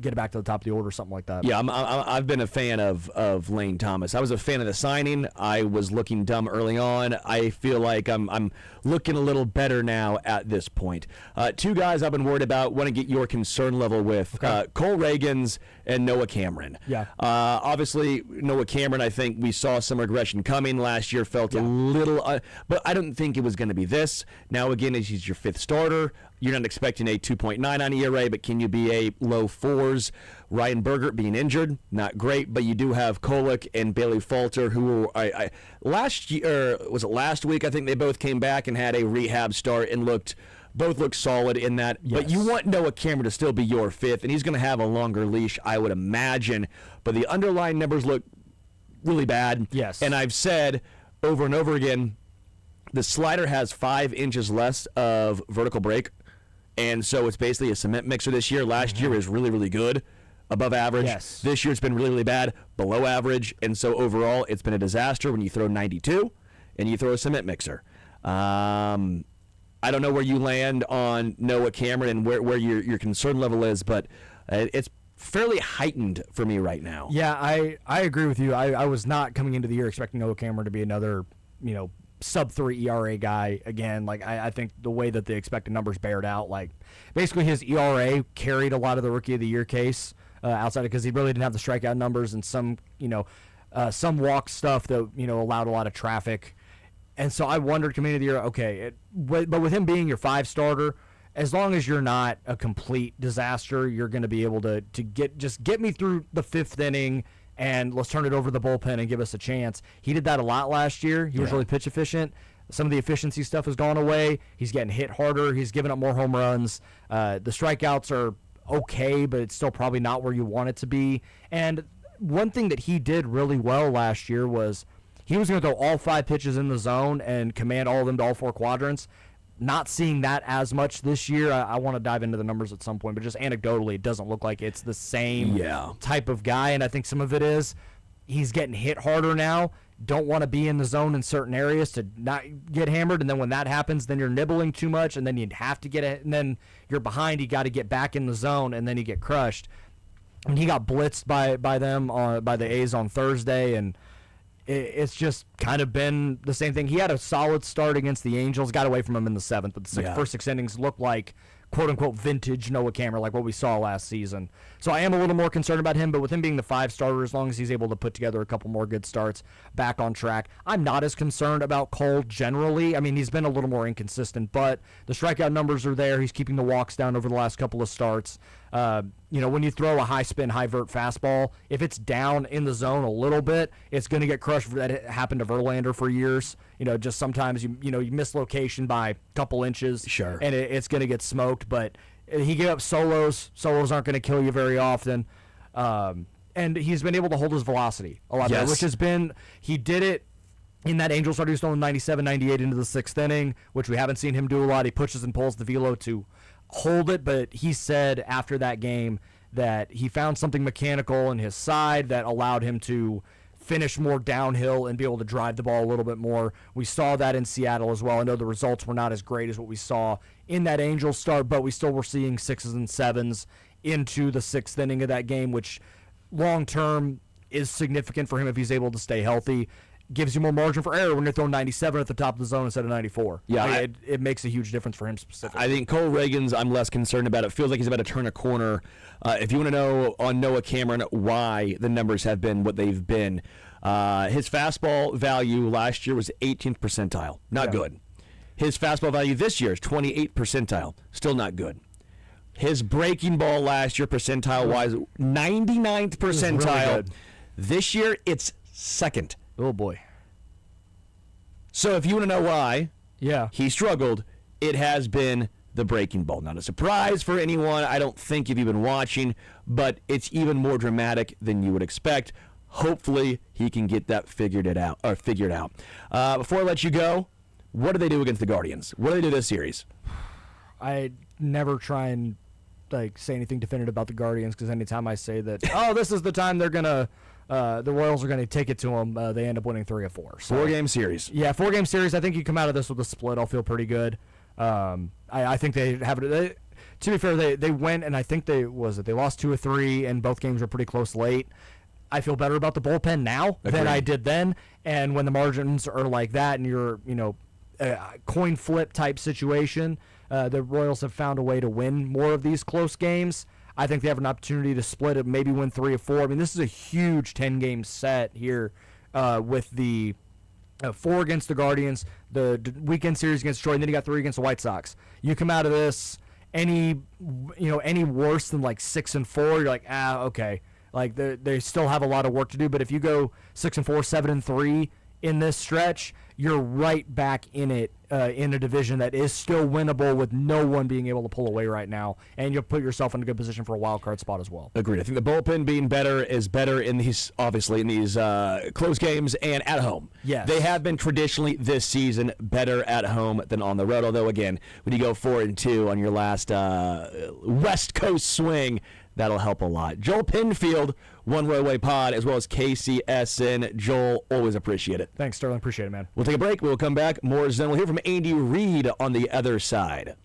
get it back to the top of the order, something like that. Yeah, I've been a fan of Lane Thomas. I was a fan of the signing. I was looking dumb early on. I feel like I'm looking a little better now at this point. Two guys I've been worried about, want to get your concern level with. Okay. Cole Reagans and Noah Cameron. Yeah. Obviously, Noah Cameron, I think we saw some regression coming last year, felt a little, but I don't think it was going to be this. Now, again, as he's your 5th starter, you're not expecting a 2.9 on ERA, but can you be a low 4s? Ryan Bergert being injured, not great, but you do have Kolek and Bailey Falter, who last year, was it last week? I think they both came back and had a rehab start and both looked solid in that. Yes. But you want Noah Cameron to still be your 5th, and he's going to have a longer leash, I would imagine. But the underlying numbers look really bad. Yes. And I've said over and over again, the slider has 5 inches less of vertical break. And so it's basically a cement mixer this year. Last year is really, really good, above average. Yes. This year it's been really, really bad, below average. And so overall it's been a disaster when you throw 92 and you throw a cement mixer. I don't know where you land on Noah Cameron and where your concern level is, but it's fairly heightened for me right now. Yeah, I agree with you. I was not coming into the year expecting Noah Cameron to be another, sub-3 ERA guy again. Like, I think the way that the expected numbers bared out, like, basically his ERA carried a lot of the Rookie of the Year case outside because he really didn't have the strikeout numbers and some walk stuff that, allowed a lot of traffic. And so I wondered coming into the year, okay, but with him being your 5 starter, as long as you're not a complete disaster, you're going to be able to get me through the 5th inning and let's turn it over to the bullpen and give us a chance. He did that a lot last year. He was really pitch efficient. Some of the efficiency stuff has gone away. He's getting hit harder. He's giving up more home runs. The strikeouts are okay, but it's still probably not where you want it to be. And one thing that he did really well last year was he was going to throw all 5 pitches in the zone and command all of them to all 4 quadrants. Not seeing that as much this year. I want to dive into the numbers at some point, but just anecdotally, it doesn't look like it's the same type of guy, and I think some of it is he's getting hit harder now. Don't want to be in the zone in certain areas to not get hammered, and then when that happens, then you're nibbling too much, and then you have to get it, and then you're behind. You got to get back in the zone, and then you get crushed. And he got blitzed by them by the A's on Thursday, and it's just kind of been the same thing. He had a solid start against the Angels, got away from him in the 7th, but the first 6 innings looked like quote-unquote vintage Noah Cameron, like what we saw last season. So I am a little more concerned about him, but with him being the 5 starter, as long as he's able to put together a couple more good starts, back on track. I'm not as concerned about Cole generally. I mean, he's been a little more inconsistent, but the strikeout numbers are there. He's keeping the walks down over the last couple of starts. When you throw a high-spin, high-vert fastball, if it's down in the zone a little bit, it's going to get crushed. That happened to Verlander for years. Just sometimes you miss location by a couple inches. Sure. And it's going to get smoked. But he gave up solos. Solos aren't going to kill you very often. And he's been able to hold his velocity a lot better, which has been – he did it in that Angels start. He was throwing 97, 98 into the 6th inning, which we haven't seen him do a lot. He pushes and pulls the velo to hold it, but he said after that game that he found something mechanical in his side that allowed him to finish more downhill and be able to drive the ball a little bit more. We saw that in Seattle as well. I know the results were not as great as what we saw in that Angels start, but we still were seeing 6s and 7s into the 6th inning of that game, which long-term is significant for him if he's able to stay healthy. Gives you more margin for error when you're throwing 97 at the top of the zone instead of 94. Yeah, it makes a huge difference for him specifically. I think Cole Reagans, I'm less concerned about. It feels like he's about to turn a corner. If you want to know on Noah Cameron why the numbers have been what they've been, his fastball value last year was 18th percentile. Not good. His fastball value this year is 28th percentile. Still not good. His breaking ball last year percentile-wise, 99th percentile. Really good. This year, it's 2nd. Oh, boy. So if you want to know why he struggled, it has been the Breaking Ball. Not a surprise for anyone, I don't think, if you've been watching, but it's even more dramatic than you would expect. Hopefully, he can get that figured out. Before I let you go, what do they do against the Guardians? What do they do this series? I never try and say anything definitive about the Guardians, because anytime I say that, this is the time they're gonna, the Royals are gonna take it to them, they end up winning 3 of 4. So, 4-game series. Yeah, 4-game series. I think you come out of this with a split, I'll feel pretty good. I think they have it. To be fair, they went, and I think they lost 2 of 3, and both games were pretty close late. I feel better about the bullpen now than I did then. And when the margins are like that, and you're a coin flip type situation, the Royals have found a way to win more of these close games. I think they have an opportunity to split it, maybe win 3 of 4. I mean, this is a huge 10-game set here with the 4 against the Guardians, the weekend series against Detroit, and then you got 3 against the White Sox. You come out of this any worse than 6 and 4, you're like, okay. They still have a lot of work to do, but if you go 6 and 4, 7 and 3 in this stretch, you're right back in it in a division that is still winnable with no one being able to pull away right now, and you'll put yourself in a good position for a wild card spot as well. Agreed. I think the bullpen being better is better in these, obviously, in these close games and at home. Yes. They have been traditionally this season better at home than on the road, although, again, when you go 4-2 on your last West Coast swing, that'll help a lot. Joel Pinfield, One Roy Way Pod, as well as KCSN. Joel, always appreciate it. Thanks, Sterling. Appreciate it, man. We'll take a break. We'll come back. More Zen. We'll hear from Andy Reid on the other side.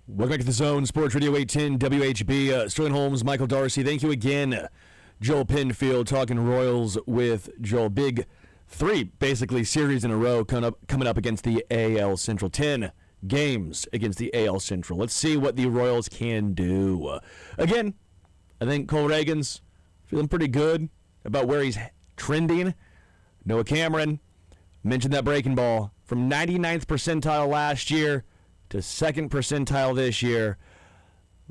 Welcome back to the Zone, Sports Radio 810 WHB. Sterling Holmes, Michael Darcy. Thank you again, Joel Penfield, talking Royals with Joel. Big 3, basically, series in a row coming up against the AL Central. 10 games against the AL Central. Let's see what the Royals can do. Again, I think Cole Reagan's feeling pretty good about where he's trending. Noah Cameron mentioned that breaking ball from 99th percentile last year to 2nd percentile this year.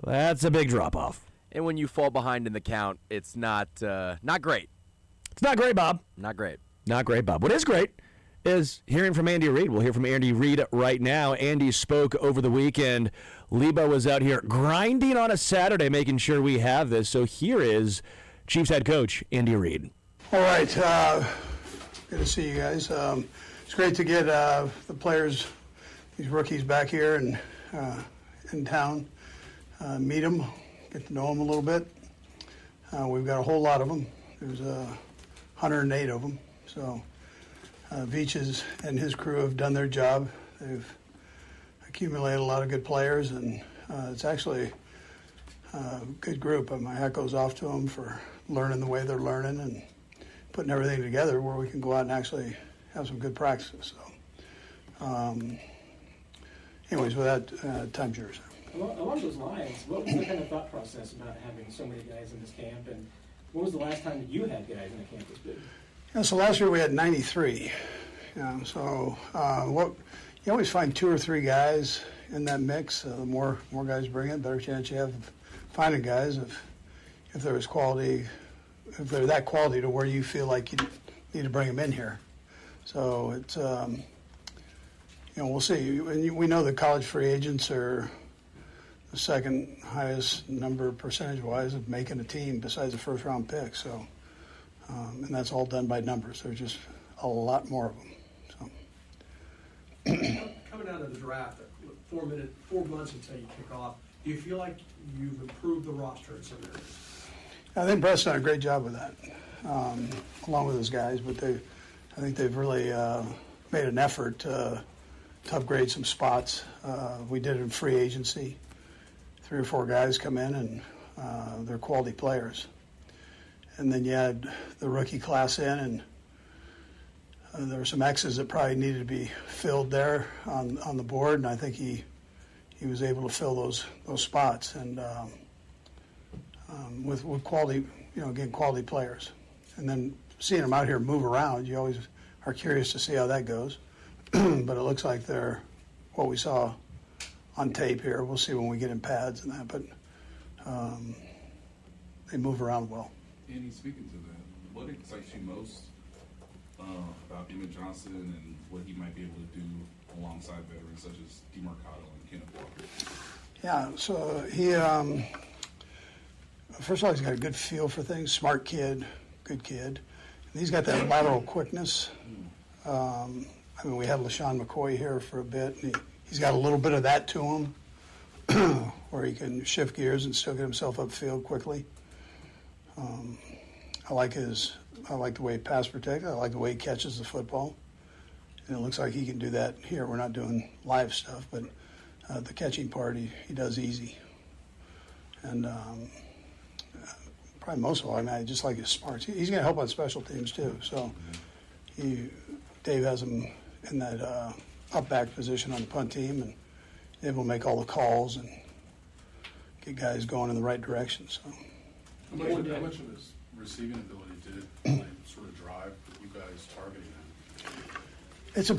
That's a big drop-off. And when you fall behind in the count, it's not great. It's not great, Bob. Not great. Not great, Bob. What is great is hearing from Andy Reid. We'll hear from Andy Reid right now. Andy spoke over the weekend. Lebo was out here grinding on a Saturday, making sure we have this. So here is Chiefs head coach Andy Reid. All right. Good to see you guys. It's great to get the players, these rookies back here and in town, meet them, get to know them a little bit. We've got a whole lot of them. There's 108 of them. So Veach and his crew have done their job. They've accumulated a lot of good players, and it's actually a good group. My hat goes off to them for learning the way they're learning and putting everything together where we can go out and actually have some good practices. So, anyways, with that, time's yours. Along those lines, what was the kind of thought process about having so many guys in this camp, and when was the last time that you had guys in a camp this big? Yeah, so last year we had 93. So you always find 2 or 3 guys in that mix. The more guys bring in, better chance you have of finding guys if there was quality, if they're that quality to where you feel like you need to bring them in here. So it's we'll see. We know that college free agents are the second highest number percentage-wise of making a team besides the first-round pick. So, and that's all done by numbers. There's just a lot more of them. So. Coming out of the draft, 4 months until you kick off, do you feel like you've improved the roster in some areas? I think Brett's done a great job with that, along with his guys. But I think they've really made an effort to upgrade some spots. We did it in free agency. 3 or 4 guys come in, and they're quality players. And then you had the rookie class in, and there were some X's that probably needed to be filled there on the board, and I think he was able to fill those spots, and with quality, again, quality players. And then seeing them out here move around, you always are curious to see how that goes. But it looks like they're what we saw on tape here. We'll see when we get in pads and that, but they move around well. Andy, speaking to that, what excites you most about Emmett Johnson and what he might be able to do alongside veterans such as DeMarcado and Kenneth Walker? Yeah, so he, first of all, he's got a good feel for things, smart kid, good kid. And he's got that lateral quickness. We had LaShawn McCoy here for a bit, and he's got a little bit of that to him, where he can shift gears and still get himself upfield quickly. I like the way he pass protects. I like the way he catches the football. And it looks like he can do that here. Going to doing live stuff, but the catching part he does easy. And probably most of all, I just like his smarts. He's going to help on special teams too. So Dave has him in that up back position on the punt team, and able to make all the calls and get guys going in the right direction. So. How much of his receiving ability did sort of drive you guys targeting him? It's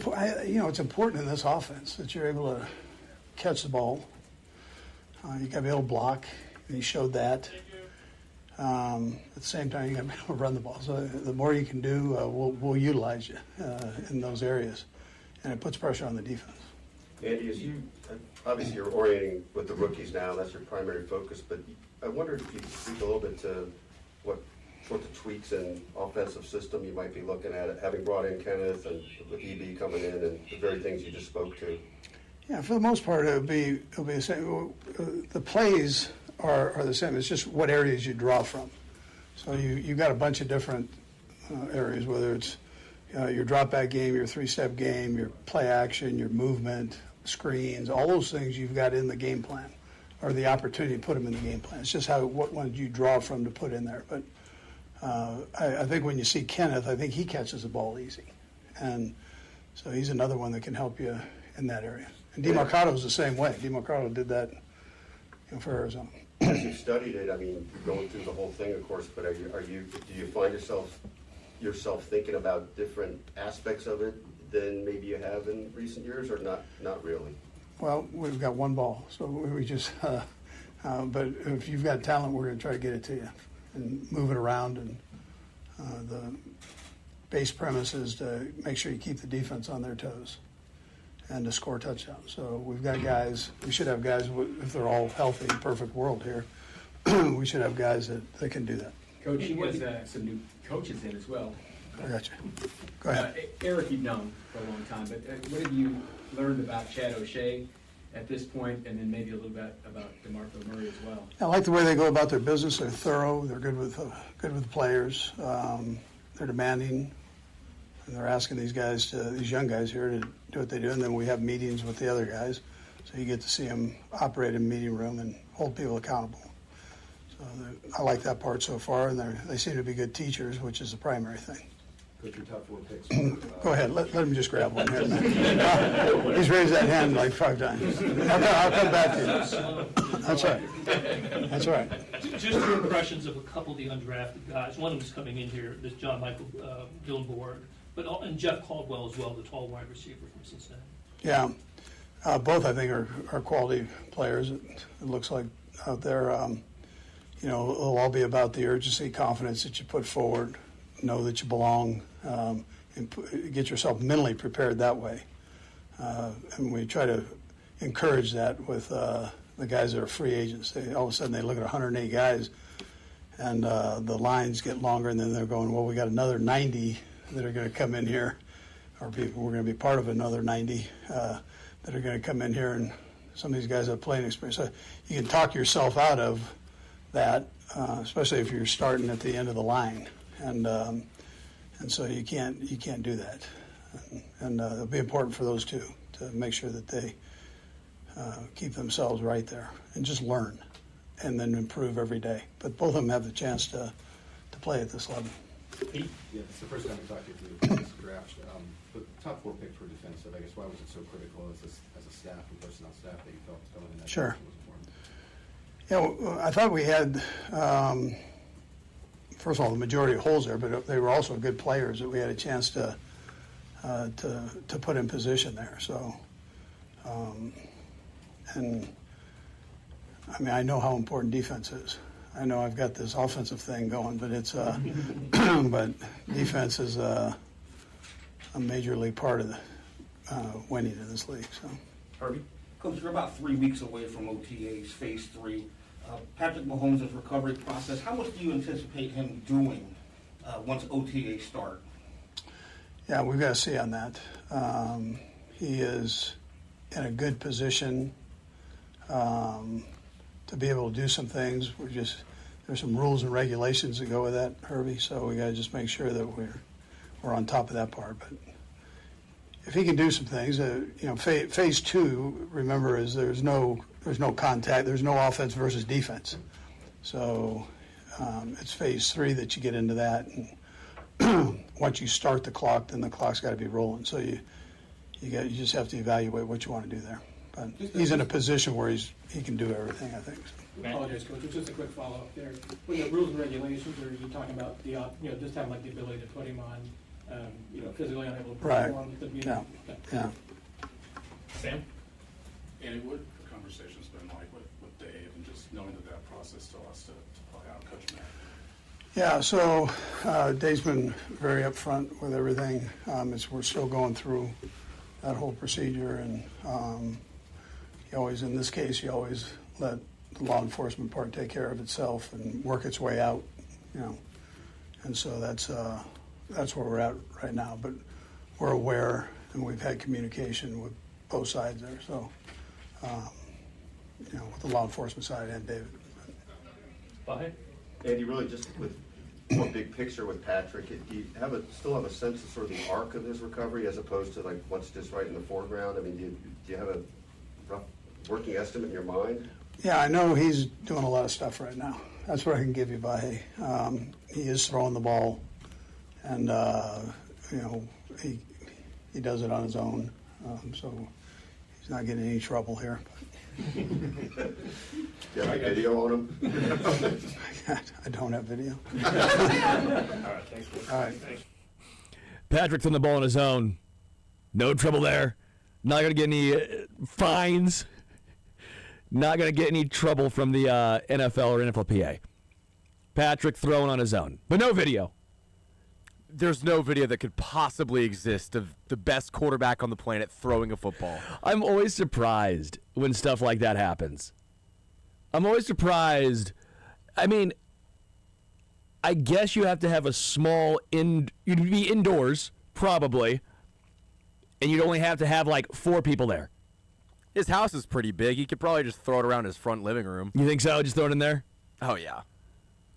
important in this offense that you're able to catch the ball. You got to be able to block, and he showed that. At the same time, you got to be able to run the ball. So the more you can do, we'll utilize you in those areas, and it puts pressure on the defense. Andy, as you obviously you're orienting with the rookies now, that's your primary focus. But I wondered if you could speak a little bit to what the tweaks in offensive system you might be looking at, having brought in Kenneth and with EB coming in, and the very things you just spoke to. Yeah, for the most part, it'll be the same. The plays are the same. It's just what areas you draw from. So you've got a bunch of different areas, whether it's your drop back game, your 3-step game, your play action, your movement, screens, all those things you've got in the game plan, or the opportunity to put them in the game plan. It's just what one you draw from to put in there. But I think when you see Kenneth, I think he catches the ball easy. And so he's another one that can help you in that area. And DeMarcado's the same way. DeMarcado did that for Arizona. As you've studied it, I mean, you're going through the whole thing, of course, but do you find yourself thinking about different aspects of it than maybe you have in recent years, or not really? Well, we've got one ball, so we just. But if you've got talent, we're going to try to get it to you and move it around. And the base premise is to make sure you keep the defense on their toes and to score touchdowns. So we've got guys. We should have guys, if they're all healthy, perfect world here. We should have guys that can do that. Coach, he has some new coaches in as well. I got you. Go ahead. Eric, you've known for a long time, but what have you learned about Chad O'Shea at this point, and then maybe a little bit about DeMarco Murray as well? I like the way they go about their business. They're thorough. They're good with the players. They're demanding, and they're asking these young guys here to do what they do. And then we have meetings with the other guys, so you get to see them operate in the meeting room and hold people accountable. So I like that part so far, and they seem to be good teachers, which is the primary thing. Coach, your top 4 picks. Go ahead. Let him just grab one here. He's raised that hand like 5 times. I'll come back to you. That's right. That's right. Just your impressions of a couple of the undrafted guys. One of them's coming in here, this John Michael Gillenborg, and Jeff Caldwell as well, the tall wide receiver from Cincinnati. Yeah. Both, I think, are quality players. It looks like out there. It'll all be about the urgency, confidence that you put forward, know that you belong, and get yourself mentally prepared that way. And we try to encourage that with the guys that are free agents. All of a sudden they look at 108 guys, and the lines get longer, and then they're going, well, we got another 90 that are going to come in here, or we're going to be part of another 90 that are going to come in here, and some of these guys have playing experience. So you can talk yourself out of that, especially if you're starting at the end of the line, and so you can't do that, and it'll be important for those two to make sure that they keep themselves right there and just learn, and then improve every day. But both of them have the chance to play at this level. Yeah, it's the first time we talked to you through this draft. The top 4 picks were defensive. I guess why was it so critical as a staff and personnel staff that you felt going in that Sure. was important? Yeah, well, I thought we had, first of all, the majority of holes there, but they were also good players that we had a chance to put in position there. So, and I mean, I know how important defense is. I know I've got this offensive thing going, but it's but defense is a major league part of the winning in this league. So, Herbie, Coach, you're about 3 weeks away from OTA's Phase 3. Patrick Mahomes' recovery process. How much do you anticipate him doing once OTA start? Yeah, we've got to see on that. He is in a good position to be able to do some things. There's some rules and regulations that go with that, Herbie. So we got to just make sure that we're on top of that part. But if he can do some things, phase 2, remember, is there's no contact, there's no offense versus defense. So it's phase 3 that you get into that, and once you start the clock, then the clock's got to be rolling. So you just have to evaluate what you want to do there. But he's in a position where he can do everything, I think. I apologize, Coach. Just a quick follow-up there. When the rules and regulations, are you talking about just having like the ability to put him on, physically unable to perform? Right. Yeah. Sam? Andy, what the conversation's been like with Dave, and just knowing that process still has to play out, Coach Matt? Yeah, so Dave's been very upfront with everything. We're still going through that whole procedure, and in this case, you always let the law enforcement part take care of itself and work its way out, And so that's where we're at right now. But we're aware, and we've had communication with both sides there. So, with the law enforcement side and David. Andy, really just with more big picture with Patrick, do you still have a sense of sort of the arc of his recovery as opposed to like what's just right in the foreground? I mean, do you have a rough working estimate in your mind? Yeah, I know he's doing a lot of stuff right now. That's what I can give you, Vahe. He is throwing the ball, and he does it on his own. So he's not getting any trouble here. Do you have video on him? I don't have video. All right, thanks. All right. Patrick throwing the ball on his own. No trouble there. Not going to get any fines. Not going to get any trouble from the NFL or NFLPA. Patrick throwing on his own. But no video. There's no video that could possibly exist of the best quarterback on the planet throwing a football. I'm always surprised when stuff like that happens. I'm always surprised. I mean, I guess you have to have a small you'd be indoors, probably, and you'd only have to have like 4 people there. His house is pretty big. He could probably just throw it around his front living room. You think so? Just throw it in there? Oh, yeah.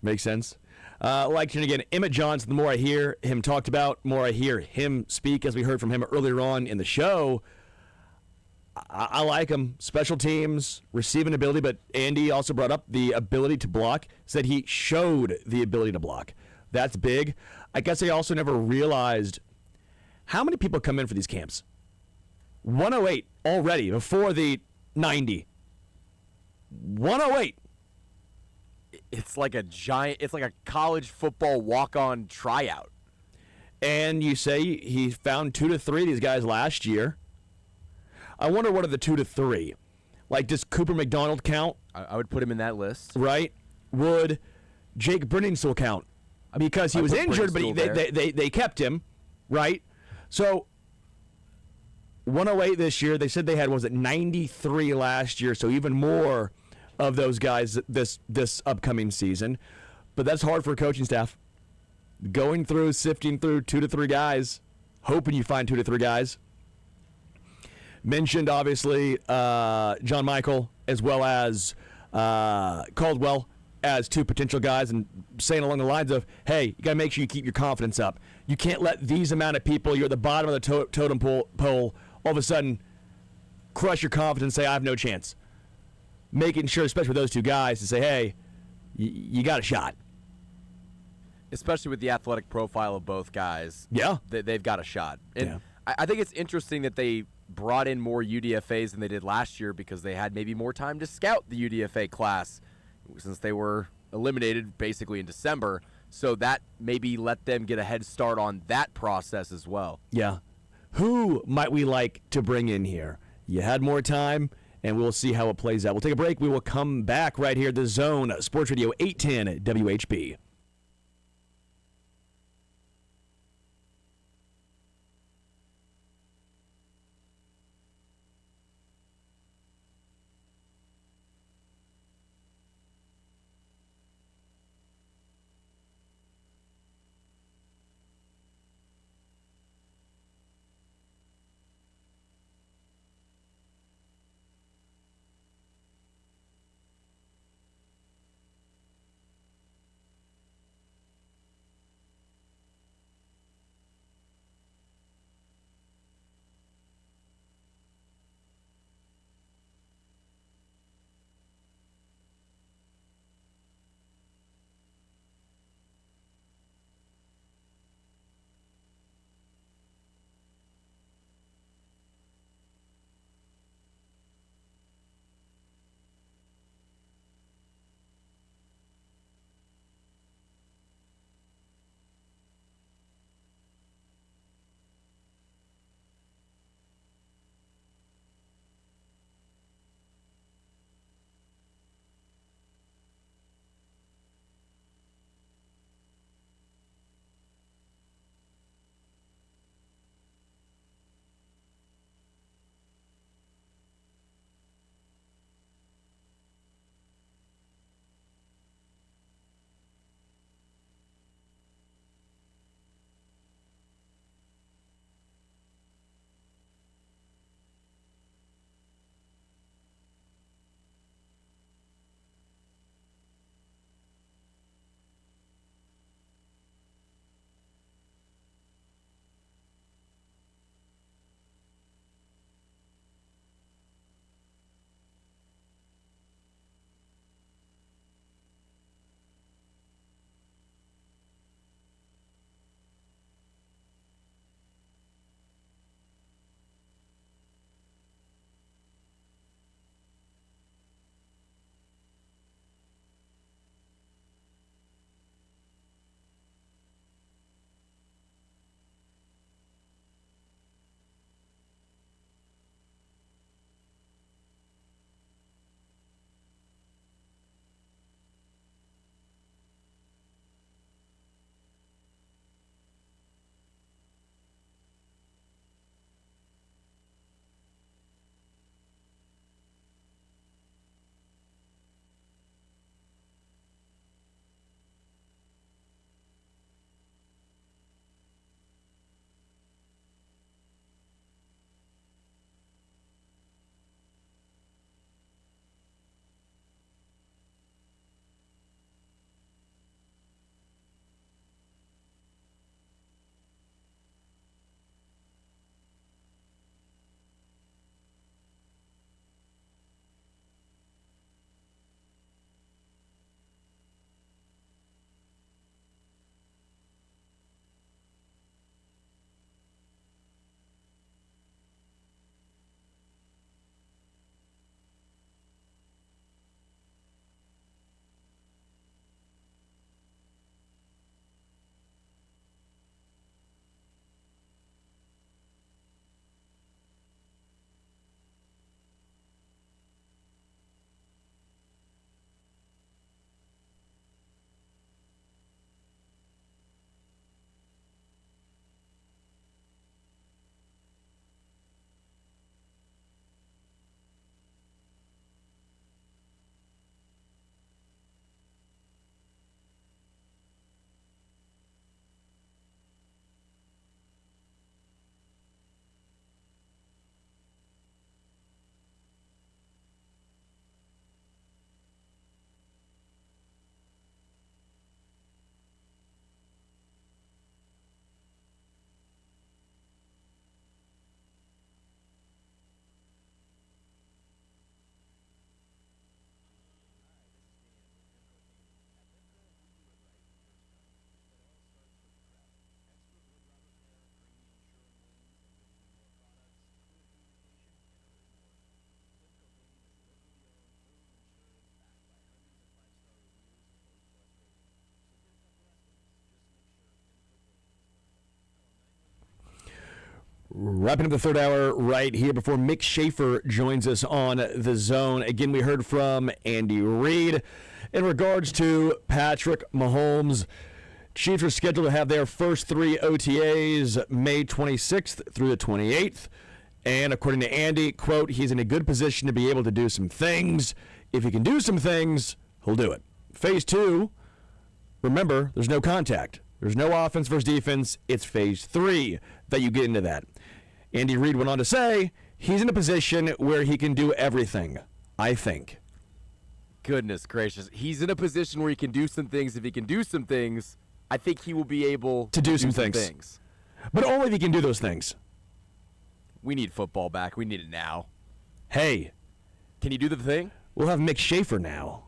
Makes sense. And again, Emmett Johnson, the more I hear him talked about, more I hear him speak, as we heard from him earlier on in the show. I like him. Special teams, receiving ability, but Andy also brought up the ability to block, said he showed the ability to block. That's big. I guess I also never realized how many people come in for these camps. 108 already before the 90. 108. It's like a college football walk-on tryout. And you say he found 2 to 3 of these guys last year. I wonder what are the 2 to 3? Like, does Cooper McDonald count? I would put him in that list. Right? Would Jake Brennan still count? Because he was injured, but they kept him, right? So 108 this year. They said they had, 93 last year, so even more of those guys this upcoming season. But that's hard for a coaching staff. Going through, sifting through 2 to 3 guys, hoping you find 2 to 3 guys. Mentioned, obviously, John Michael as well as Caldwell as 2 potential guys, and saying along the lines of, hey, you got to make sure you keep your confidence up. You can't let these amount of people, you're at the bottom of the totem pole, all of a sudden crush your confidence and say, I have no chance. Making sure, especially with those 2 guys, to say, hey, you got a shot. Especially with the athletic profile of both guys. Yeah. They've got a shot. And yeah. I think it's interesting that they brought in more UDFAs than they did last year because they had maybe more time to scout the UDFA class since they were eliminated basically in December. So that maybe let them get a head start on that process as well. Yeah. Who might we like to bring in here? You had more time, and we'll see how it plays out. We'll take a break. We will come back right here, The Zone, Sports Radio 810 WHB. Wrapping up the third hour right here before Mick Schaefer joins us on The Zone. Again, we heard from Andy Reid in regards to Patrick Mahomes. Chiefs are scheduled to have their first 3 OTAs May 26th through the 28th. And according to Andy, quote, he's in a good position to be able to do some things. If he can do some things, he'll do it. Phase 2, remember, there's no contact. There's no offense versus defense. It's phase 3 that you get into that. Andy Reid went on to say he's in a position where he can do everything, I think. Goodness gracious. He's in a position where he can do some things. If he can do some things, I think he will be able to do some things. But only if he can do those things. We need football back. We need it now. Hey. Can you do the thing? We'll have Mick Schaefer now.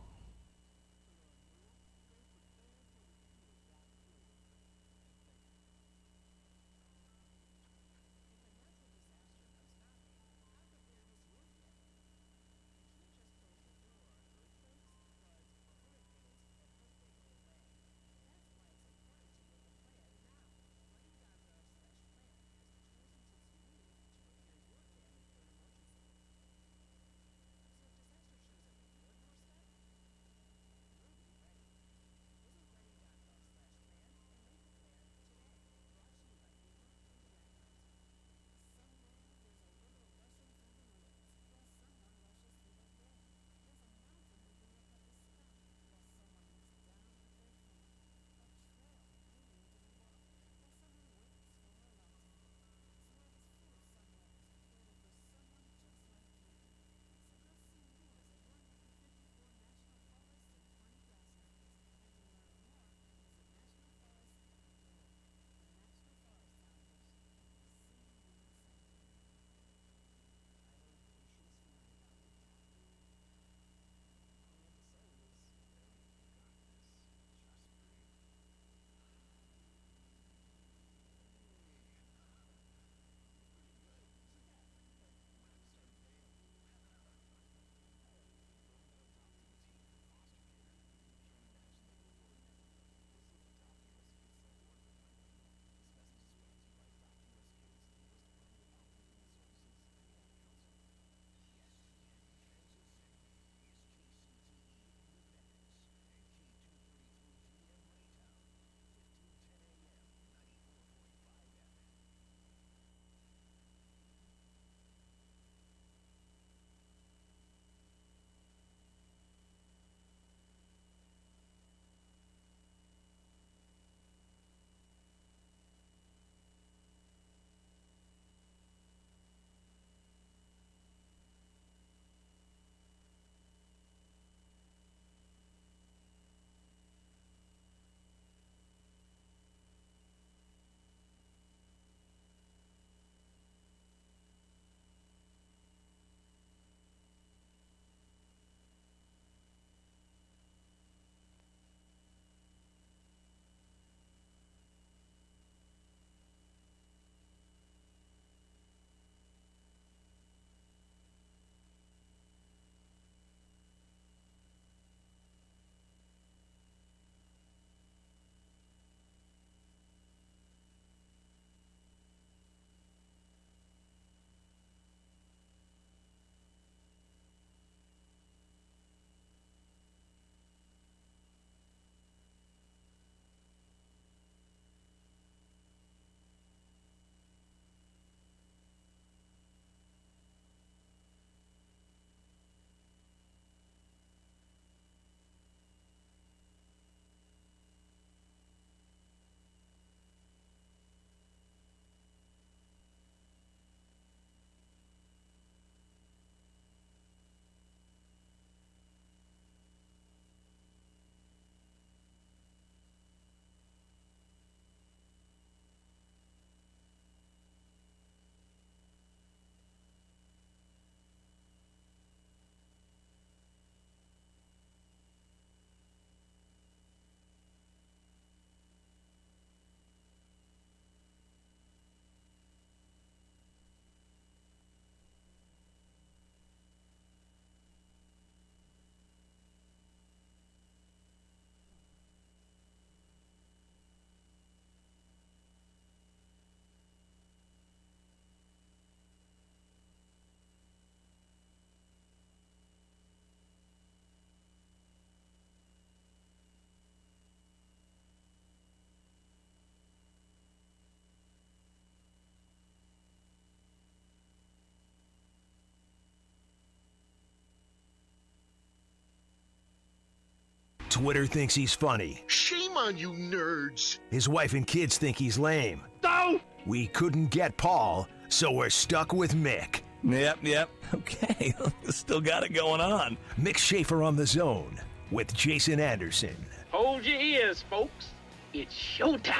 Twitter thinks he's funny. Shame on you nerds. His wife and kids think he's lame. No! We couldn't get Paul, so we're stuck with Mick. Yep. Okay, still got it going on. Mick Schaefer on The Zone with Jason Anderson. Hold your ears, folks. It's showtime.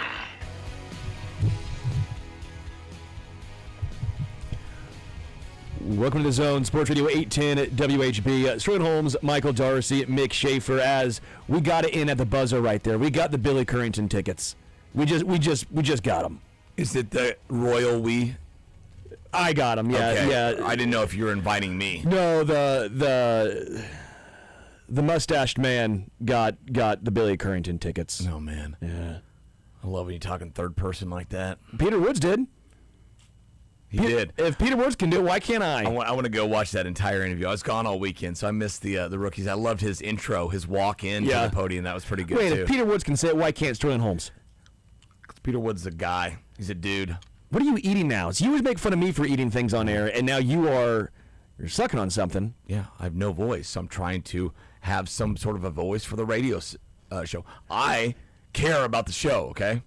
Welcome to The Zone, Sports Radio 810 at WHB. Sterling Holmes, Michael Darcy, Mick Schaefer. As we got it in at the buzzer right there, we got the Billy Currington tickets. We just got them. Is it the royal we? I got them. Yeah, Okay. yeah. I didn't know if you were inviting me. No, the mustached man got the Billy Currington tickets. Oh man. Yeah. I love when you talk in third person like that. Peter Woods did. He did. If Peter Woods can do it, why can't I? I want to go watch that entire interview. I was gone all weekend, so I missed the rookies. I loved his intro, his walk in to the podium. That was pretty good, Wait, too. if Peter Woods can say it, why can't Sterling Holmes? Peter Woods is a guy. He's a dude. What are you eating now? So you always make fun of me for eating things on air, and now you're sucking on something. Yeah, I have no voice, so I'm trying to have some sort of a voice for the radio show. I care about the show, okay?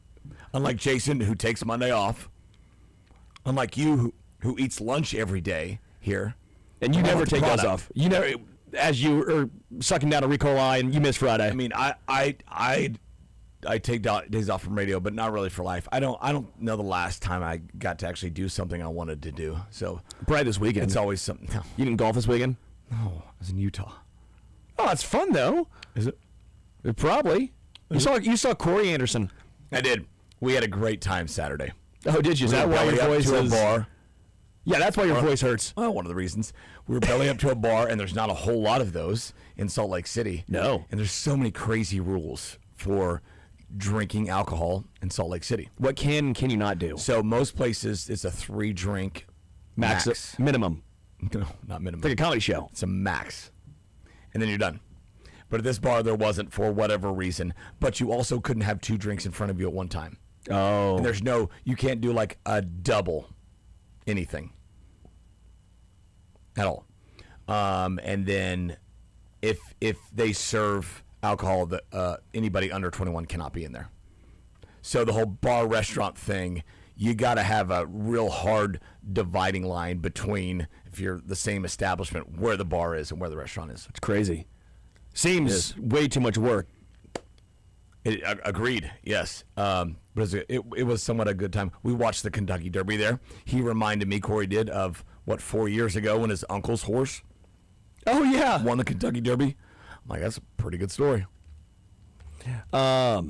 Unlike Jason, who takes Monday off. Unlike you, who eats lunch every day here. And you never take those off. You never, as you are sucking down a Ricola and you miss Friday. I mean, I take days off from radio, but not really for life. I don't know the last time I got to actually do something I wanted to do. So probably this weekend. It's always something. No. You didn't golf this weekend? No, I was in Utah. Oh, it's fun though. Is it? Probably. You saw Corey Anderson. I did. We had a great time Saturday. Oh, did you? Is that why your voice to is? A bar. Yeah, that's why your voice hurts. Well, one of the reasons. We were belly up to a bar, and there's not a whole lot of those in Salt Lake City. No. And there's so many crazy rules for drinking alcohol in Salt Lake City. What can you not do? So most places, it's a 3-drink max. Minimum. No, not minimum. It's like a comedy show. It's a max. And then you're done. But at this bar, there wasn't for whatever reason. But you also couldn't have 2 drinks in front of you at one time. Oh. And you can't do like a double anything at all. And then if they serve alcohol, anybody under 21 cannot be in there. So the whole bar restaurant thing, you got to have a real hard dividing line between, if you're the same establishment, where the bar is and where the restaurant is. It's crazy. Seems way too much work. Agreed. Yes. But it was somewhat a good time. We watched the Kentucky Derby there. He reminded me, Corey did, of 4 years ago when his uncle's horse. Oh yeah, won the Kentucky Derby. I'm like, that's a pretty good story. I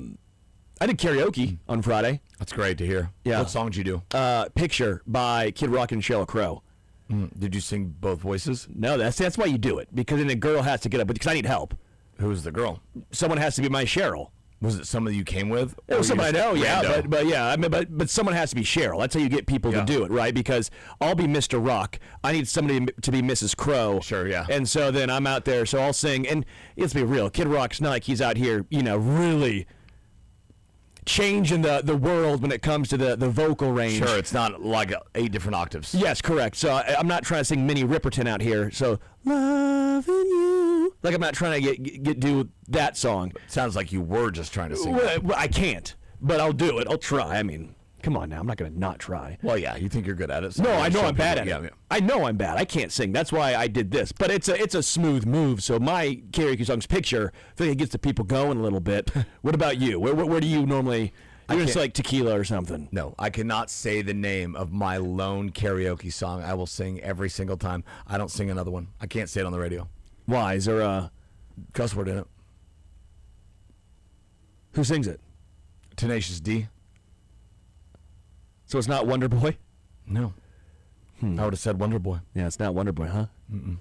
did karaoke on Friday. That's great to hear. Yeah. What song did you do? Picture by Kid Rock and Sheryl Crow. Did you sing both voices? No, that's why you do it, because then a girl has to get up, because I need help. Who's the girl? Someone has to be my Cheryl. Was it somebody you came with? It was somebody I know, yeah, but yeah, I mean, but someone has to be Cheryl. That's how you get people to do it, right? Because I'll be Mr. Rock. I need somebody to be Mrs. Crow. Sure, yeah. And so then I'm out there, so I'll sing. And let's be real, Kid Rock's not like he's out here, really changing the world when it comes to the vocal range. Sure, it's not like 8 different octaves. Yes, correct. So I'm not trying to sing Minnie Riperton out here. So loving you, like I'm not trying to do that song. Sounds like you were just trying to sing. Well, I can't, but I'll do it. I'll try. I mean, come on now. I'm not going to not try. Well, yeah, you think you're good at it. So no, I know I'm bad at it. Yeah. I know I'm bad. I can't sing. That's why I did this. But it's a smooth move. So my karaoke song's Picture. I think it gets the people going a little bit. What about you? Where do you normally? You're just like Tequila or something. No, I cannot say the name of my lone karaoke song. I will sing every single time. I don't sing another one. I can't say it on the radio. Why? Is there a cuss word in it? Who sings it? Tenacious D. So it's not Wonder Boy? No. I would have said Wonder Boy. Yeah, it's not Wonder Boy, huh? Mm-mm.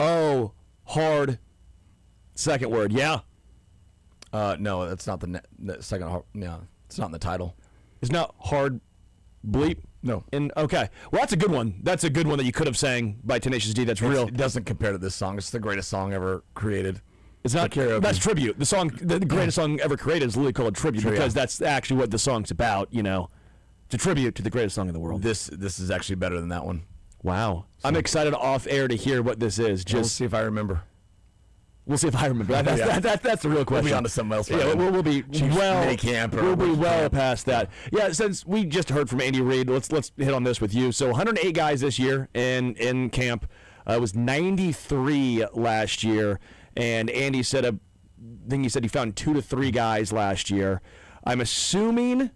Oh, hard. Second word, yeah. No, that's not the second. No, it's not in the title. It's not hard bleep. No. Okay. Well, that's a good one. That's a good one that you could have sang by Tenacious D. That's real. It doesn't compare to this song. It's the greatest song ever created. It's not karaoke. That's tribute. The song, the greatest song ever created, is literally called tribute because that's actually what the song's about. It's a tribute to the greatest song in the world. This is actually better than that one. Wow. So, I'm excited off air to hear what this is. Just see if I remember. We'll see if I remember. That's the real question. We'll be on to something else. Yeah, we'll be We'll be well past that. Yeah, since we just heard from Andy Reid, let's hit on this with you. So 108 guys this year in camp. It was 93 last year, and Andy said I think he said he found 2 to 3 guys last year. I'm assuming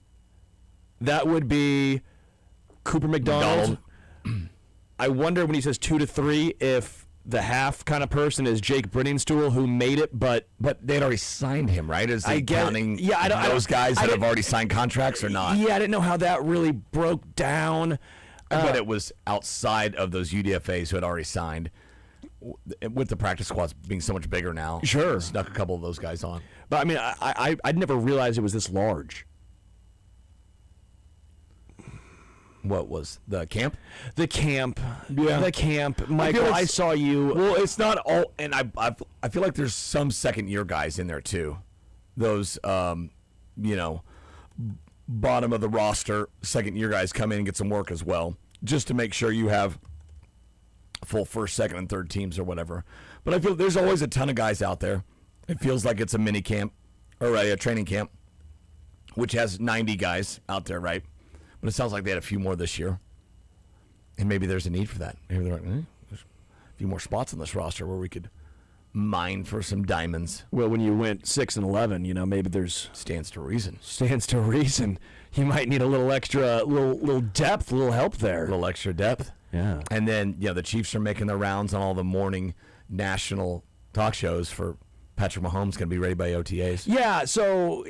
that would be Cooper McDonald. I wonder when he says 2 to 3 if the half kind of person is Jake Brittingstool, who made it, but they'd already signed him, right? Is he counting those guys that have already signed contracts or not? Yeah, I didn't know how that really broke down. I bet it was outside of those UDFAs who had already signed, with the practice squads being so much bigger now. Sure. Snuck a couple of those guys on. But, I mean, I'd never realized it was this large. What was the camp? The camp. Yeah. The camp. Michael, I saw you. Well, it's not all, and I feel like there's some second-year guys in there, too. Those, bottom of the roster, second-year guys come in and get some work as well, just to make sure you have full first, second, and third teams or whatever. But I feel there's always a ton of guys out there. It feels like it's a mini camp or a training camp, which has 90 guys out there, right? But it sounds like they had a few more this year. And maybe there's a need for that. Maybe there's a few more spots on this roster where we could mine for some diamonds. Well, when you went 6-11, maybe there's stands to reason. Stands to reason. You might need a little extra, little depth, a little help there. A little extra depth. Yeah. And then, the Chiefs are making their rounds on all the morning national talk shows for Patrick Mahomes going to be ready by OTAs. Yeah, so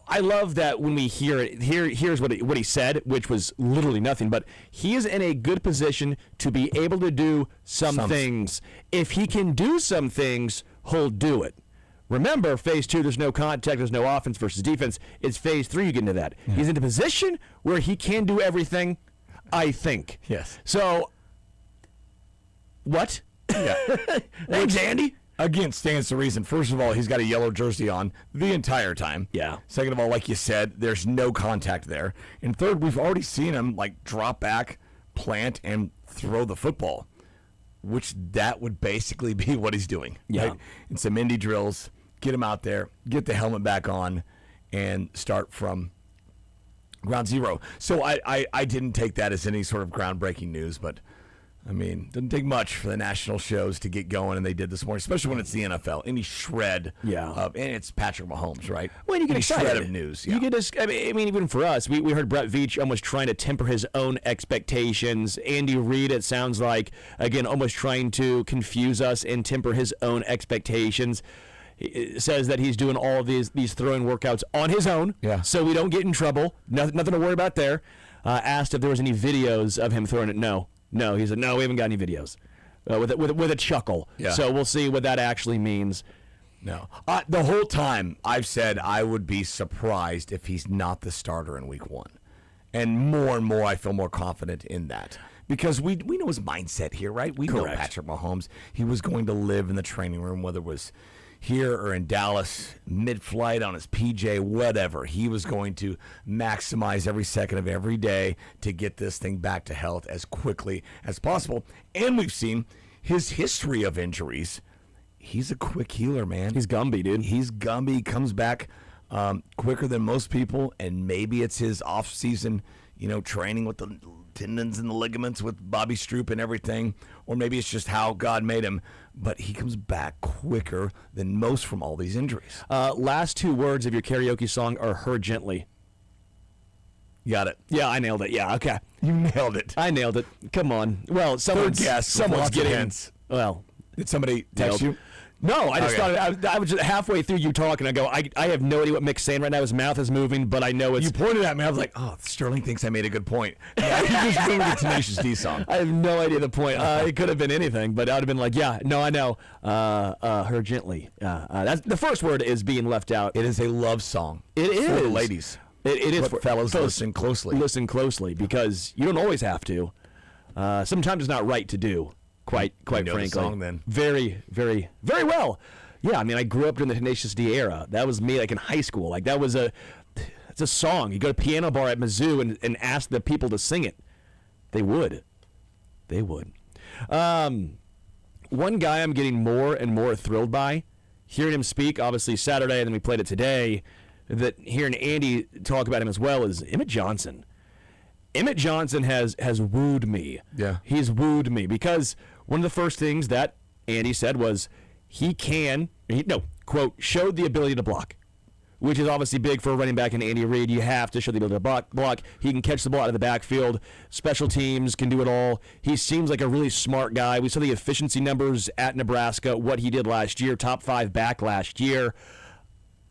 I love that when we hear it. Here's what he said, which was literally nothing, but he is in a good position to be able to do some things. If he can do some things, he'll do it. Remember, phase 2, there's no contact, there's no offense versus defense. It's phase 3, you get into that. Yeah. He's in a position where he can do everything, I think. Yes. So, what? Yeah. Thanks, Andy. Again, stands to reason. First of all, he's got a yellow jersey on the entire time. Yeah. Second of all, like you said, there's no contact there. And third, we've already seen him drop back, plant, and throw the football, which that would basically be what he's doing. Yeah. Right? And some indie drills, get him out there, get the helmet back on, and start from ground zero. So I didn't take that as any sort of groundbreaking news, but I mean, doesn't take much for the national shows to get going, and they did this morning, especially when it's the NFL. Any shred of, and it's Patrick Mahomes, right? Well, you get Any excited. shred of news. Yeah. You get I mean, even for us, we heard Brett Veach almost trying to temper his own expectations. Andy Reid, it sounds like, again, almost trying to confuse us and temper his own expectations. He says that he's doing all of these throwing workouts on his own, so we don't get in trouble. Nothing to worry about there. Asked if there was any videos of him throwing it. No, he said, no, we haven't got any videos, with a chuckle. Yeah. So we'll see what that actually means. No. The whole time I've said I would be surprised if he's not the starter in week 1. And more I feel more confident in that. Because we know his mindset here, right? We know Patrick Mahomes. He was going to live in the training room, whether it was here or in Dallas, mid-flight on his PJ, whatever. He was going to maximize every second of every day to get this thing back to health as quickly as possible. And we've seen his history of injuries. He's a quick healer, man. He's Gumby, dude. He's Gumby. Comes back quicker than most people, and maybe it's his off-season, training with the tendons and the ligaments with Bobby Stroop and everything, or maybe it's just how God made him. But he comes back quicker than most from all these injuries. Last 2 words of your karaoke song are "Her Gently." Got it. Yeah, I nailed it. Yeah, okay. You nailed it. I nailed it. Come on. Well, someone's getting. Well, did somebody text you? No, I just thought I was just halfway through you talking. I go, I have no idea what Mick's saying right now. His mouth is moving, but I know it's. You pointed at me. I was like, oh, Sterling thinks I made a good point. Yeah, he just ruined the Tenacious D song. I have no idea the point. It could have been anything, but I would have been like, yeah, no, I know. Her Gently. That's the first word is being left out. It is a love song. It is for the ladies. It is for fellas. Listen closely. Listen closely, because you don't always have to. Sometimes it's not right to do. Quite frankly. The song, then. Very, very, very well. Yeah, I mean, I grew up during the Tenacious D era. That was me, in high school. That was it's a song. You go to piano bar at Mizzou and ask the people to sing it. They would. one guy I'm getting more and more thrilled by, hearing him speak, obviously Saturday, and then we played it today, that hearing Andy talk about him as well, is Emmett Johnson. Emmett Johnson has wooed me. Yeah. He's wooed me because one of the first things that Andy said was quote, showed the ability to block, which is obviously big for a running back in Andy Reid. You have to show the ability to block. He can catch the ball out of the backfield. Special teams can do it all. He seems like a really smart guy. We saw the efficiency numbers at Nebraska, what he did last year, top 5 back last year.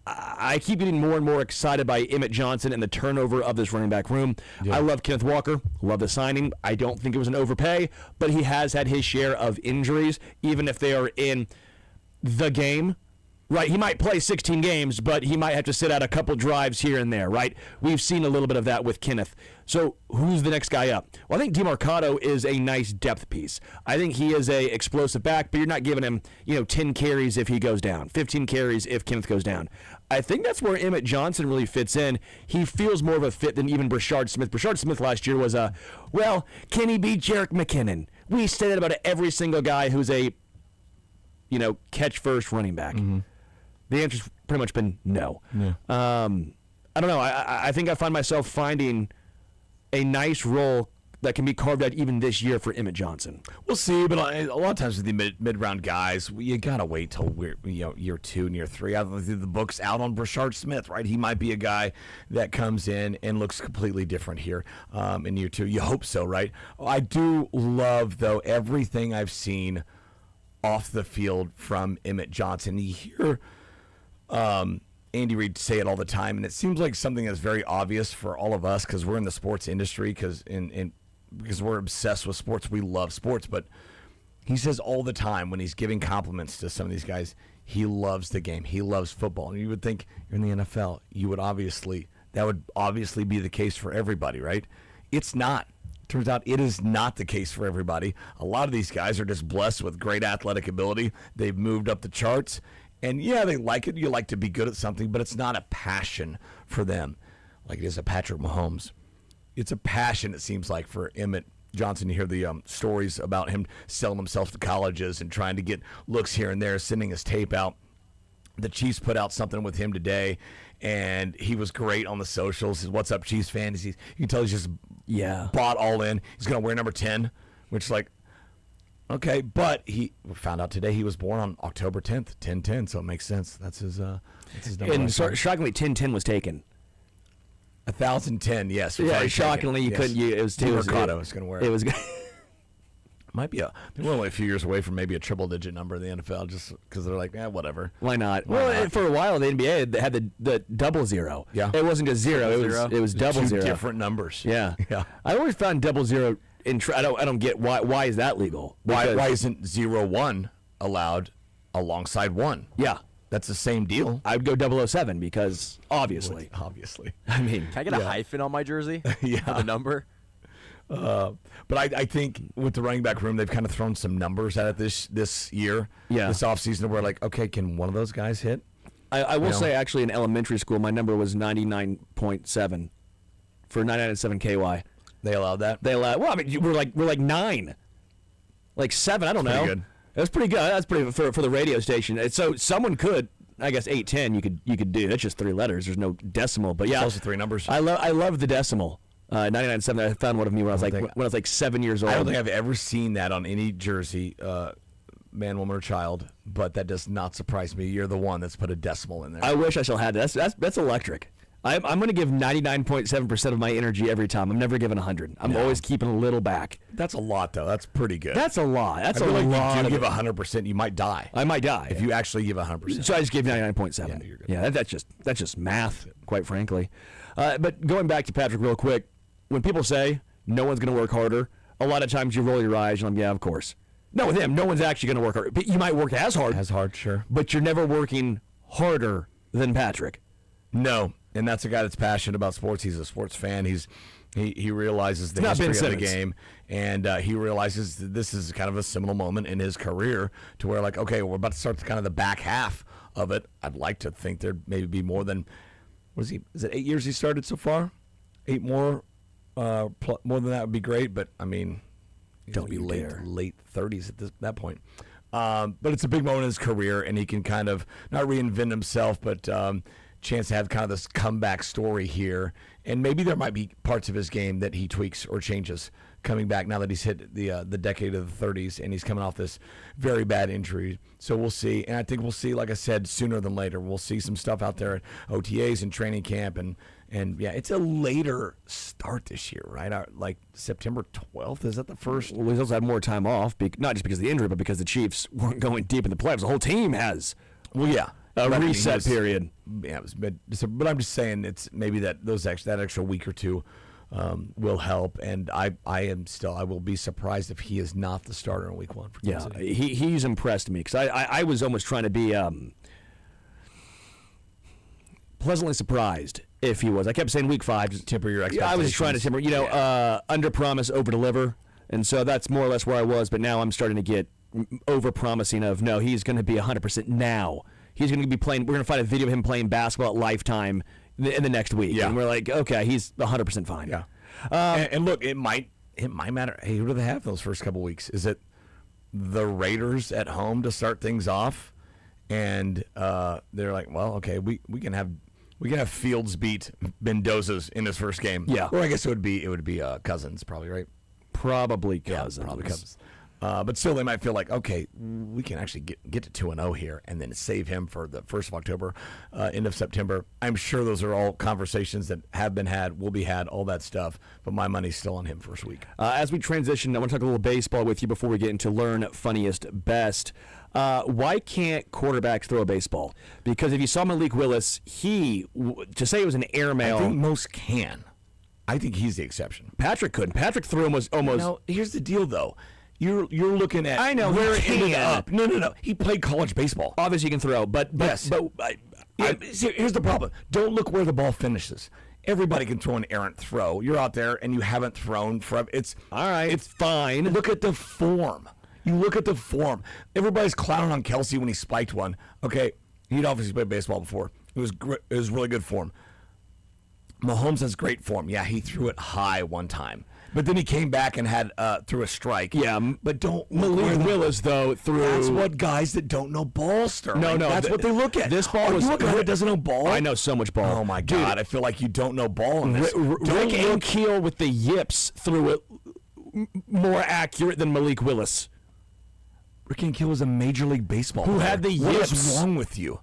I keep getting more and more excited by Emmett Johnson and the turnover of this running back room. Yeah. I love Kenneth Walker. Love the signing. I don't think it was an overpay, but he has had his share of injuries, even if they are in the game. Right, he might play 16 games, but he might have to sit out a couple drives here and there, right? We've seen a little bit of that with Kenneth. So who's the next guy up? Well, I think DeMarcado is a nice depth piece. I think he is a explosive back, but you're not giving him, 10 carries if he goes down, 15 carries if Kenneth goes down. I think that's where Emmett Johnson really fits in. He feels more of a fit than even Brashard Smith. Brashard Smith last year was can he beat Jerick McKinnon? We say that about every single guy who's a, catch first running back. Mm-hmm. The answer's pretty much been no. Yeah. I don't know. I think I find myself finding a nice role that can be carved out even this year for Emmett Johnson. We'll see, but a lot of times with the mid-round guys, you got to wait till year 2 and year 3. I think the book's out on Brashard Smith, right? He might be a guy that comes in and looks completely different here in year 2. You hope so, right? I do love, though, everything I've seen off the field from Emmett Johnson. You hear Andy Reid say it all the time, and it seems like something that's very obvious for all of us because we're in the sports industry, because we're obsessed with sports. We love sports, but he says all the time when he's giving compliments to some of these guys, he loves the game. He loves football. And you would think you're in the NFL, that would obviously be the case for everybody, right? It's not. Turns out it is not the case for everybody. A lot of these guys are just blessed with great athletic ability. They've moved up the charts. And yeah, they like it. You like to be good at something, but it's not a passion for them like it is a Patrick Mahomes. It's a passion, it seems like, for Emmett Johnson. You hear the stories about him selling himself to colleges and trying to get looks here and there, sending his tape out. The Chiefs put out something with him today, and he was great on the socials. His What's Up Chiefs fan. You can tell he's just bought all in. He's going to wear number 10, which is like, okay, but he found out today he was born on October 10th, 10/10, so it makes sense. That's his number. And shockingly, 10/10 was taken. 1,010, yes. Yeah, shockingly, you couldn't. It was Mercado is going to wear it. It was. Might be we're only a few years away from maybe a triple-digit number in the NFL, just because they're like, whatever. Why not? For a while, the NBA they had the 00. Yeah, it wasn't just 0. It was 00. Two different numbers. Yeah. Yeah. I always found 00. I don't get why is that legal? Why isn't 01 allowed alongside 1? Yeah, that's the same deal. I would go 007 because obviously. I mean, can I get a hyphen on my jersey? Yeah, for the number. But I think with the running back room, they've kind of thrown some numbers at it this year. Yeah, this offseason, where like, okay, can one of those guys hit? I will say, actually, in elementary school, my number was 99.7 for 99.7 KY. They allowed that. Well, I mean, we're like 9, like 7. I don't know. Good. That's pretty good. That's pretty for the radio station. So someone could, I guess, 810. You could do. That's just 3 letters. There's no decimal. But yeah, it's also 3 numbers. I love the decimal. 99.7. I found one of me when I was like 7 years old. I don't think I've ever seen that on any jersey, man, woman, or child. But that does not surprise me. You're the one that's put a decimal in there. I wish I still had that. That's electric. I'm going to give 99.7% of my energy every time. I'm never giving 100. I'm always keeping a little back. That's a lot, though. That's pretty good. That's a lot. That's I feel a like lot. If you give 100%, you might die. I might die if you actually give 100%. So I just gave 99.7. Yeah, you're good. Yeah, that's just math, quite frankly. But going back to Patrick real quick, when people say no one's going to work harder, a lot of times you roll your eyes and I'm, yeah, of course. No, with him, no one's actually going to work harder. But you might work as hard. As hard, sure. But you're never working harder than Patrick. No. And that's a guy that's passionate about sports. He's a sports fan. He realizes the history of the game, and he realizes that this is kind of a seminal moment in his career to where, like, okay, we're about to start kind of the back half of it. I'd like to think there'd maybe be more than, is it 8 years he started so far? 8 more? More than that would be great, but I mean, don't be late 30s at that point. But it's a big moment in his career, and he can kind of not reinvent himself, but chance to have kind of this comeback story here. And maybe there might be parts of his game that he tweaks or changes coming back now that he's hit the decade of the 30s, and he's coming off this very bad injury. So we'll see. And I think we'll see, like I said, sooner than later. We'll see some stuff out there at OTAs and training camp. And yeah, it's a later start this year, right? Like September 12th, is that the first? Well, he's also had more time off, not just because of the injury, but because the Chiefs weren't going deep in the playoffs. The whole team has. Well, yeah. A reset period. Yeah, it was but I'm just saying it's maybe that extra week or two will help, and I will be surprised if he is not the starter in week 1 for Kansas City. He's impressed me, because I was almost trying to be pleasantly surprised if he was. I kept saying week 5. Just temper your expectations. I was trying to temper, under promise, over deliver, and so that's more or less where I was, but now I'm starting to get over promising of, no, he's going to be 100% now. He's going to be playing. We're going to find a video of him playing basketball at Lifetime in the next week. Yeah. And we're like, okay, he's 100% fine. Yeah. And look, it might matter. Hey, who do they have those first couple weeks? Is it the Raiders at home to start things off? And they're like, well, okay, we can have Fields beat Mendoza's in his first game. Yeah. Or I guess it would be Cousins, probably, right? Probably Cousins. Yeah, probably Cousins. But still, they might feel like, okay, we can actually get to 2-0 here and then save him for the 1st of October, end of September. I'm sure those are all conversations that have been had, will be had, all that stuff. But my money's still on him first week. As we transition, I want to talk a little baseball with you before we get into Learn Funniest Best. Why can't quarterbacks throw a baseball? Because if you saw Malik Willis, to say it was an airmail. I think most can. I think he's the exception. Patrick couldn't. Patrick threw him was almost. No, here's the deal, though. You're looking at. I know where it ended up. No. He played college baseball. Obviously, he can throw, but yes. Here's the problem. Don't look where the ball finishes. Everybody can throw an errant throw. You're out there and you haven't thrown from. It's all right. It's fine. Look at the form. You look at the form. Everybody's clowning on Kelsey when he spiked one. Okay, he'd obviously played baseball before. It was really good form. Mahomes has great form. Yeah, he threw it high one time. But then he came back and had threw a strike. Yeah, but don't Malik Willis though threw. That's what guys that don't know ball, Sterling. No, that's what they look at. This ball Are was. you looking at it doesn't know ball? I know so much ball. Oh my God, I feel like you don't know ball in this. Rick Ankiel with the yips threw it more accurate than Malik Willis. Rick Ankiel was a Major League Baseball Who player. had the What yips? is wrong with you?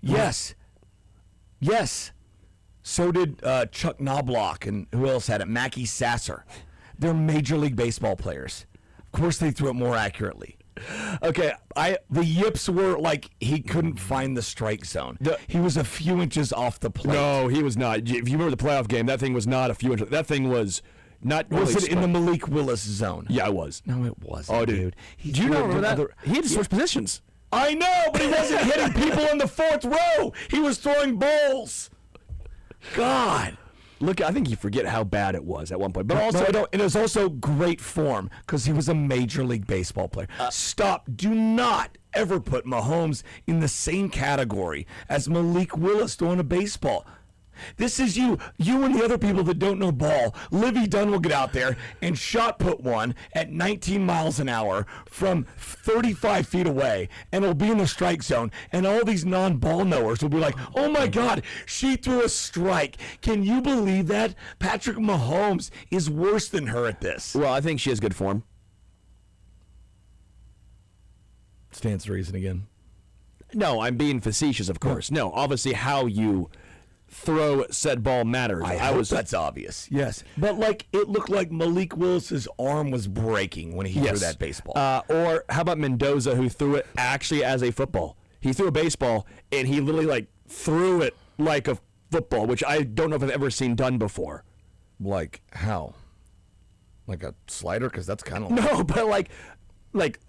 Yes. So did Chuck Knobloch, and who else had it? Mackie Sasser. They're Major League Baseball players. Of course, they threw it more accurately. Okay, the yips were like he couldn't find the strike zone. He was a few inches off the plate. No, he was not. If you remember the playoff game, that thing was not a few inches. That thing was not. Was it in the Malik Willis zone? Yeah, it was. No, it wasn't. Oh, dude. Do you remember that? He had to switch positions. I know, but he wasn't hitting people in the 4th row. He was throwing balls. God. Look, I think you forget how bad it was at one point. But also, it was also great form because he was a Major League Baseball player. Stop. Do not ever put Mahomes in the same category as Malik Willis throwing a baseball. This is you and the other people that don't know ball. Livy Dunn will get out there and shot put one at 19 miles an hour from 35 feet away, and it'll be in the strike zone, and all these non-ball knowers will be like, oh my God, she threw a strike. Can you believe that? Patrick Mahomes is worse than her at this. Well, I think she has good form. Stands to reason again. No, I'm being facetious, of course. No, obviously how you throw said ball matters. I hope that's obvious. Yes. But it looked like Malik Willis's arm was breaking when he threw that baseball. Or how about Mendoza, who threw it actually as a football? He threw a baseball and he literally threw it like a football, which I don't know if I've ever seen done before. Like how? Like a slider? Because that's kind of no, but like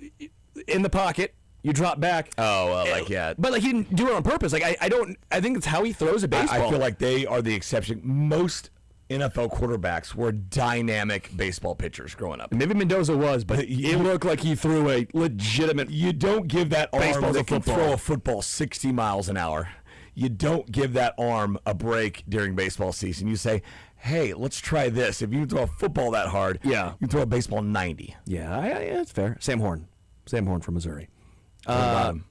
in the pocket. You drop back. Oh, well, yeah. But he didn't do it on purpose. I think it's how he throws a baseball. I feel like they are the exception. Most NFL quarterbacks were dynamic baseball pitchers growing up. Maybe Mendoza was, but it looked like he threw a legitimate. You don't give that arm that can football. throw a football 60 miles an hour. You don't give that arm a break during baseball season. You say, hey, let's try this. If you throw a football that hard, you can throw a baseball 90. Yeah, that's fair. Sam Horn. Sam Horn from Missouri. Well,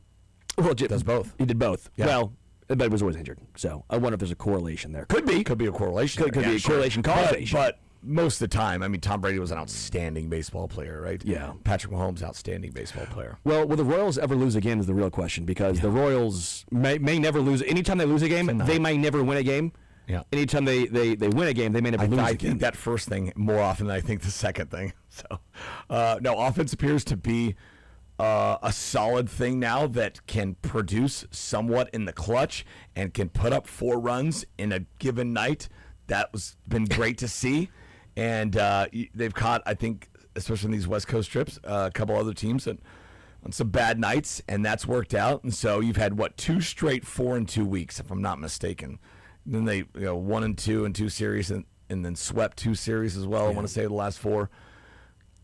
does both. He did both. Yeah. Well, but he was always injured. So I wonder if there's a correlation there. Could be. Could be a correlation. Could be a correlation causation. But most of the time, I mean, Tom Brady was an outstanding baseball player, right? Yeah. Patrick Mahomes, outstanding baseball player. Well, will the Royals ever lose again is the real question, because the Royals may never lose. Anytime they lose a game, they may never win a game. Yeah. Anytime they win a game, they may never lose I again. think that first thing more often than I think the second thing. So, no, offense appears to be a solid thing now that can produce somewhat in the clutch and can put up 4 runs in a given night. That was been great to see. And they've caught, I think, especially in these West Coast trips, a couple other teams on some bad nights, and that's worked out. And so you've had, 2 straight 4-2 weeks, if I'm not mistaken. And then they 1-2 in 2 series, and then swept 2 series as well. I want to say the last 4.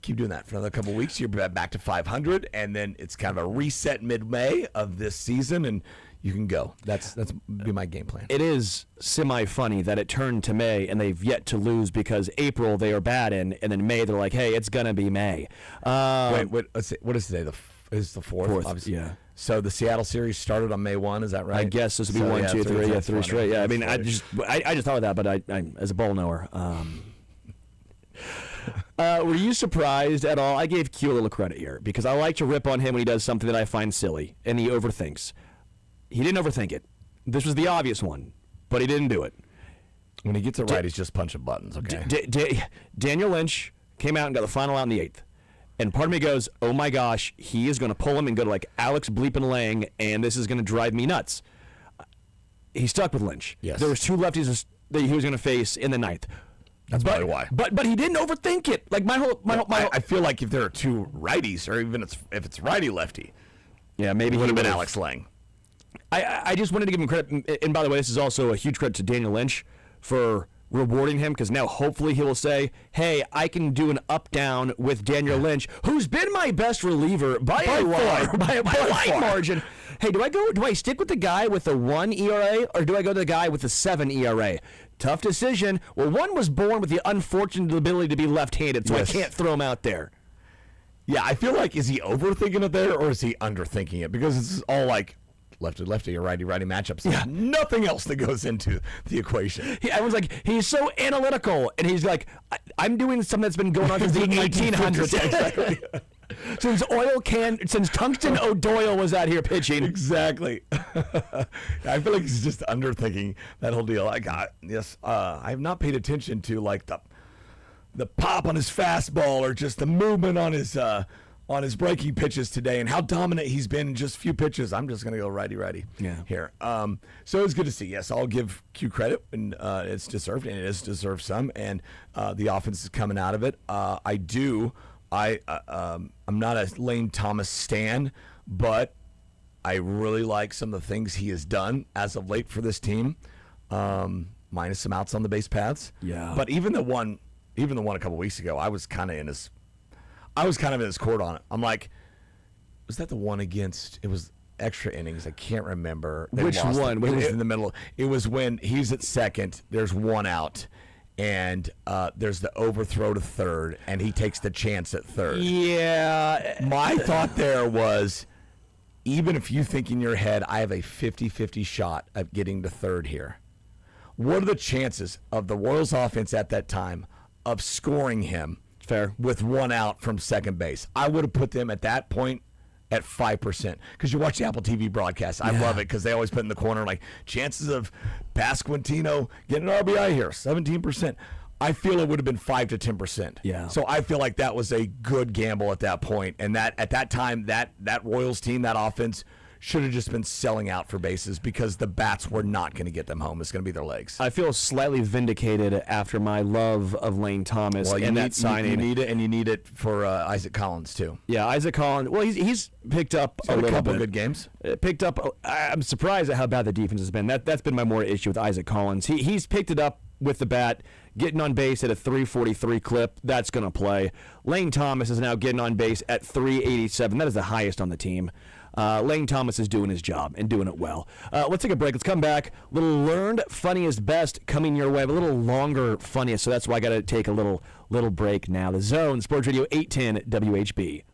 Keep doing that for another couple of weeks. You're back to 500, and then it's kind of a reset mid-May of this season, and you can go. That's be my game plan. It is semi-funny that it turned to May and they've yet to lose, because April they are bad in, and then May they're like, hey, it's going to be May. Wait, let's see. What is today? Is the 4th? Obviously. Yeah. So the Seattle series started on May 1, is that right? I guess this would be 1, 2, 3, 3 straight. Yeah, I mean, I just thought of that, but I as a ball knower. Were you surprised at all? I gave Q a little credit here, because I like to rip on him when he does something that I find silly, and he overthinks. He didn't overthink it. This was the obvious one, but he didn't do it. When he gets it right, he's just punching buttons, okay? Daniel Lynch came out and got the final out in the 8th. And part of me goes, oh my gosh, he is going to pull him and go to like Alex Bleepin Lang, and this is going to drive me nuts. He stuck with Lynch. Yes. There was 2 lefties that he was going to face in the 9th. That's probably why. But he didn't overthink it. Like my whole I feel like if there are 2 righties, or even if it's righty lefty, maybe it would he have been would've- Alex Lang. I just wanted to give him credit. And by the way, this is also a huge credit to Daniel Lynch for rewarding him, because now hopefully he will say, hey, I can do an up-down with Daniel Lynch, who's been my best reliever by a wide margin. Hey, do I stick with the guy with the 1 ERA, or do I go to the guy with the 7 ERA? Tough decision. Well, one was born with the unfortunate ability to be left-handed, so Yes. I can't throw him out there. Yeah, I feel like, is he overthinking it there, or is he underthinking it? Because it's all like lefty or righty matchups. There's nothing else that goes into the equation. Everyone's like, he's so analytical, and he's like, I'm doing something that's been going on since the 1800s. Exactly. Since Tungsten O'Doyle was out here pitching. Exactly. I feel like he's just underthinking that whole deal. I have not paid attention to like the pop on his fastball, or just the movement on his breaking pitches today, and how dominant he's been in just a few pitches. I'm just going to go righty here. So it's good to see. Yes, I'll give Q credit, and it's deserved, and it is deserved some, and the offense is coming out of it. I'm not a Lane Thomas stan, but I really like some of the things he has done as of late for this team, minus some outs on the base paths. Yeah. But even the one a couple weeks ago, I was kind of in his court on it. I'm like, was that the one against? It was extra innings. I can't remember. They Which lost one? It was in the middle. It was when he's at second. There's 1 out. And there's the overthrow to third, and he takes the chance at third. Yeah. My thought there was, even if you think in your head, I have a 50-50 shot of getting to third here, what are the chances of the Royals offense at that time of scoring him with 1 out from second base? I would have put them at that point at 5%, because you watch the Apple TV broadcast. I love it, because they always put in the corner like chances of Pasquantino getting an RBI here, 17%. I feel it would have been 5 to 10%. Yeah. So I feel like that was a good gamble at that point, and that at that time that Royals team, that offense, should have just been selling out for bases, because the bats were not going to get them home. It's going to be their legs. I feel slightly vindicated after my love of Lane Thomas and that signing. You need it, and you need it for Isaac Collins too. Yeah, Isaac Collins. Well, he's picked up a little couple bit. good games. Picked up. I'm surprised at how bad the defense has been. That's been my more issue with Isaac Collins. He's picked it up with the bat, getting on base at a 343 clip. That's going to play. Lane Thomas is now getting on base at 387. That is the highest on the team. Lane Thomas is doing his job and doing it well. Let's take a break. Let's come back. Little learned funniest best coming your way. A little longer funniest, so that's why I got to take a little break now. The Zone, Sports Radio 810 WHB.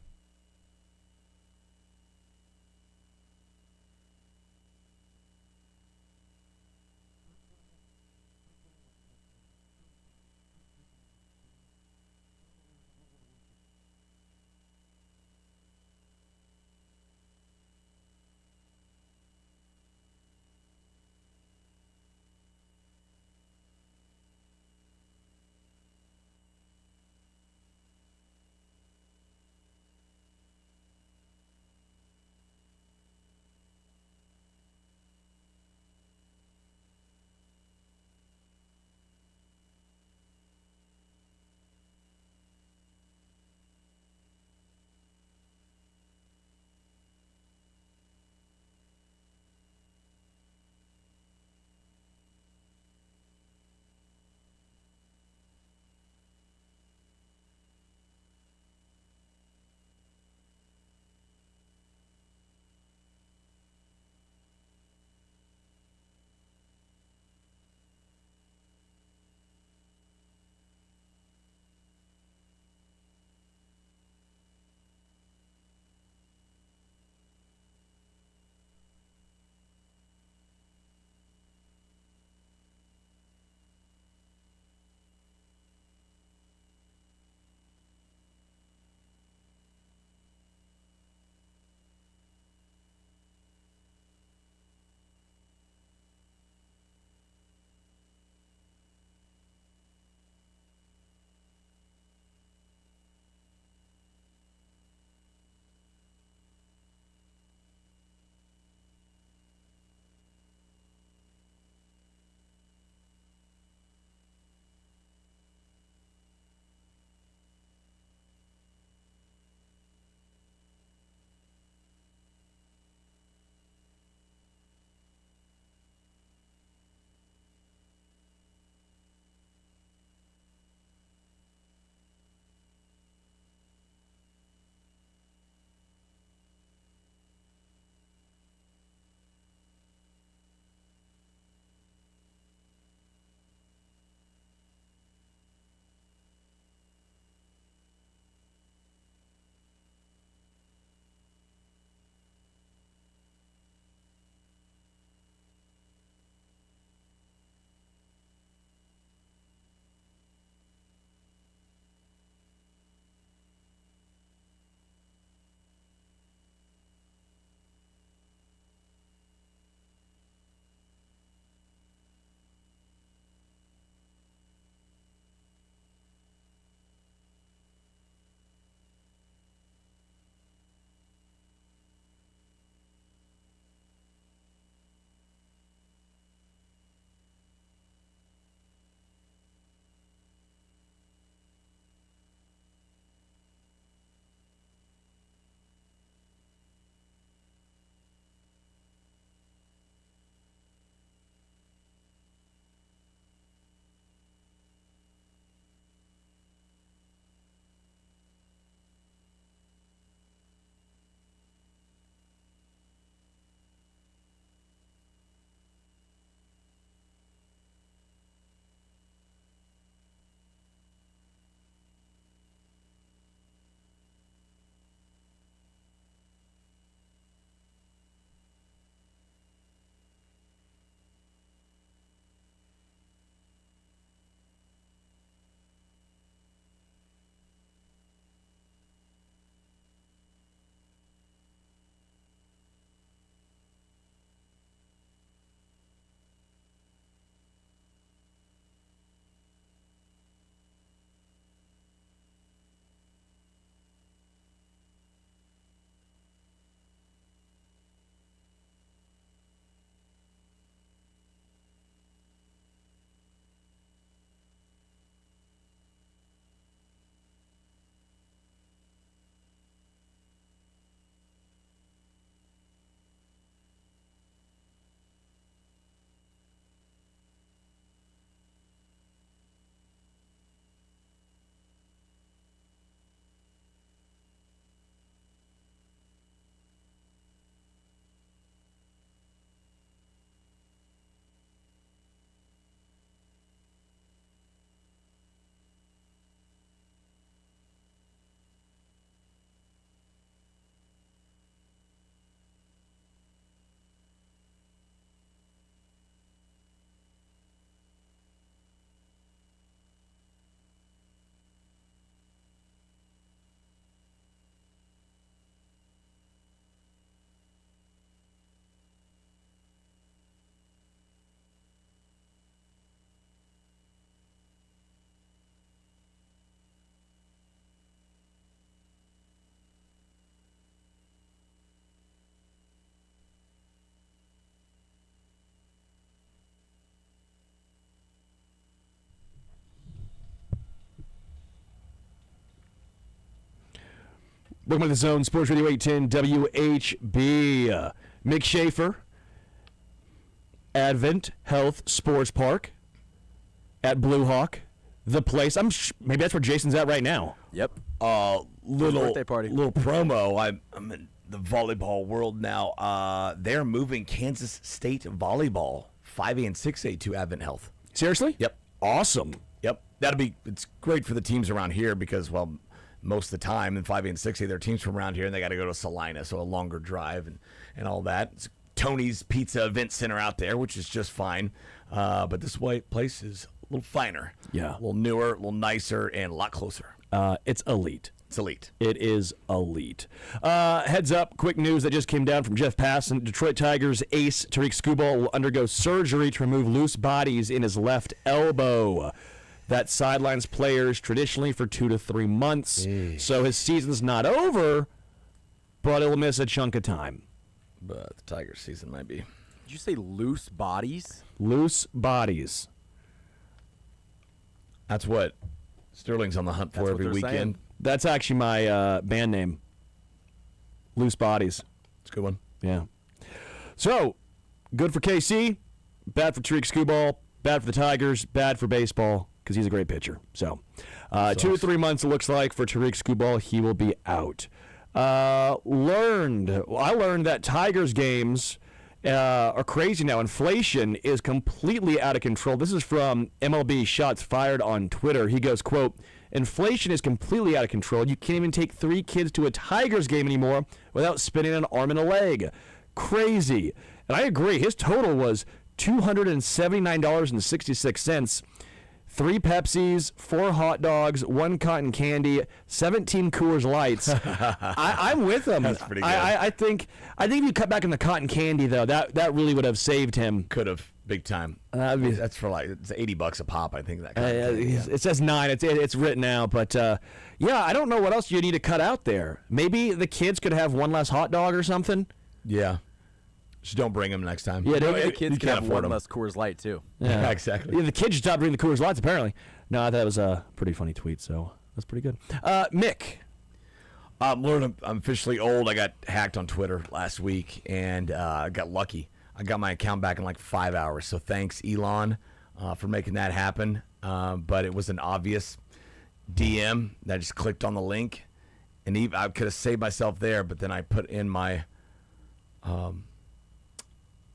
Welcome to the Zone, Sports Radio 810 WHB. Mick Schaefer, Advent Health Sports Park at Blue Hawk, the place. Maybe that's where Jason's at right now. Yep. Little birthday party. Little promo. I'm in the volleyball world now. They're moving Kansas State volleyball 5A and 6A to Advent Health. Seriously? Yep. Awesome. Yep. It's great for the teams around here because, well, most of the time in 5A and 6A, they're teams from around here, and they got to go to Salina, so a longer drive and all that. It's Tony's Pizza Event Center out there, which is just fine. But this place is a little finer. Yeah. A little newer, a little nicer, and a lot closer. It's elite. It's elite. It is elite. Heads up, quick news that just came down from Jeff Passan. Detroit Tigers ace Tariq Skubal will undergo surgery to remove loose bodies in his left elbow. That sidelines players traditionally for 2 to 3 months. So his season's not over, but he'll miss a chunk of time. But the Tigers season might be. Did you say loose bodies? Loose bodies. That's what Sterling's on the hunt for every weekend. Saying. That's actually my band name. Loose Bodies. It's a good one. Yeah. So, good for KC, bad for Tariq Skubal, bad for the Tigers, bad for baseball, because he's a great pitcher. So, 2 to 3 months, it looks like, for Tariq Skubal. He will be out. I learned that Tigers games are crazy now. Inflation is completely out of control. This is from MLB Shots Fired on Twitter. He goes, quote, inflation is completely out of control. You can't even take 3 kids to a Tigers game anymore without spending an arm and a leg. Crazy. And I agree. His total was $279.66. 3 Pepsis, 4 hot dogs, 1 cotton candy, 17 Coors Lights. I'm with him. That's pretty good. I think if you cut back on the cotton candy, though, that really would have saved him. Could have, big time. That's for it's $80 a pop, I think. That kind of thing, yeah. It says 9. It's written out, but yeah, I don't know what else you need to cut out there. Maybe the kids could have 1 less hot dog or something. Yeah. Just don't bring them next time. Yeah, the kids can have 1 less Coors Light, too. Yeah, exactly. Yeah, the kids should stop drinking the Coors Lights, apparently. No, I thought it was a pretty funny tweet, so that's pretty good. Mick. I'm officially old. I got hacked on Twitter last week, and I got lucky. I got my account back in like 5 hours, so thanks, Elon, for making that happen. But it was an obvious DM that I just clicked on the link, and I could have saved myself there, but then I put in my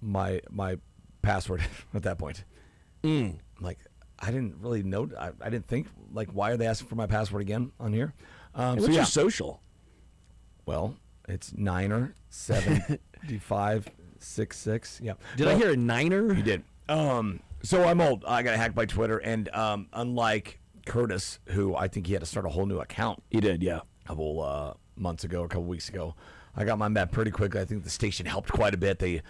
my password at that point. Like, I didn't really know. I didn't think, like, why are they asking for my password again on here? What's your social? Well, it's Niner 7566. Yeah. Did I hear a Niner? You did. So I'm old. I got hacked by Twitter, and unlike Curtis, who I think he had to start a whole new account. He did, yeah. A couple months ago, or a couple weeks ago. I got mine back pretty quickly. I think the station helped quite a bit. They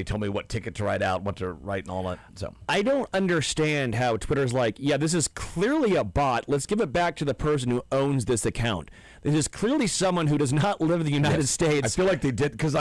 told me what ticket to write out, what to write, and all that. So I don't understand how Twitter's like, yeah, this is clearly a bot. Let's give it back to the person who owns this account. This is clearly someone who does not live in the United States. I feel like they did because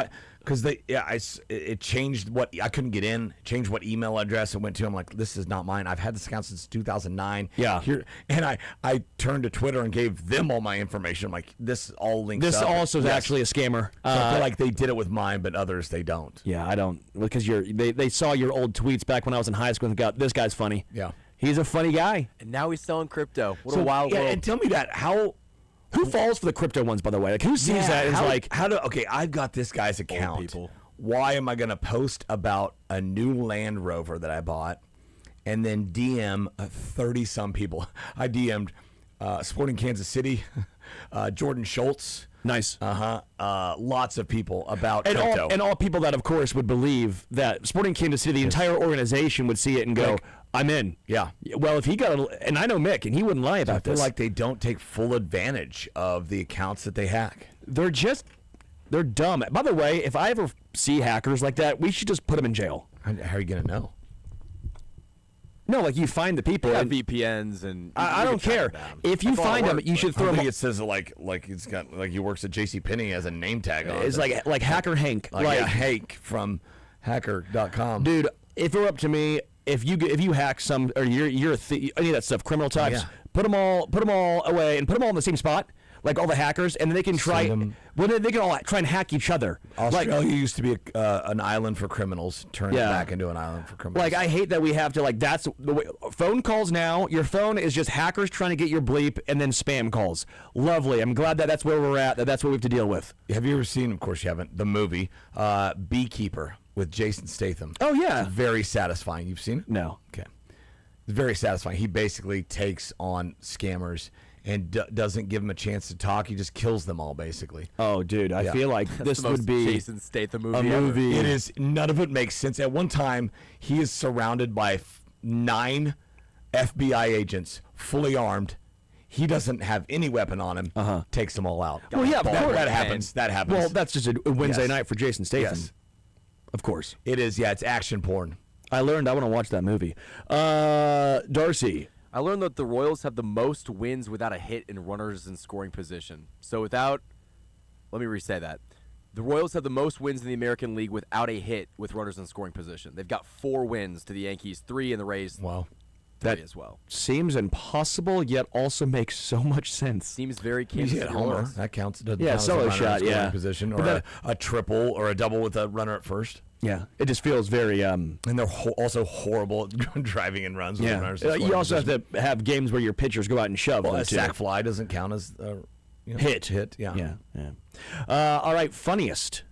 it changed what I couldn't get in. Changed what email address it went to. I'm like, this is not mine. I've had this account since 2009. Yeah. And I turned to Twitter and gave them all my information. I'm like, this all links. This up. also is actually a scammer. So I feel like they did it with mine, but others they don't. Yeah, I don't, because they saw your old tweets back when I was in high school and got, this guy's funny. Yeah. He's a funny guy. And now he's selling crypto. What a wild world. And tell me that who falls for the crypto ones, by the way? Like, who sees that and is like, okay, I've got this guy's account. People. Why am I going to post about a new Land Rover that I bought and then DM 30-some people? I DM'd Sporting Kansas City, Jordan Schultz. Nice. Lots of people about crypto. And all people that, of course, would believe that Sporting Kansas City, the entire organization would see it and go, I'm in. Yeah. Well, if he got and I know Mick, and he wouldn't lie about this. I feel like they don't take full advantage of the accounts that they hack. They're dumb. By the way, if I ever see hackers like that, we should just put them in jail. How are you going to know? No, like you find the people. And VPNs and I don't care. If you find them, you should throw them. It says like it's got like he works at JCPenney as a name tag on. It's like Hacker Hank. Like Hank from hacker.com. Dude, if it were up to me, if you hack some or you're any of that stuff, criminal types, put them all away and put them all in the same spot. like all the hackers, and then they can try. Well, they can all try and hack each other. Australia used to be an island for criminals, turned it back into an island for criminals. Like, I hate that we have to, like, that's the way. Phone calls now, your phone is just hackers trying to get your bleep and then spam calls. Lovely. I'm glad that that's where we're at, that's what we have to deal with. Have you ever seen, of course you haven't, the movie Beekeeper with Jason Statham? Oh, yeah. It's very satisfying. You've seen it? No. Okay. It's very satisfying. He basically takes on scammers and doesn't give them a chance to talk. He just kills them all, basically. Oh, dude, I feel like this the would most be Jason Statham movie a movie. It is. None of it makes sense. At one time, he is surrounded by 9 FBI agents, fully armed. He doesn't have any weapon on him. Takes them all out. Well, yeah, of course. That happens. That happens. Well, that's just a Wednesday night for Jason Statham. Yes. Of course. It is. Yeah, it's action porn. I learned I want to watch that movie. Darcy. I learned that the Royals have the most wins without a hit in runners in scoring position. So let me re-say that. The Royals have the most wins in the American League without a hit with runners in scoring position. They've got 4 wins to the Yankees, 3, and the Rays. 3 as well. Seems impossible, yet also makes so much sense. Seems very Kansas City homer. Royals. That counts. Solo shot. Yeah, position or a triple or a double with a runner at first. Yeah, it just feels very. And they're also horrible at driving in runs. With runners in you also position. have to have games where your pitchers go out and shove. Well, them a too. sac fly doesn't count as hit. Yeah. All right, funniest.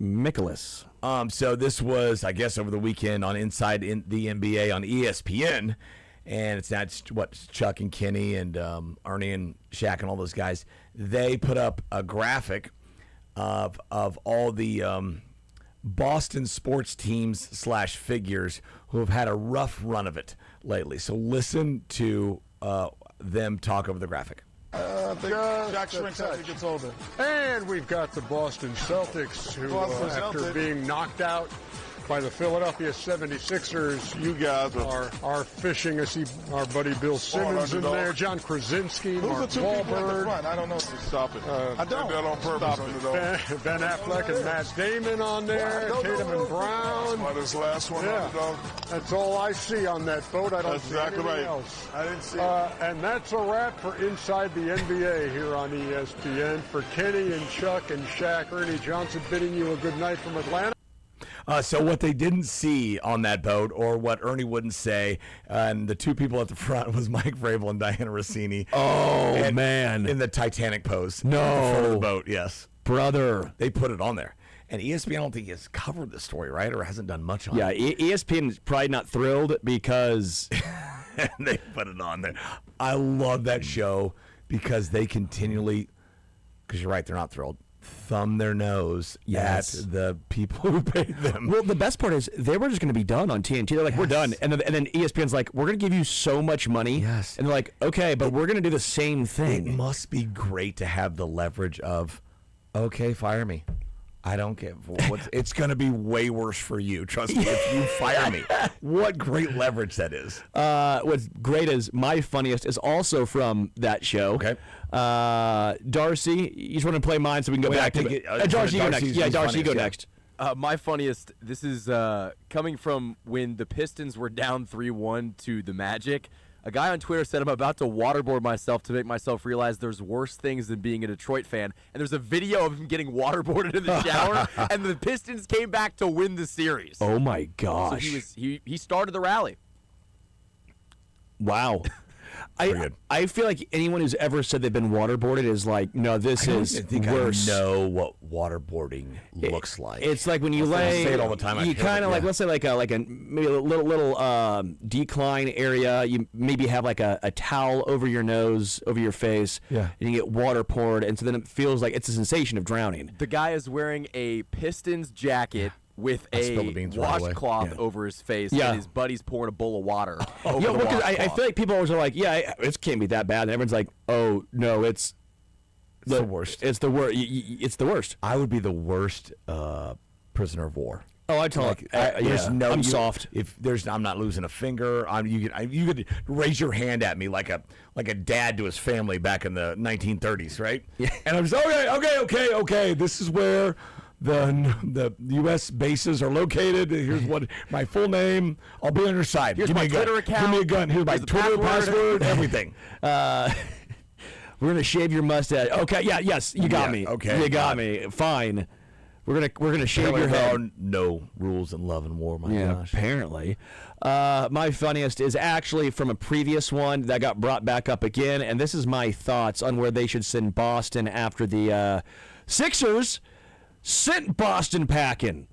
Nicholas. So this was, I guess, over the weekend on Inside in the NBA on ESPN, and it's Chuck and Kenny and Ernie and Shaq and all those guys. They put up a graphic of all the Boston sports teams / figures who have had a rough run of it lately. So listen to them talk over the graphic. I think Jack shrinks as he gets older. And we've got the Boston Celtics, who, after being knocked out by the Philadelphia 76ers, you guys are fishing. I see our buddy Bill Simmons in there, John Krasinski, Mark Wahlberg. I don't know if to stop it. I don't. That on purpose. Ben Affleck and Matt Damon on there, Tatum and Brown. This last one, underdog. That's all I see on that boat. I don't see anything else. I didn't see and that's a wrap for Inside the NBA here on ESPN. For Kenny and Chuck and Shaq, Ernie Johnson bidding you a good night from Atlanta. So what they didn't see on that boat, or what Ernie wouldn't say, and the 2 people at the front was Mike Vrabel and Diana Rossini. Oh, man. In the Titanic pose. No. At the front of the boat, yes. Brother. They put it on there. And ESPN, I don't think has covered the story, right? Or hasn't done much on it. Yeah, ESPN is probably not thrilled because they put it on there. I love that show because they continually, because you're right, they're not thrilled, thumb their nose at the people who paid them. Well, the best part is they were just going to be done on TNT. They're like, we're done. And then ESPN's like, we're going to give you so much money. Yes. And they're like, okay, but we're going to do the same thing. It must be great to have the leverage of, okay, fire me. I don't care. It's going to be way worse for you. Trust me, if you fire me. What great leverage that is. What's great is my funniest is also from that show. Okay. Darcy, you just want to play mine so we can go back to it. Darcy, you go next. Yeah, Darcy, you go next. My funniest, this is coming from when the Pistons were down 3-1 to the Magic. A guy on Twitter said, I'm about to waterboard myself to make myself realize there's worse things than being a Detroit fan. And there's a video of him getting waterboarded in the shower, and the Pistons came back to win the series. Oh, my gosh. So he started the rally. Wow. I feel like anyone who's ever said they've been waterboarded is like, no, this is worse. I know what waterboarding looks like. It's like when you lay. I say it all the time. You kind of like, let's say like a maybe a little decline area. You maybe have like a towel over your nose, over your face. Yeah. And you get water poured, and so then it feels like it's a sensation of drowning. The guy is wearing a Pistons jacket with a washcloth over his face, and his buddy's pouring a bowl of water over the washcloth. I feel like people always are like, yeah, it can't be that bad. And everyone's like, oh, no, it's the worst. It's the worst. It's the worst. I would be the worst prisoner of war. Oh, I tell I'm soft. I'm not losing a finger. You could raise your hand at me like a dad to his family back in the 1930s, right? Yeah. And I'm just okay. This is where the U.S. bases are located. Here's what my full name. I'll be on your side. Here's my Twitter account. Give me a gun. Here's my Twitter password. Everything. We're gonna shave your mustache. Okay, yes, you got me. okay, you got me. Fine. We're gonna shave your head. No rules in love and war. My gosh. Apparently. My funniest is actually from a previous one that got brought back up again, and this is my thoughts on where they should send Boston after the Sixers sent Boston packing.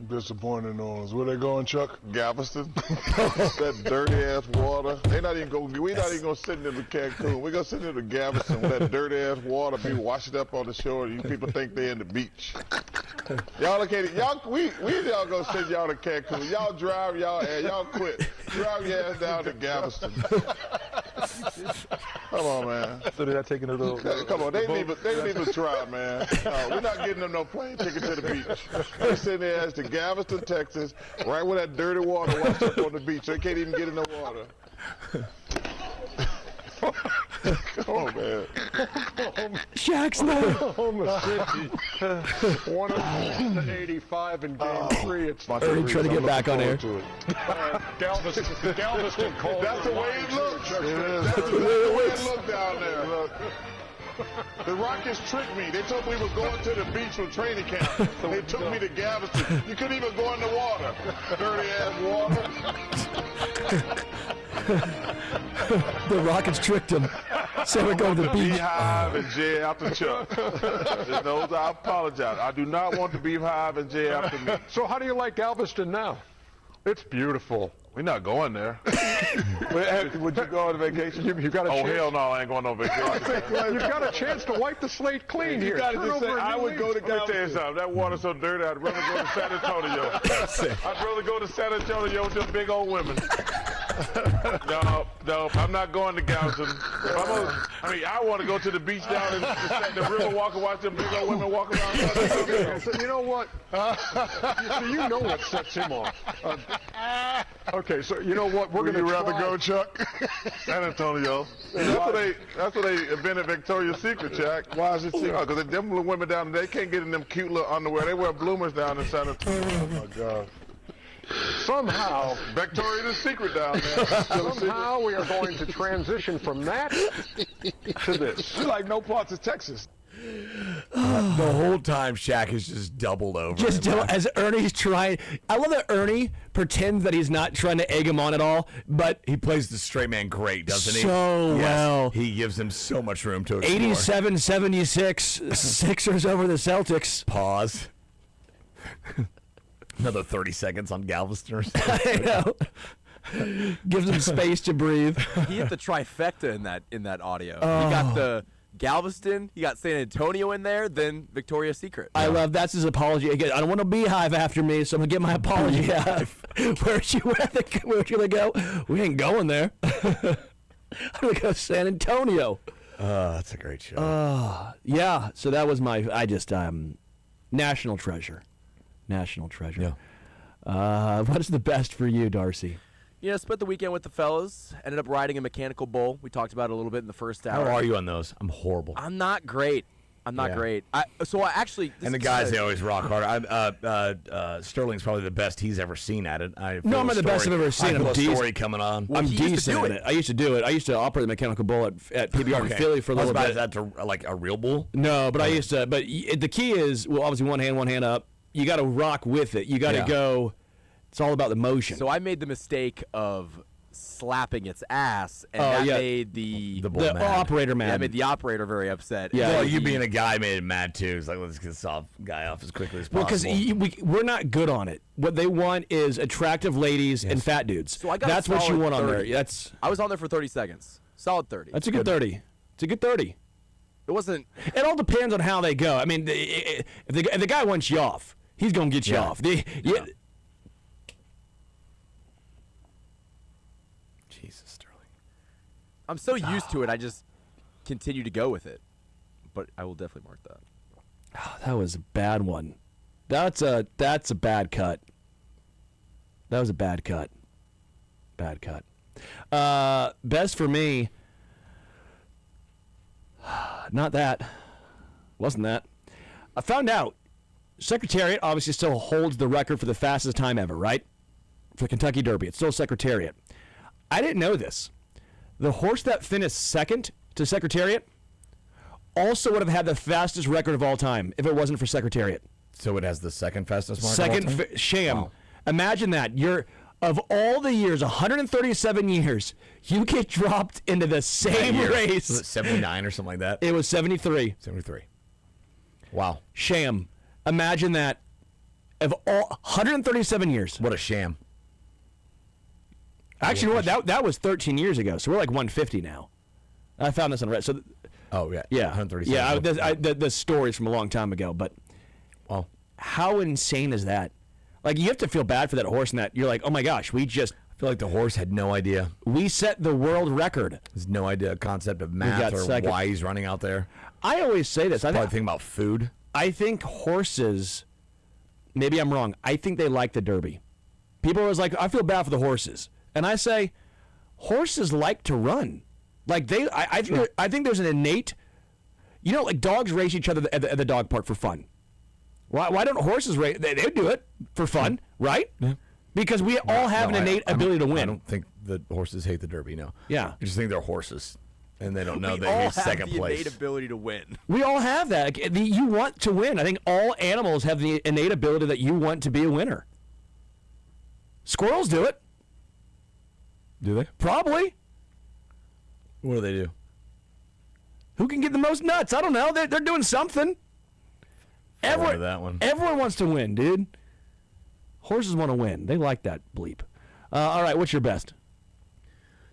Disappointing on us. Where they going, Chuck? Galveston. That dirty ass water. We're not even gonna send them to Cancun. We're gonna send them to Galveston with that dirty ass water be washed up on the shore. You people think they're in the beach. Y'all located. We y'all gonna send y'all to Cancun. Y'all drive y'all quit. Drive your ass down to Galveston. Come on, man. So they're not taking a little. Come on, they need to try, man. No, we're not getting them no plane ticket to the beach. They send their ass to Galveston, Texas, right where that dirty water washed up on the beach. They can't even get in the water. Come on, man. Shaq's not. Oklahoma City. 185 in game 3. It's Ernie trying to get back on air. Galveston called. That's the way it looks. That's the way it looks down there. Look. The Rockets tricked me. They told me we were going to the beach for training camp. They took me to Galveston. You couldn't even go in the water. Dirty ass water. The Rockets tricked him. So we're going to the beach. Beehive and Jay after Chuck. Just knows I apologize. I do not want the Beehive and Jay after me. So how do you like Galveston now? It's beautiful. We're not going there. Would you go on vacation? You got a chance. Hell no, I ain't going on vacation. You've got a chance to wipe the slate clean here. You got to just say, I would go to Galveston. Let me tell you something. That water's so dirty, I'd rather go to San Antonio. I'd rather go to San Antonio with them big old women. No, I'm not going to Galveston. I want to go to the beach down in the river walk and watch them big old women walk around. Okay, so you know what? You know what sets him off. Okay, so you know what? We're going to rather go, Chuck? San Antonio. That's where they invented Victoria's Secret, Chuck. Why is it secret? Because them little women down there, they can't get in them cute little underwear. They wear bloomers down in San Antonio. Oh, my God. Somehow, Victoria's Secret down there. somehow we are going to transition from that to this. You like no parts of Texas. The whole time Shaq is just doubled over. Just as Ernie's trying. I love that Ernie pretends that he's not trying to egg him on at all, but he plays the straight man great, doesn't he? So well. He gives him so much room to explore. 87-76, Sixers over the Celtics. Pause. Another 30 seconds on Galveston. I know. Gives him space to breathe. He hit the trifecta in that audio. He got the Galveston, he got San Antonio in there, then Victoria's Secret. I love that's his apology. Again, I don't want a beehive after me, so I'm gonna get my apology out. Where'd you gonna go? We ain't going there. I'm gonna go to San Antonio. That's a great show. Yeah. So that was my national treasure. National treasure. Yeah. What is the best for you, Darcy? You know, spent the weekend with the fellas. Ended up riding a mechanical bull. We talked about it a little bit in the first hour. How are you on those? I'm horrible. I'm not great. I'm not great. So I actually. And the guys, they always rock hard. Sterling's probably the best he's ever seen at it. I'm not the best I've ever seen. I'm decent. Story coming on. I'm decent at it. I used to do it. I used to operate the mechanical bull at PBR in Philly for a little bit. Is that to, like a real bull? No, but I used to. But the key is, well, obviously one hand up. You got to rock with it. You got to go. It's all about the motion. So I made the mistake of slapping its ass, and that made the operator mad. Yeah, made the operator very upset. Yeah, well, you being a guy made him mad too. It's like, let's get this guy off as quickly as possible. Well, because we're not good on it. What they want is attractive ladies and fat dudes. So I got that's what you want 30. on there. I was on there for 30 seconds. Solid 30. That's a good 30. It's a good 30. It wasn't. It all depends on how they go. I mean, if the guy wants you off, he's gonna get you off. Jesus, Sterling. I'm so used to it, I just continue to go with it. But I will definitely mark that. Oh, that was a bad one. That's a bad cut. That was a bad cut. Bad cut. Best for me. Not that. Wasn't that. I found out Secretariat obviously still holds the record for the fastest time ever, right? For the Kentucky Derby. It's still Secretariat. I didn't know this. The horse that finished second to Secretariat, also would have had the fastest record of all time if it wasn't for Secretariat. So it has the second fastest mark. Second sham. Wow. Imagine that. Of all the years, 137 years, you get dropped into the same race. Was it 79 or something like that? It was 73. 73. Wow. Sham. Imagine that. Of all 137 years. What a sham. Actually, you know what? That was 13 years ago, so we're like 150 now. I found this on Reddit. So, yeah, 137. Yeah, the story's from a long time ago, but how insane is that? Like, you have to feel bad for that horse, and that you're like, oh my gosh, I feel like the horse had no idea. We set the world record. There's no idea concept of math or why he's running out there. I always say this. I think about food. I think horses. Maybe I'm wrong. I think they like the Derby. People are always like, I feel bad for the horses, and I say, horses like to run. Like I think there's an innate. Like dogs race each other at the dog park for fun. Why don't horses race? They do it for fun, right? Yeah. Because we all have an innate ability to win. I don't think the horses hate the Derby, no. Yeah. I just think they're horses, and they don't know we they all hate have second the place. innate ability to win. We all have that. You want to win. I think all animals have the innate ability that you want to be a winner. Squirrels do it. Do they? Probably. What do they do? Who can get the most nuts? I don't know. They're doing something. Everyone wants to win, dude. Horses want to win. They like that bleep. All right, what's your best?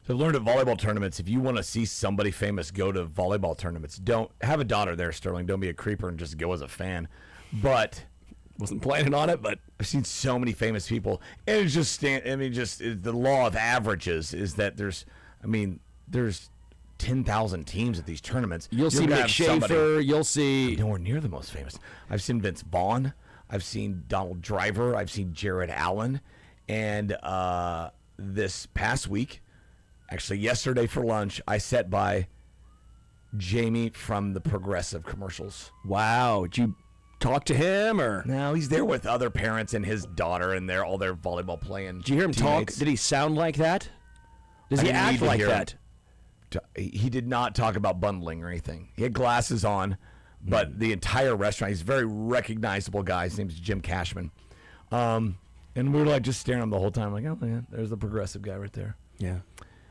So I've learned at volleyball tournaments, if you want to see somebody famous go to volleyball tournaments, don't have a daughter there, Sterling. Don't be a creeper and just go as a fan. But wasn't planning on it, but I've seen so many famous people, and it's just the law of averages is that there's 10,000 teams at these tournaments. You'll see Mick Schaefer. You'll see nowhere near the most famous. I've seen Vince Vaughn. I've seen Donald Driver. I've seen Jared Allen. And this past week, actually yesterday for lunch, I sat by Jamie from the Progressive commercials. Wow. Did you talk to him or? No, he's there with other parents and his daughter, and they're all their volleyball playing. Did you hear him teammates. talk? Did he sound like that? Does he act like that? He did not talk about bundling or anything. He had glasses on, but the entire restaurant, he's a very recognizable guy. His name's Jim Cashman. And we were like just staring at him the whole time, like, oh, man, there's the Progressive guy right there. Yeah.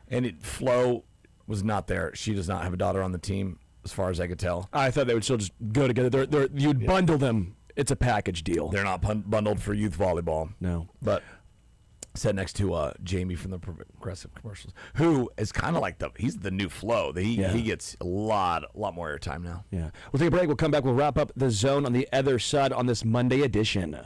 And Flo was not there. She does not have a daughter on the team, as far as I could tell. I thought they would still just go together. You'd bundle them. It's a package deal. They're not bundled for youth volleyball. No. But sat next to Jamie from the Progressive commercials, who is kind of like he's the new Flo. He gets a lot more airtime now. Yeah. We'll take a break. We'll come back. We'll wrap up the zone on the other side on this Monday edition.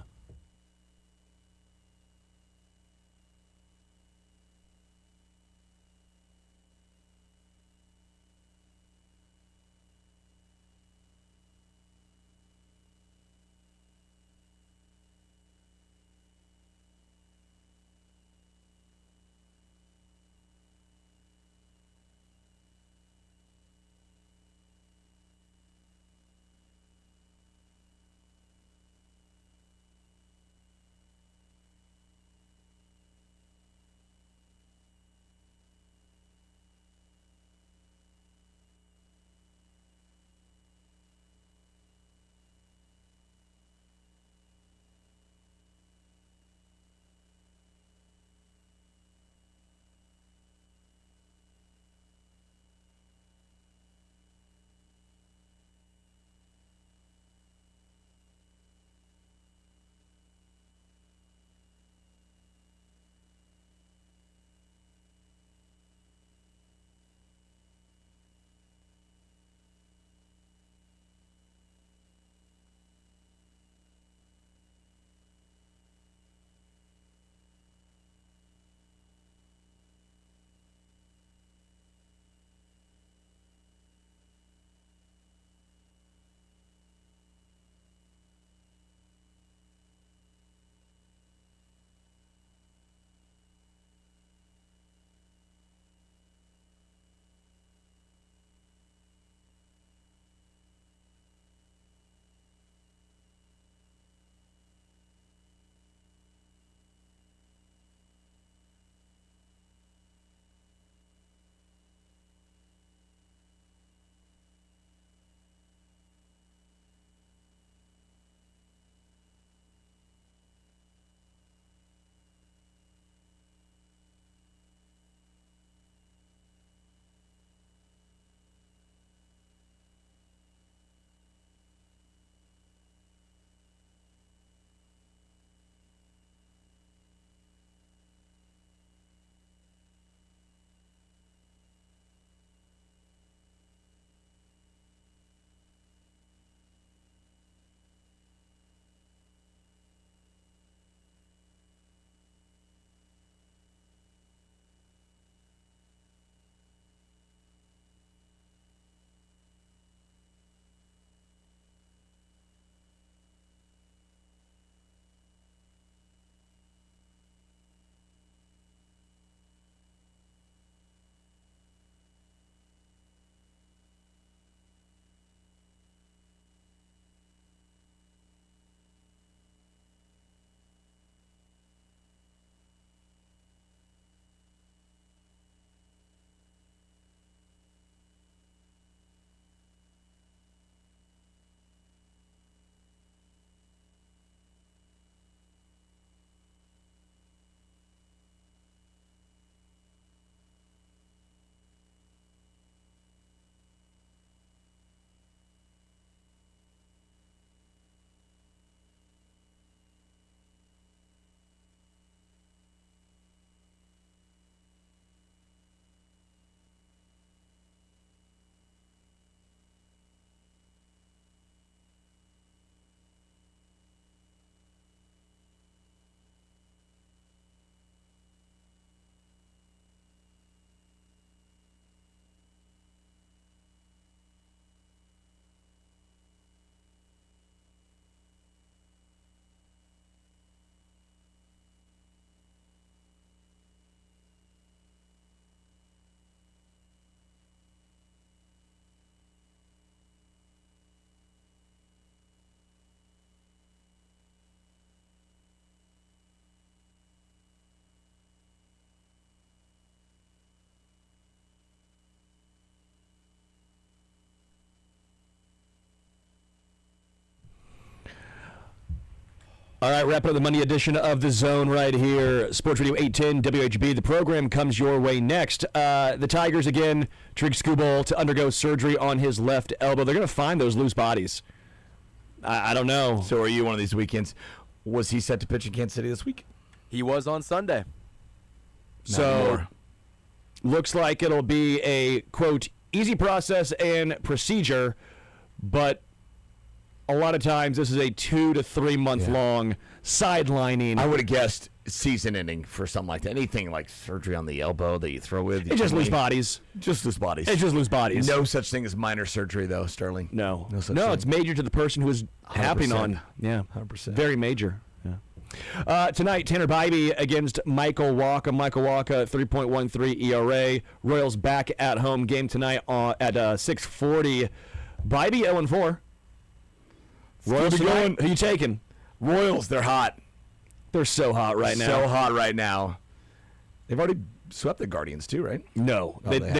All right, wrapping up the Monday edition of The Zone right here. Sports Radio 810 WHB. The program comes your way next. The Tigers, again, Tariq Skubal to undergo surgery on his left elbow. They're going to find those loose bodies. I don't know. So are you one of these weekends? Was he set to pitch in Kansas City this week? He was on Sunday. So looks like it'll be a, quote, easy process and procedure, but a lot of times this is a 2 to 3 month long sidelining. I would have guessed season ending for something like that. Anything like surgery on the elbow that you throw with. It's just loose bodies. Just loose bodies. It's just loose bodies. No such thing as minor surgery, though, Sterling. No. No such thing. It's major to the person who is happening 100%. on. Yeah. 100%. Very major. Yeah. Tonight, Tanner Bybee against Michael Walker. Michael Walker, 3.13 ERA. Royals back at home. Game tonight at 6:40. Bybee 0-4. Royals going. Who you taking? Royals, they're hot. They're so hot right now. So hot right now. They've already swept the Guardians, too, right? No. Oh, They